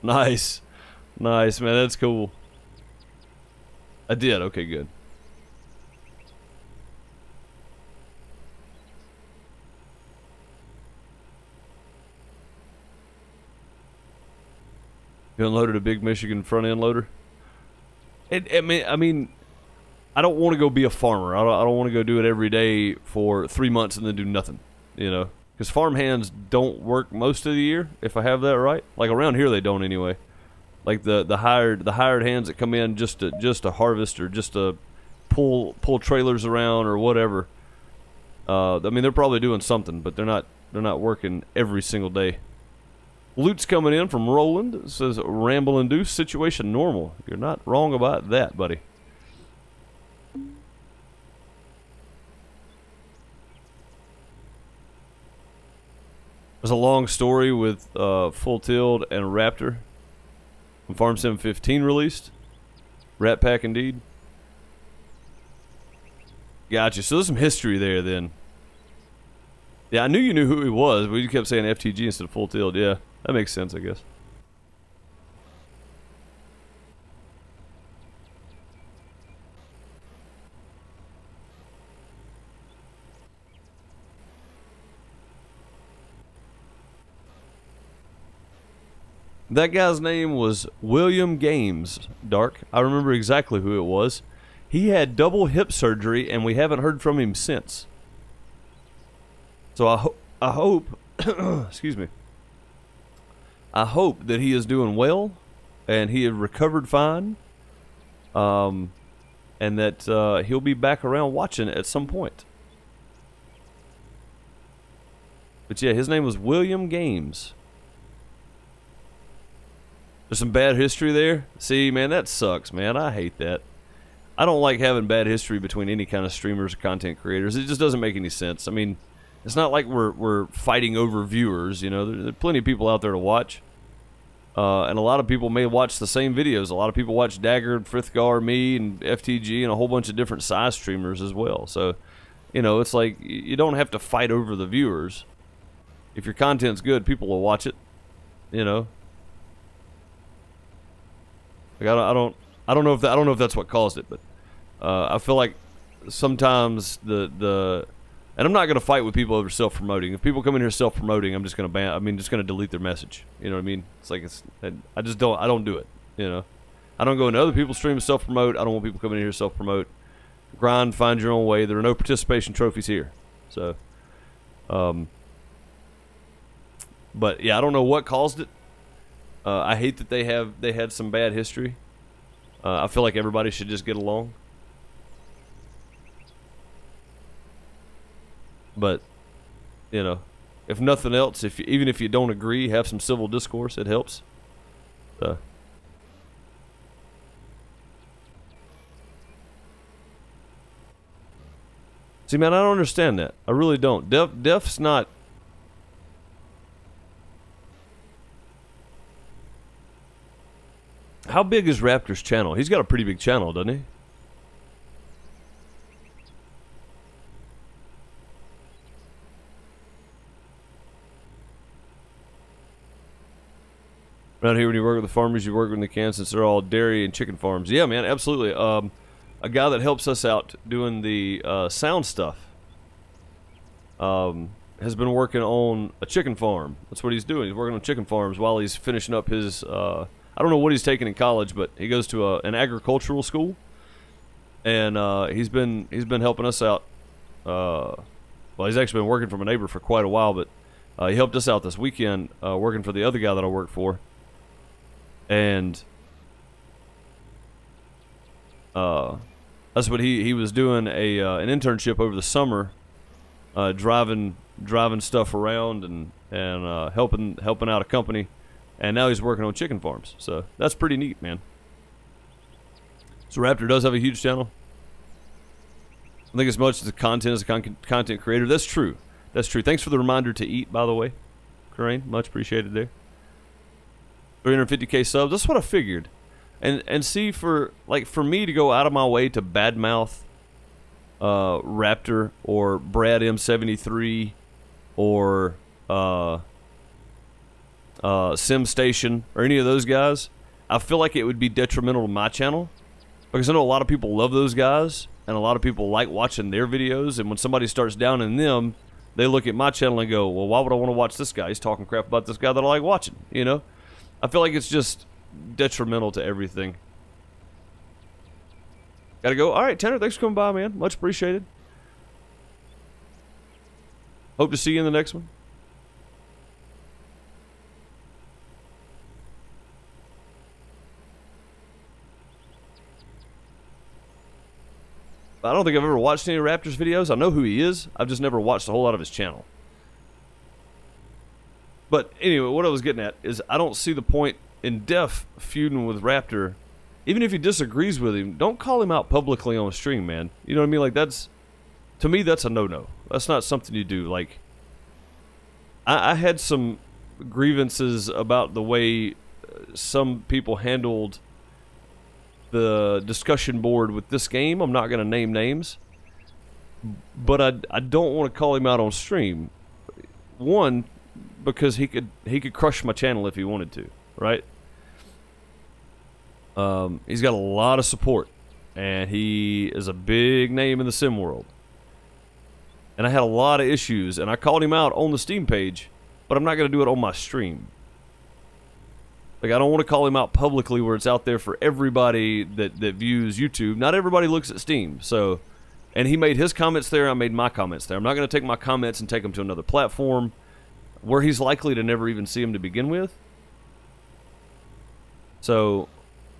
Nice. Nice, man. That's cool. I did. Okay, good. You unloaded a big Michigan front end loader? I mean, I don't want to go be a farmer. I don't want to go do it every day for 3 months and then do nothing, you know? Because farm hands don't work most of the year, if I have that right. Like around here, they don't anyway. Like the hired hands that come in just to harvest or just to pull trailers around or whatever. I mean, they're probably doing something, but they're not working every single day. Loot's coming in from Roland. It says ramble induced situation normal. You're not wrong about that, buddy. There's a long story with Full Tilt and Raptor when Farm Sim 15 released. Rat Pack indeed. Gotcha. So there's some history there then. Yeah, I knew you knew who he was, but you kept saying FTG instead of Full Tilt. Yeah, that makes sense, I guess. That guy's name was William Games, Dark. I remember exactly who it was. He had double hip surgery, and we haven't heard from him since. So I hope, excuse me. I hope that he is doing well, and he has recovered fine, and that he'll be back around watching at some point. But yeah, his name was William Games. There's some bad history there. See, man, that sucks, man. I hate that. I don't like having bad history between any kind of streamers or content creators. It just doesn't make any sense. I mean, it's not like we're fighting over viewers, you know. There are plenty of people out there to watch. And a lot of people may watch the same videos. A lot of people watch Dagger, Frithgar, me, and FTG, and a whole bunch of different size streamers as well. So You know, it's like you don't have to fight over the viewers. If your content's good, people will watch it. You know. Like I don't know if that's what caused it, but I feel like sometimes and I'm not gonna fight with people over self-promoting. If people come in here self-promoting, I'm just gonna just gonna delete their message. You know what I mean? It's like I don't do it. You know, I don't go into other people's streams self-promote. I don't want people coming in here self-promote. Grind, find your own way. There are no participation trophies here. So, but yeah, I don't know what caused it. I hate that they had some bad history. I feel like everybody should just get along. But, you know, if nothing else, even if you don't agree, have some civil discourse. It helps. See, man, I don't understand that. I really don't. Def's not. How big is Raptor's channel? He's got a pretty big channel, doesn't he? Around here, when you work with the farmers, you work with the cans, since they're all dairy and chicken farms. Yeah, man, absolutely. A guy that helps us out doing the sound stuff has been working on a chicken farm. That's what he's doing. He's working on chicken farms while he's finishing up his. I don't know what he's taking in college, but he goes to an agricultural school, and he's been helping us out. Well, he's actually been working for a neighbor for quite a while, but he helped us out this weekend working for the other guy that I work for. And that's what he was doing an internship over the summer, driving stuff around and helping out a company, and now he's working on chicken farms. So that's pretty neat, man. So Raptor does have a huge channel. I think as much as the content as a content creator, that's true. That's true. Thanks for the reminder to eat, by the way, Corinne. Much appreciated there. 350K subs. That's what I figured. And see, for me to go out of my way to badmouth Raptor or Brad M73 or SimStation or any of those guys, I feel like it would be detrimental to my channel, because I know a lot of people love those guys and a lot of people like watching their videos, and when somebody starts downing them, they look at my channel and go, well, why would I want to watch this guy? He's talking crap about this guy that I like watching, you know? I feel like it's just detrimental to everything. Gotta go. Alright, Tanner, thanks for coming by, man. Much appreciated. Hope to see you in the next one. I don't think I've ever watched any Raptors videos. I know who he is. I've just never watched a whole lot of his channel. But anyway, what I was getting at is I don't see the point in Def feuding with Raptor. Even if he disagrees with him, don't call him out publicly on stream, man. You know what I mean? Like, that's, to me, that's a no-no. That's not something you do. Like, I had some grievances about the way some people handled the discussion board with this game. I'm not going to name names, but I don't want to call him out on stream. One, because he could crush my channel if he wanted to, right? He's got a lot of support, and he is a big name in the sim world. And I had a lot of issues, and I called him out on the Steam page, but I'm not going to do it on my stream. Like, I don't want to call him out publicly where it's out there for everybody that views YouTube. Not everybody looks at Steam, so... And he made his comments there, I made my comments there. I'm not going to take my comments and take them to another platform where he's likely to never even see him to begin with. So...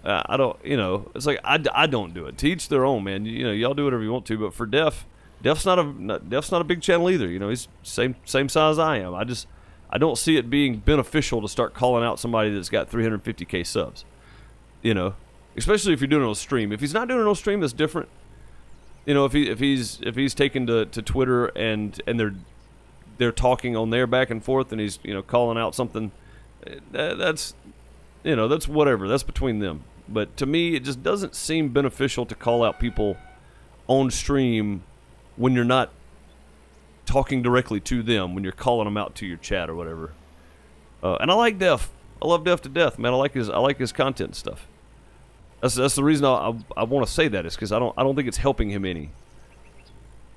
I don't, you know, it's like, I don't do it. To each their own, man. You know, y'all do whatever you want to, but for Def's not a big channel either. You know, he's same size I am. I don't see it being beneficial to start calling out somebody that's got 350K subs. You know, especially if you're doing it on stream. If he's not doing it on stream, that's different. You know, if he's taken to Twitter and they're talking on there back and forth, and he's, you know, calling out something, that's, you know, that's whatever. That's between them. But to me, it just doesn't seem beneficial to call out people on stream when you're not talking directly to them when you're calling them out to your chat or whatever. And I like Def. I love Def to death, man. I like his content and stuff. That's the reason I want to say that, is because I don't think it's helping him any.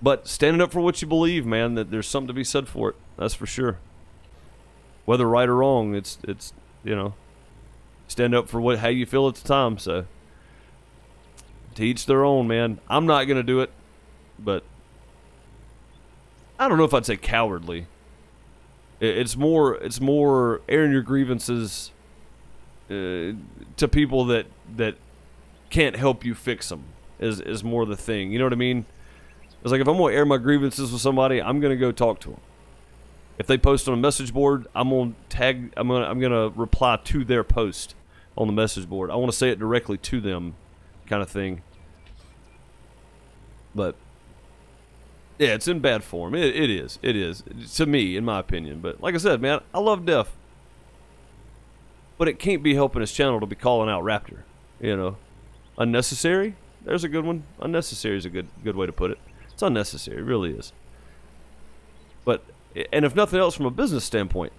But standing up for what you believe, man, that there's something to be said for it. That's for sure. Whether right or wrong, it's you know, stand up for how you feel at the time. So to each their own, man. I'm not gonna do it, but I don't know if I'd say cowardly. It's more airing your grievances to people that can't help you fix them is more the thing. You know what I mean? It's like, if I'm gonna air my grievances with somebody, I'm gonna go talk to them. If they post on a message board, I'm gonna reply to their post on the message board. I want to say it directly to them, kind of thing. But yeah, it's in bad form. It is to me, in my opinion. But like I said, man, I love Def, but it can't be helping his channel to be calling out Raptor. You know, unnecessary. There's a good one. Unnecessary is a good way to put it. It's unnecessary, it really is. But, and if nothing else, from a business standpoint,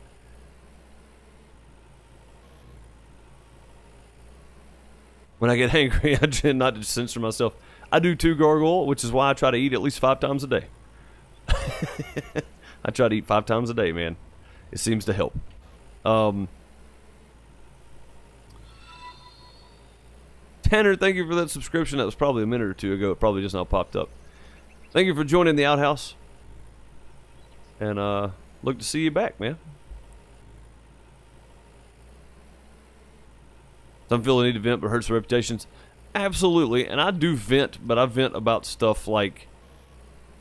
when I get angry, I tend not to censor myself. I do too, Gargoyle, which is why I try to eat at least 5 times a day. I try to eat 5 times a day, man. It seems to help. Tanner, thank you for that subscription. That was probably a minute or two ago. It probably just now popped up. Thank you for joining the outhouse. And look to see you back, man. Some feel the need to vent, but hurts their reputations. Absolutely, and I do vent, but I vent about stuff like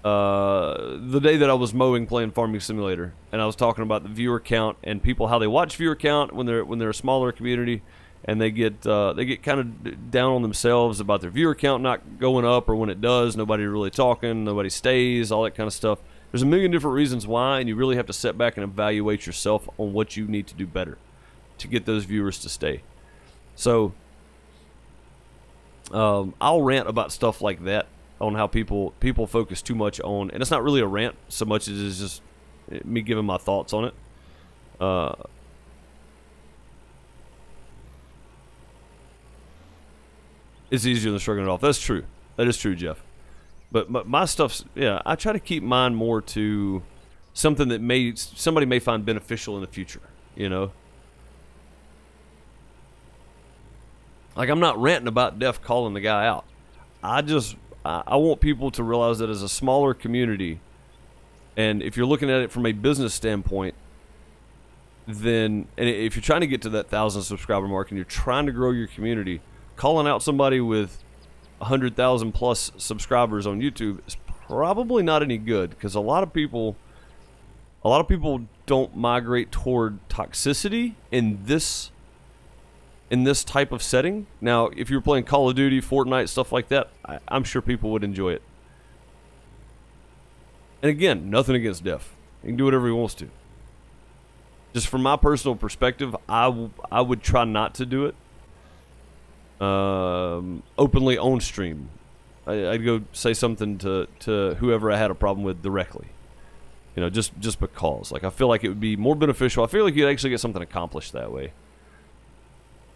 the day that I was mowing playing Farming Simulator, and I was talking about the viewer count and people, how they watch viewer count when they're a smaller community, and they get kind of down on themselves about their viewer count not going up, or when it does, nobody really talking, nobody stays, all that kind of stuff. There's a million different reasons why, and you really have to sit back and evaluate yourself on what you need to do better to get those viewers to stay. So I'll rant about stuff like that, on how people focus too much on, and it's not really a rant so much as it's just me giving my thoughts on it. It's easier than shrugging it off. That's true. That is true, Jeff. But my stuff's, yeah, I try to keep mine more to something that somebody may find beneficial in the future, you know? Like, I'm not ranting about Def calling the guy out. I want people to realize that as a smaller community, and if you're looking at it from a business standpoint, then, and if you're trying to get to that 1,000 subscriber mark and you're trying to grow your community, calling out somebody with 100,000 plus subscribers on YouTube is probably not any good, because a lot of people don't migrate toward toxicity in this type of setting. Now, if you're playing Call of Duty, Fortnite, stuff like that, I'm sure people would enjoy it. And again, nothing against Def. He can do whatever he wants to. Just from my personal perspective, I would try not to do it openly on stream. I'd go say something to whoever I had a problem with directly. You know, just because. Like, I feel like it would be more beneficial. I feel like you'd actually get something accomplished that way,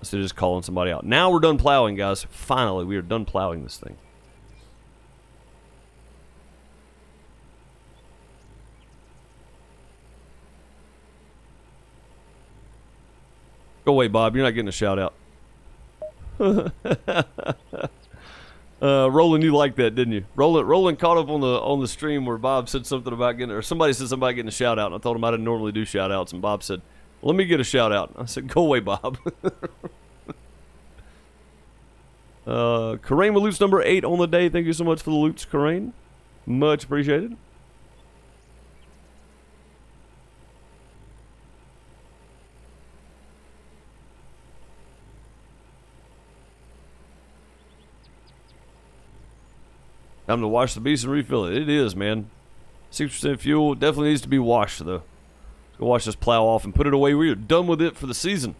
instead of just calling somebody out. Now we're done plowing, guys. Finally, we are done plowing this thing. Go away, Bob. You're not getting a shout out. Roland, you liked that, didn't you? Roland caught up on the stream where Bob said something about getting, or somebody said something about getting a shout out, and I told him I didn't normally do shout outs, and Bob said, let me get a shout out. I said, go away, Bob. Karain with loots number 8 on the day. Thank you so much for the loots, Karain. Much appreciated. Time to wash the beast and refill it. It is, man. 6% fuel. Definitely needs to be washed, though. Go wash this plow off and put it away. We are done with it for the season.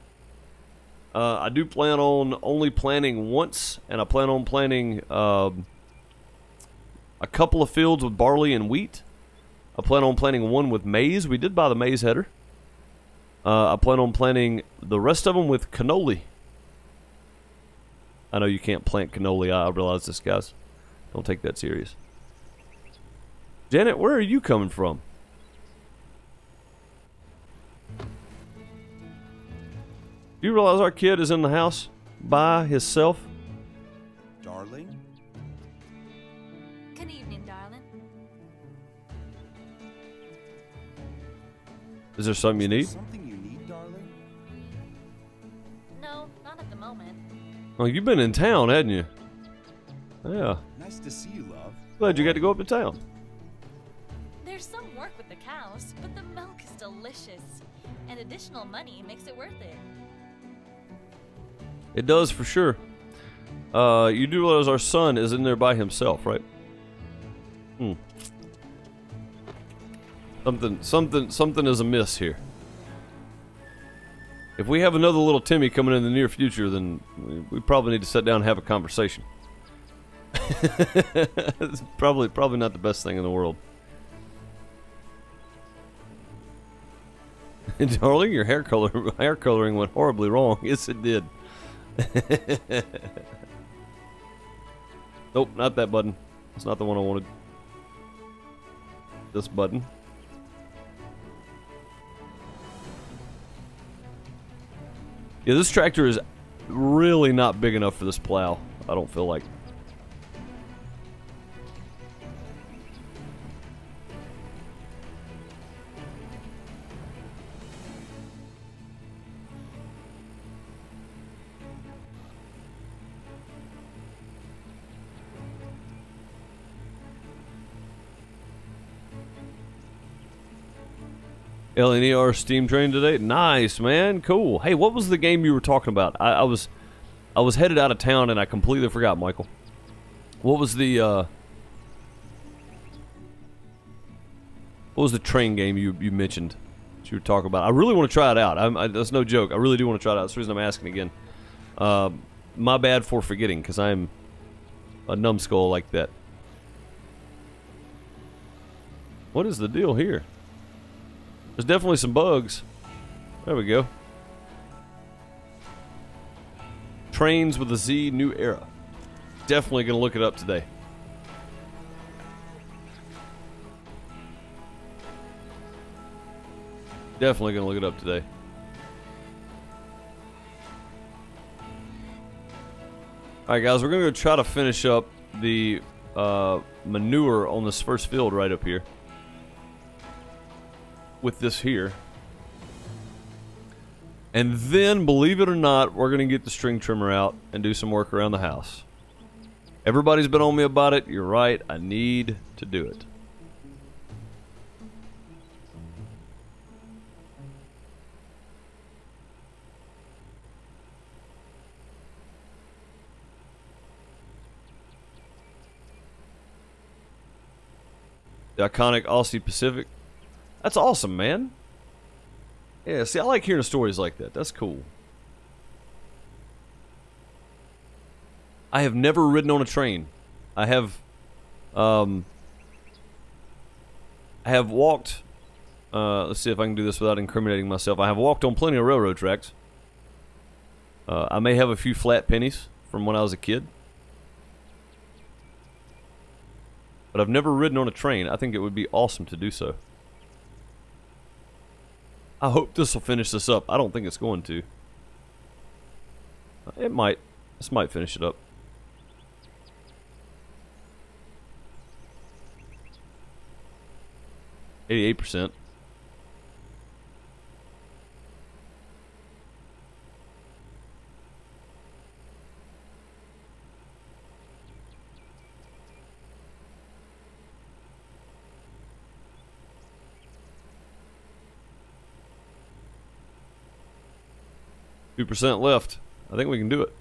I do plan on only planting once, and I plan on planting a couple of fields with barley and wheat. I plan on planting one with maize. We did buy the maize header. I plan on planting the rest of them with cannoli. I know you can't plant cannoli. I realize this, guys. Don't take that serious. Janet, where are you coming from? Do you realize our kid is in the house by himself? Darling? Good evening, darling. Is there something you need? Something you need, darling? No, not at the moment. Oh, you've been in town, hadn't you? Yeah. Nice to see you, love. Glad you got to go up to town. There's some work with the cows, but the milk is delicious. And additional money makes it worth it. It does for sure. You do realize our son is in there by himself, right? Something is amiss here. If we have another little Timmy coming in the near future, then we probably need to sit down and have a conversation. It's probably not the best thing in the world. Darling, your hair coloring went horribly wrong. Yes, it did. Nope, not that button. That's not the one I wanted. This button. Yeah, this tractor is really not big enough for this plow, I don't feel like. LNER Steam Train today. Nice, man. Cool. Hey, what was the game you were talking about? I was headed out of town and I completely forgot, Michael. What was the train game you mentioned that you were talking about? I really want to try it out. That's no joke. I really do want to try it out. That's the reason I'm asking again. My bad for forgetting, because I'm a numbskull like that. What is the deal here? There's definitely some bugs. There we go. Trains with a Z, new era. Definitely gonna look it up today. Definitely gonna look it up today. Alright guys, we're gonna go try to finish up the manure on this first field right up here. With this here. And then, believe it or not, we're going to get the string trimmer out and do some work around the house. Everybody's been on me about it. You're right. I need to do it. The iconic Aussie Pacific. That's awesome, man. Yeah, see, I like hearing stories like that. That's cool. I have never ridden on a train. I have walked, let's see if I can do this without incriminating myself. I have walked on plenty of railroad tracks. I may have a few flat pennies from when I was a kid. But I've never ridden on a train. I think it would be awesome to do so. I hope this will finish this up. I don't think it's going to. It might. This might finish it up. %. 2% left. I think we can do it.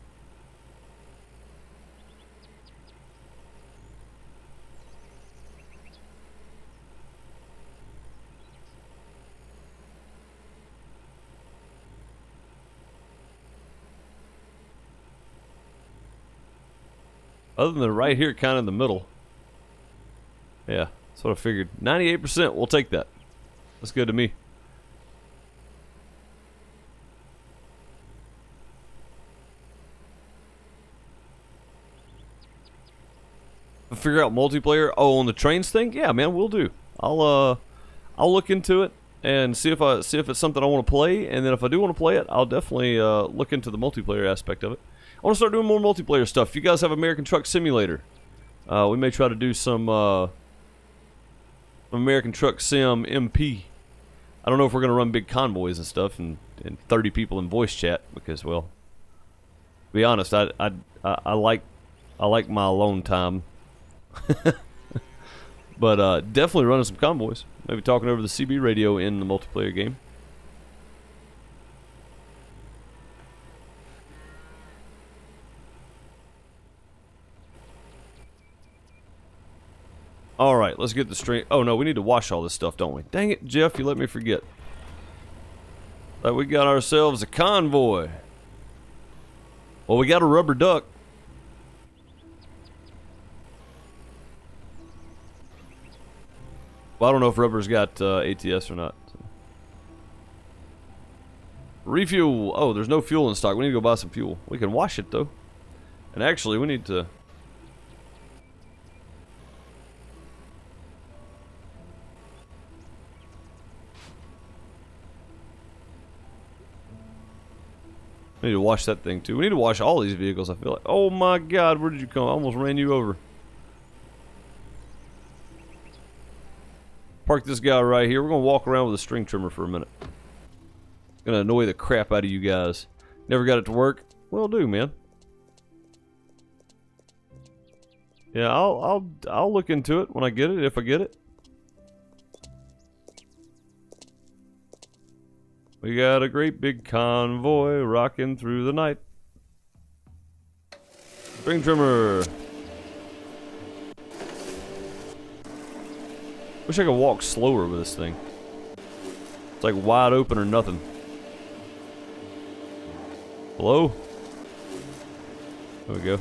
Other than right here, kind of in the middle. Yeah, That's what I figured. 98%, we'll take that. That's good to me. Figure out multiplayer. Oh, on the trains thing? Yeah, man, we'll do. I'll look into it and see if it's something I want to play, and then if I do want to play it, I'll definitely look into the multiplayer aspect of it. I want to start doing more multiplayer stuff. If you guys have American Truck Simulator, we may try to do some American Truck Sim MP. I don't know if we're gonna run big convoys and stuff and 30 people in voice chat because, well, to be honest, I like my alone time. But definitely running some convoys. Maybe talking over the CB radio in the multiplayer game. Alright, let's get the stream. Oh no, we need to wash all this stuff, don't we? Dang it, Jeff, you let me forget. But we got ourselves a convoy. Well, we got a rubber duck. Well, I don't know if rubber's got ATS or not. Refuel. Oh, there's no fuel in stock. We need to go buy some fuel. We can wash it, though. And actually, we need to... We need to wash that thing, too. We need to wash all these vehicles, I feel like. Oh, my God. Where did you come? I almost ran you over. Park this guy right here. We're going to walk around with a string trimmer for a minute. It's going to annoy the crap out of you guys. Never got it to work? Will do, man. Yeah, I'll look into it when I get it, if I get it. We got a great big convoy rocking through the night. String trimmer. Wish I could walk slower with this thing. It's like wide open or nothing. Hello? There we go.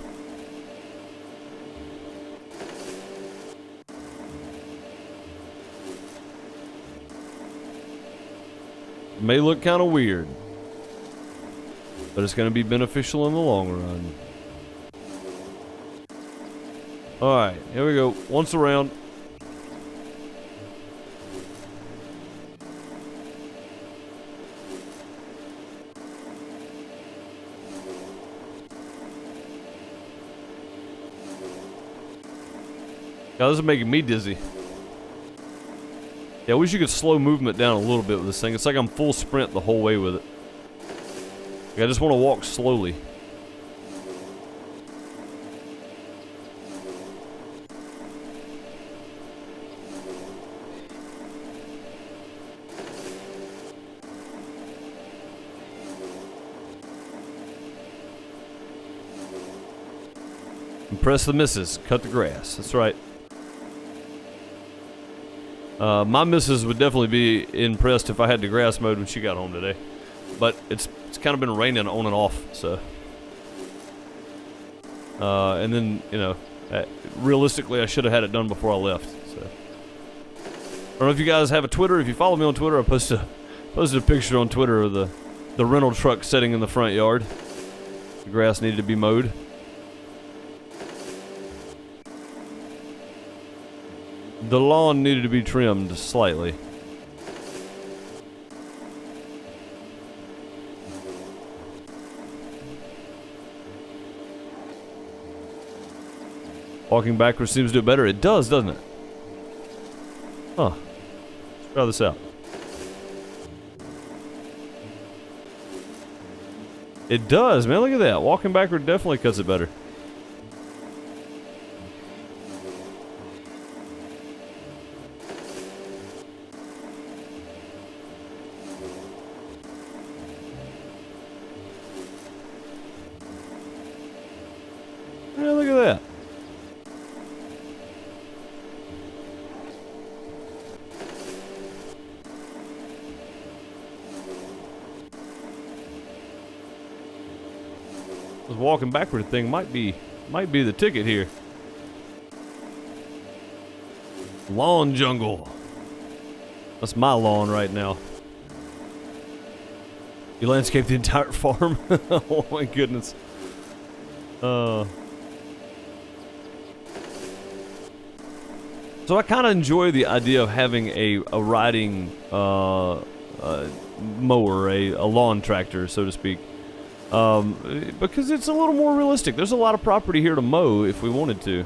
It may look kind of weird, but it's going to be beneficial in the long run. Alright, here we go. Once around. God, this is making me dizzy. Yeah, I wish you could slow movement down a little bit with this thing. It's like I'm full sprint the whole way with it. Like I just want to walk slowly. And press the missus. Cut the grass. That's right. My missus would definitely be impressed if I had the grass mowed when she got home today. But it's kind of been raining on and off, so. And then, you know, realistically I should have had it done before I left, so. I don't know if you guys have a Twitter. If you follow me on Twitter, I posted a picture on Twitter of the rental truck sitting in the front yard. The grass needed to be mowed. The lawn needed to be trimmed slightly. Walking backwards seems to do it better. It does, doesn't it? Huh. Let's try this out. It does, man. Look at that. Walking backward definitely cuts it better. Yeah, look at that. This walking backward thing might be the ticket here. Lawn jungle. That's my lawn right now. You landscape the entire farm? Oh my goodness. So I kind of enjoy the idea of having a riding mower, a lawn tractor, so to speak, because it's a little more realistic. There's a lot of property here to mow if we wanted to,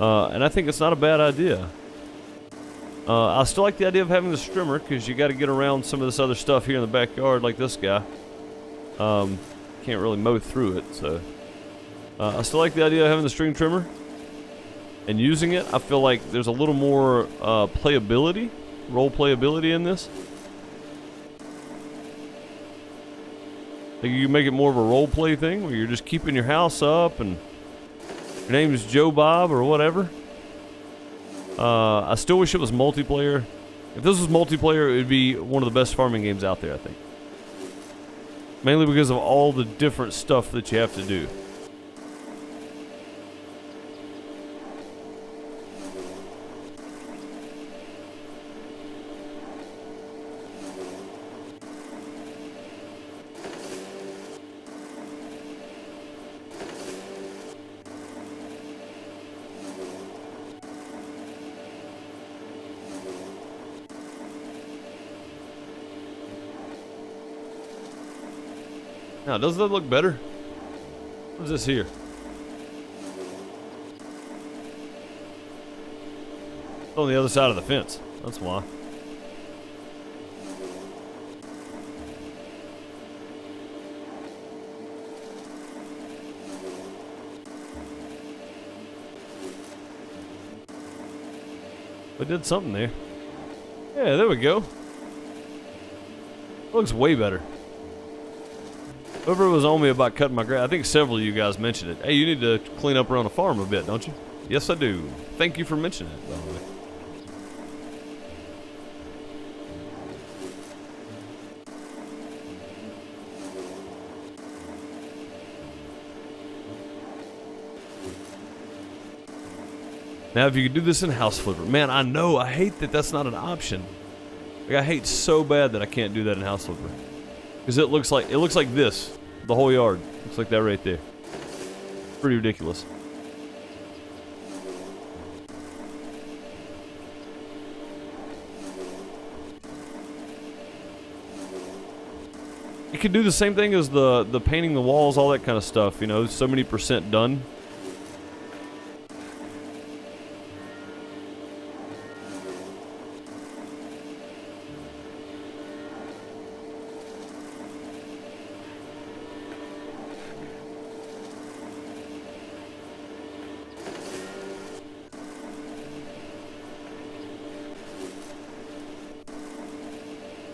and I think it's not a bad idea. I still like the idea of having the strimmer because you got to get around some of this other stuff here in the backyard, like this guy. Can't really mow through it, so I still like the idea of having the string trimmer and using it. I feel like there's a little more playability, role playability in this. Like you can make it more of a role play thing where you're just keeping your house up and your name is Joe Bob or whatever. I still wish it was multiplayer. If this was multiplayer, it would be one of the best farming games out there, I think. Mainly because of all the different stuff that you have to do. Now, doesn't that look better? What's this here? It's on the other side of the fence. That's why. We did something there. Yeah, there we go. Looks way better. Whoever was on me about cutting my grass, I think several of you guys mentioned it. Hey, you need to clean up around the farm a bit, don't you? Yes, I do. Thank you for mentioning it, by the way. Now, if you could do this in House Flipper, man, I know, I hate that that's not an option. Like, I hate so bad that I can't do that in House Flipper. Because it looks like this. The whole yard. Looks like that right there. Pretty ridiculous. You could do the same thing as the painting the walls, all that kind of stuff, you know, so many % done.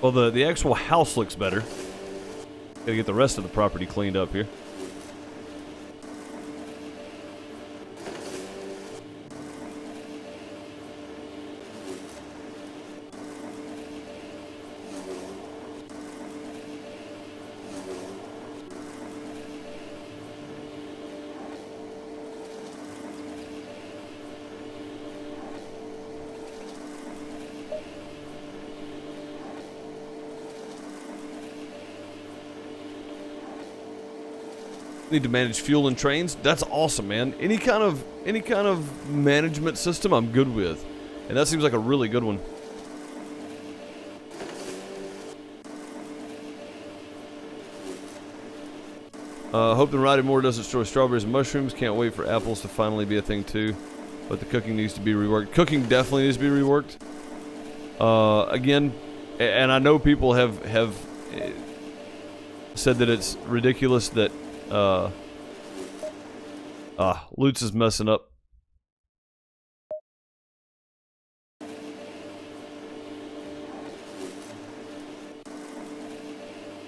Well, the actual house looks better. Gotta get the rest of the property cleaned up here. Need to manage fuel and trains. That's awesome, man. Any kind of management system I'm good with, and that seems like a really good one. Hope the riding more doesn't destroy strawberries and mushrooms. Can't wait for apples to finally be a thing too, but the cooking needs to be reworked. Cooking definitely needs to be reworked. Again, and I know people have said that it's ridiculous that Lutz is messing up.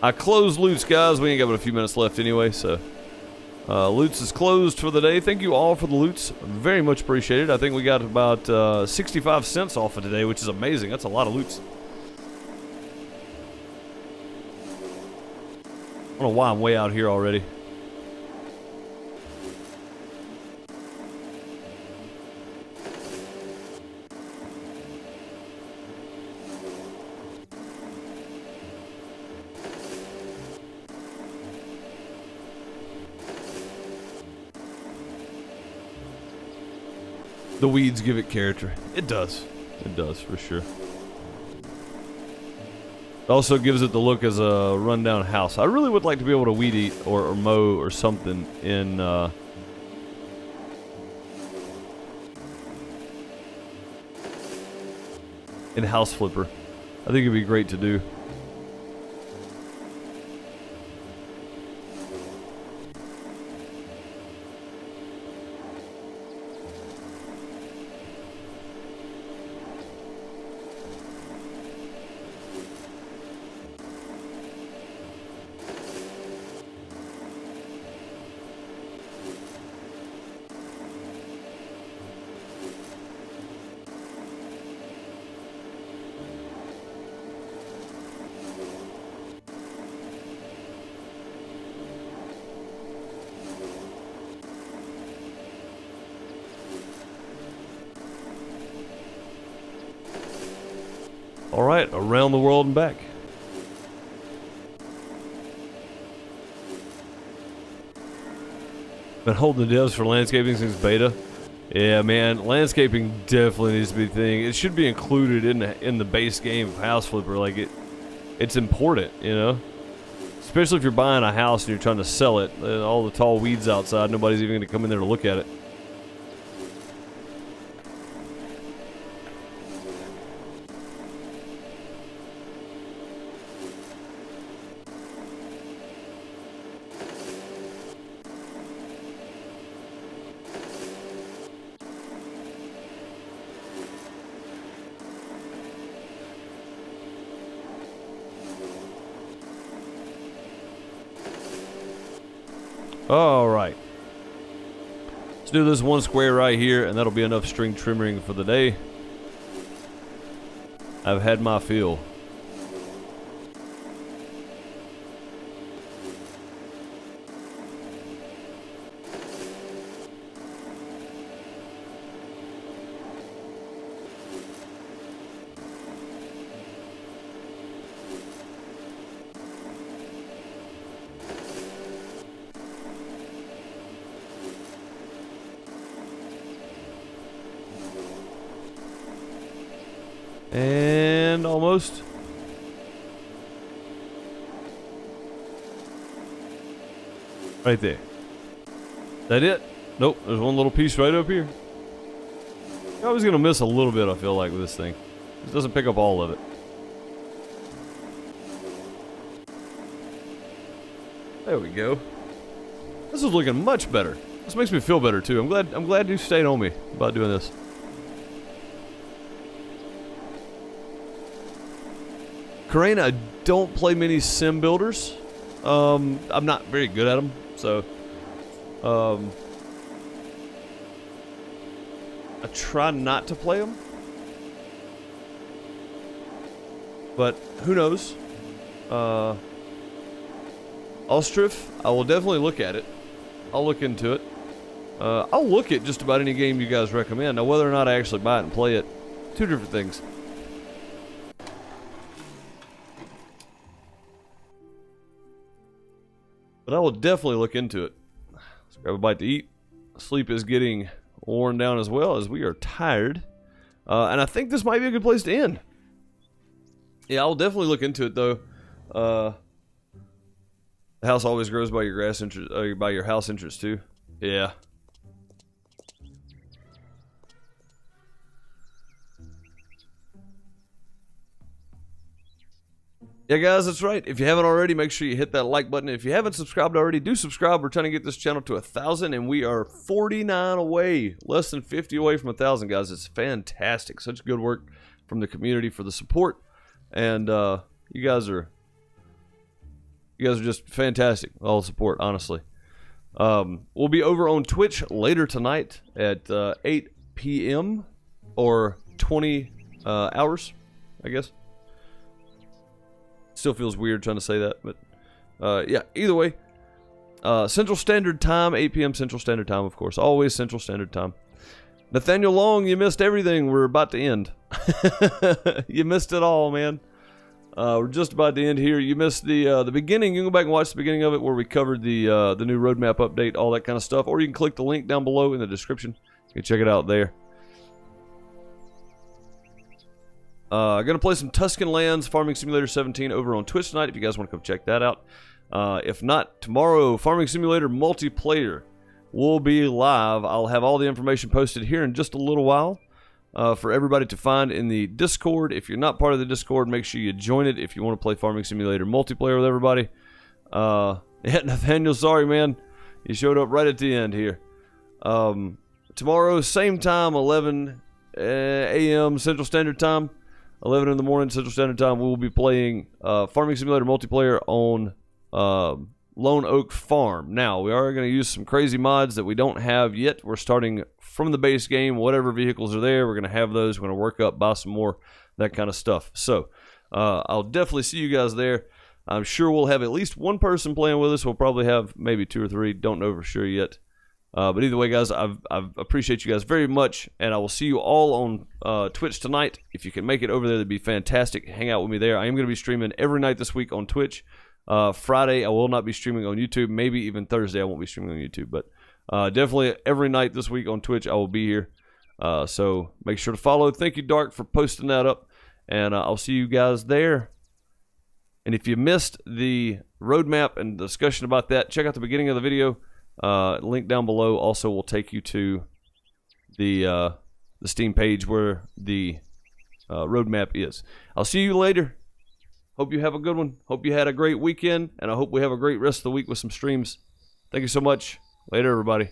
I closed Lutz, guys. We ain't got but a few minutes left anyway, so Lutz is closed for the day. Thank you all for the Lutz. Very much appreciated. I think we got about 65 cents off of today, which is amazing. That's a lot of Lutz. I don't know why I'm way out here already. the weeds give it character. It does. It does, for sure. It also gives it the look as a rundown house. I really would like to be able to weed eat or mow or something in House Flipper. I think it'd be great to do. Alright, around the world and back. Been holding the devs for landscaping since beta. Yeah, man, landscaping definitely needs to be a thing. It should be included in the base game of House Flipper. Like it's important, you know? Especially if you're buying a house and you're trying to sell it. All the tall weeds outside, nobody's even going to come in there to look at it. Alright. Let's do this one square right here, and that'll be enough string trimming for the day. I've had my fill. And almost. Right there. That it? Nope, there's one little piece right up here. I was gonna miss a little bit, I feel like, with this thing. This doesn't pick up all of it. There we go. This is looking much better. This makes me feel better too. I'm glad you stayed on me about doing this. Crane, I don't play many sim builders. I'm not very good at them, so I try not to play them. But who knows? Ostrif, I will definitely look at it. I'll look into it. I'll look at just about any game you guys recommend. Now, whether or not I actually buy it and play it, two different things. But I will definitely look into it. Let's grab a bite to eat. Sleep is getting worn down as well, as we are tired. And I think this might be a good place to end. Yeah, I'll definitely look into it, though. The house always grows by your grass interest, by your house interest too. Yeah. Yeah, guys, that's right. If you haven't already, make sure you hit that like button. If you haven't subscribed already, do subscribe. We're trying to get this channel to 1,000, and we are 49 away. Less than 50 away from 1,000, guys. It's fantastic. Such good work from the community for the support. And you guys are just fantastic. All the support, honestly. We'll be over on Twitch later tonight at 8 p.m. or 20 hours, I guess. Still feels weird trying to say that, but yeah, either way. Central Standard Time, 8 p.m. Central Standard Time, of course. Always Central Standard Time. Nathaniel Long, you missed everything. We're about to end. You missed it all, man. We're just about to end here. You missed the beginning. You can go back and watch the beginning of it where we covered the new roadmap update, all that kind of stuff. Or you can click the link down below in the description. You can check it out there. Gonna play some Tuscan Lands Farming Simulator 17 over on Twitch tonight if you guys want to come check that out. If not, tomorrow Farming Simulator multiplayer will be live. I'll have all the information posted here in just a little while for everybody to find in the Discord. If you're not part of the Discord, make sure you join it if you want to play Farming Simulator multiplayer with everybody. Yeah, Nathaniel, sorry man, you showed up right at the end here. Tomorrow, same time, 11 a.m. Central Standard Time. 11 in the morning Central Standard Time, we will be playing Farming Simulator multiplayer on Lone Oak Farm. Now, we are going to use some crazy mods that we don't have yet. We're starting from the base game. Whatever vehicles are there, we're going to have those. We're going to work up, buy some more, that kind of stuff. So, I'll definitely see you guys there. I'm sure we'll have at least one person playing with us. We'll probably have maybe 2 or 3. Don't know for sure yet. But either way, guys, I appreciate you guys very much, and I will see you all on Twitch tonight. If you can make it over there, that'd be fantastic. Hang out with me there. I am going to be streaming every night this week on Twitch. Friday, I will not be streaming on YouTube. Maybe even Thursday, I won't be streaming on YouTube. But definitely every night this week on Twitch, I will be here. So make sure to follow. Thank you, Dark, for posting that up, and I'll see you guys there. And if you missed the roadmap and discussion about that, check out the beginning of the video. Link down below also will take you to the Steam page where the roadmap is. I'll see you later. Hope you have a good one. Hope you had a great weekend, and I hope we have a great rest of the week with some streams. Thank you so much. Later, everybody.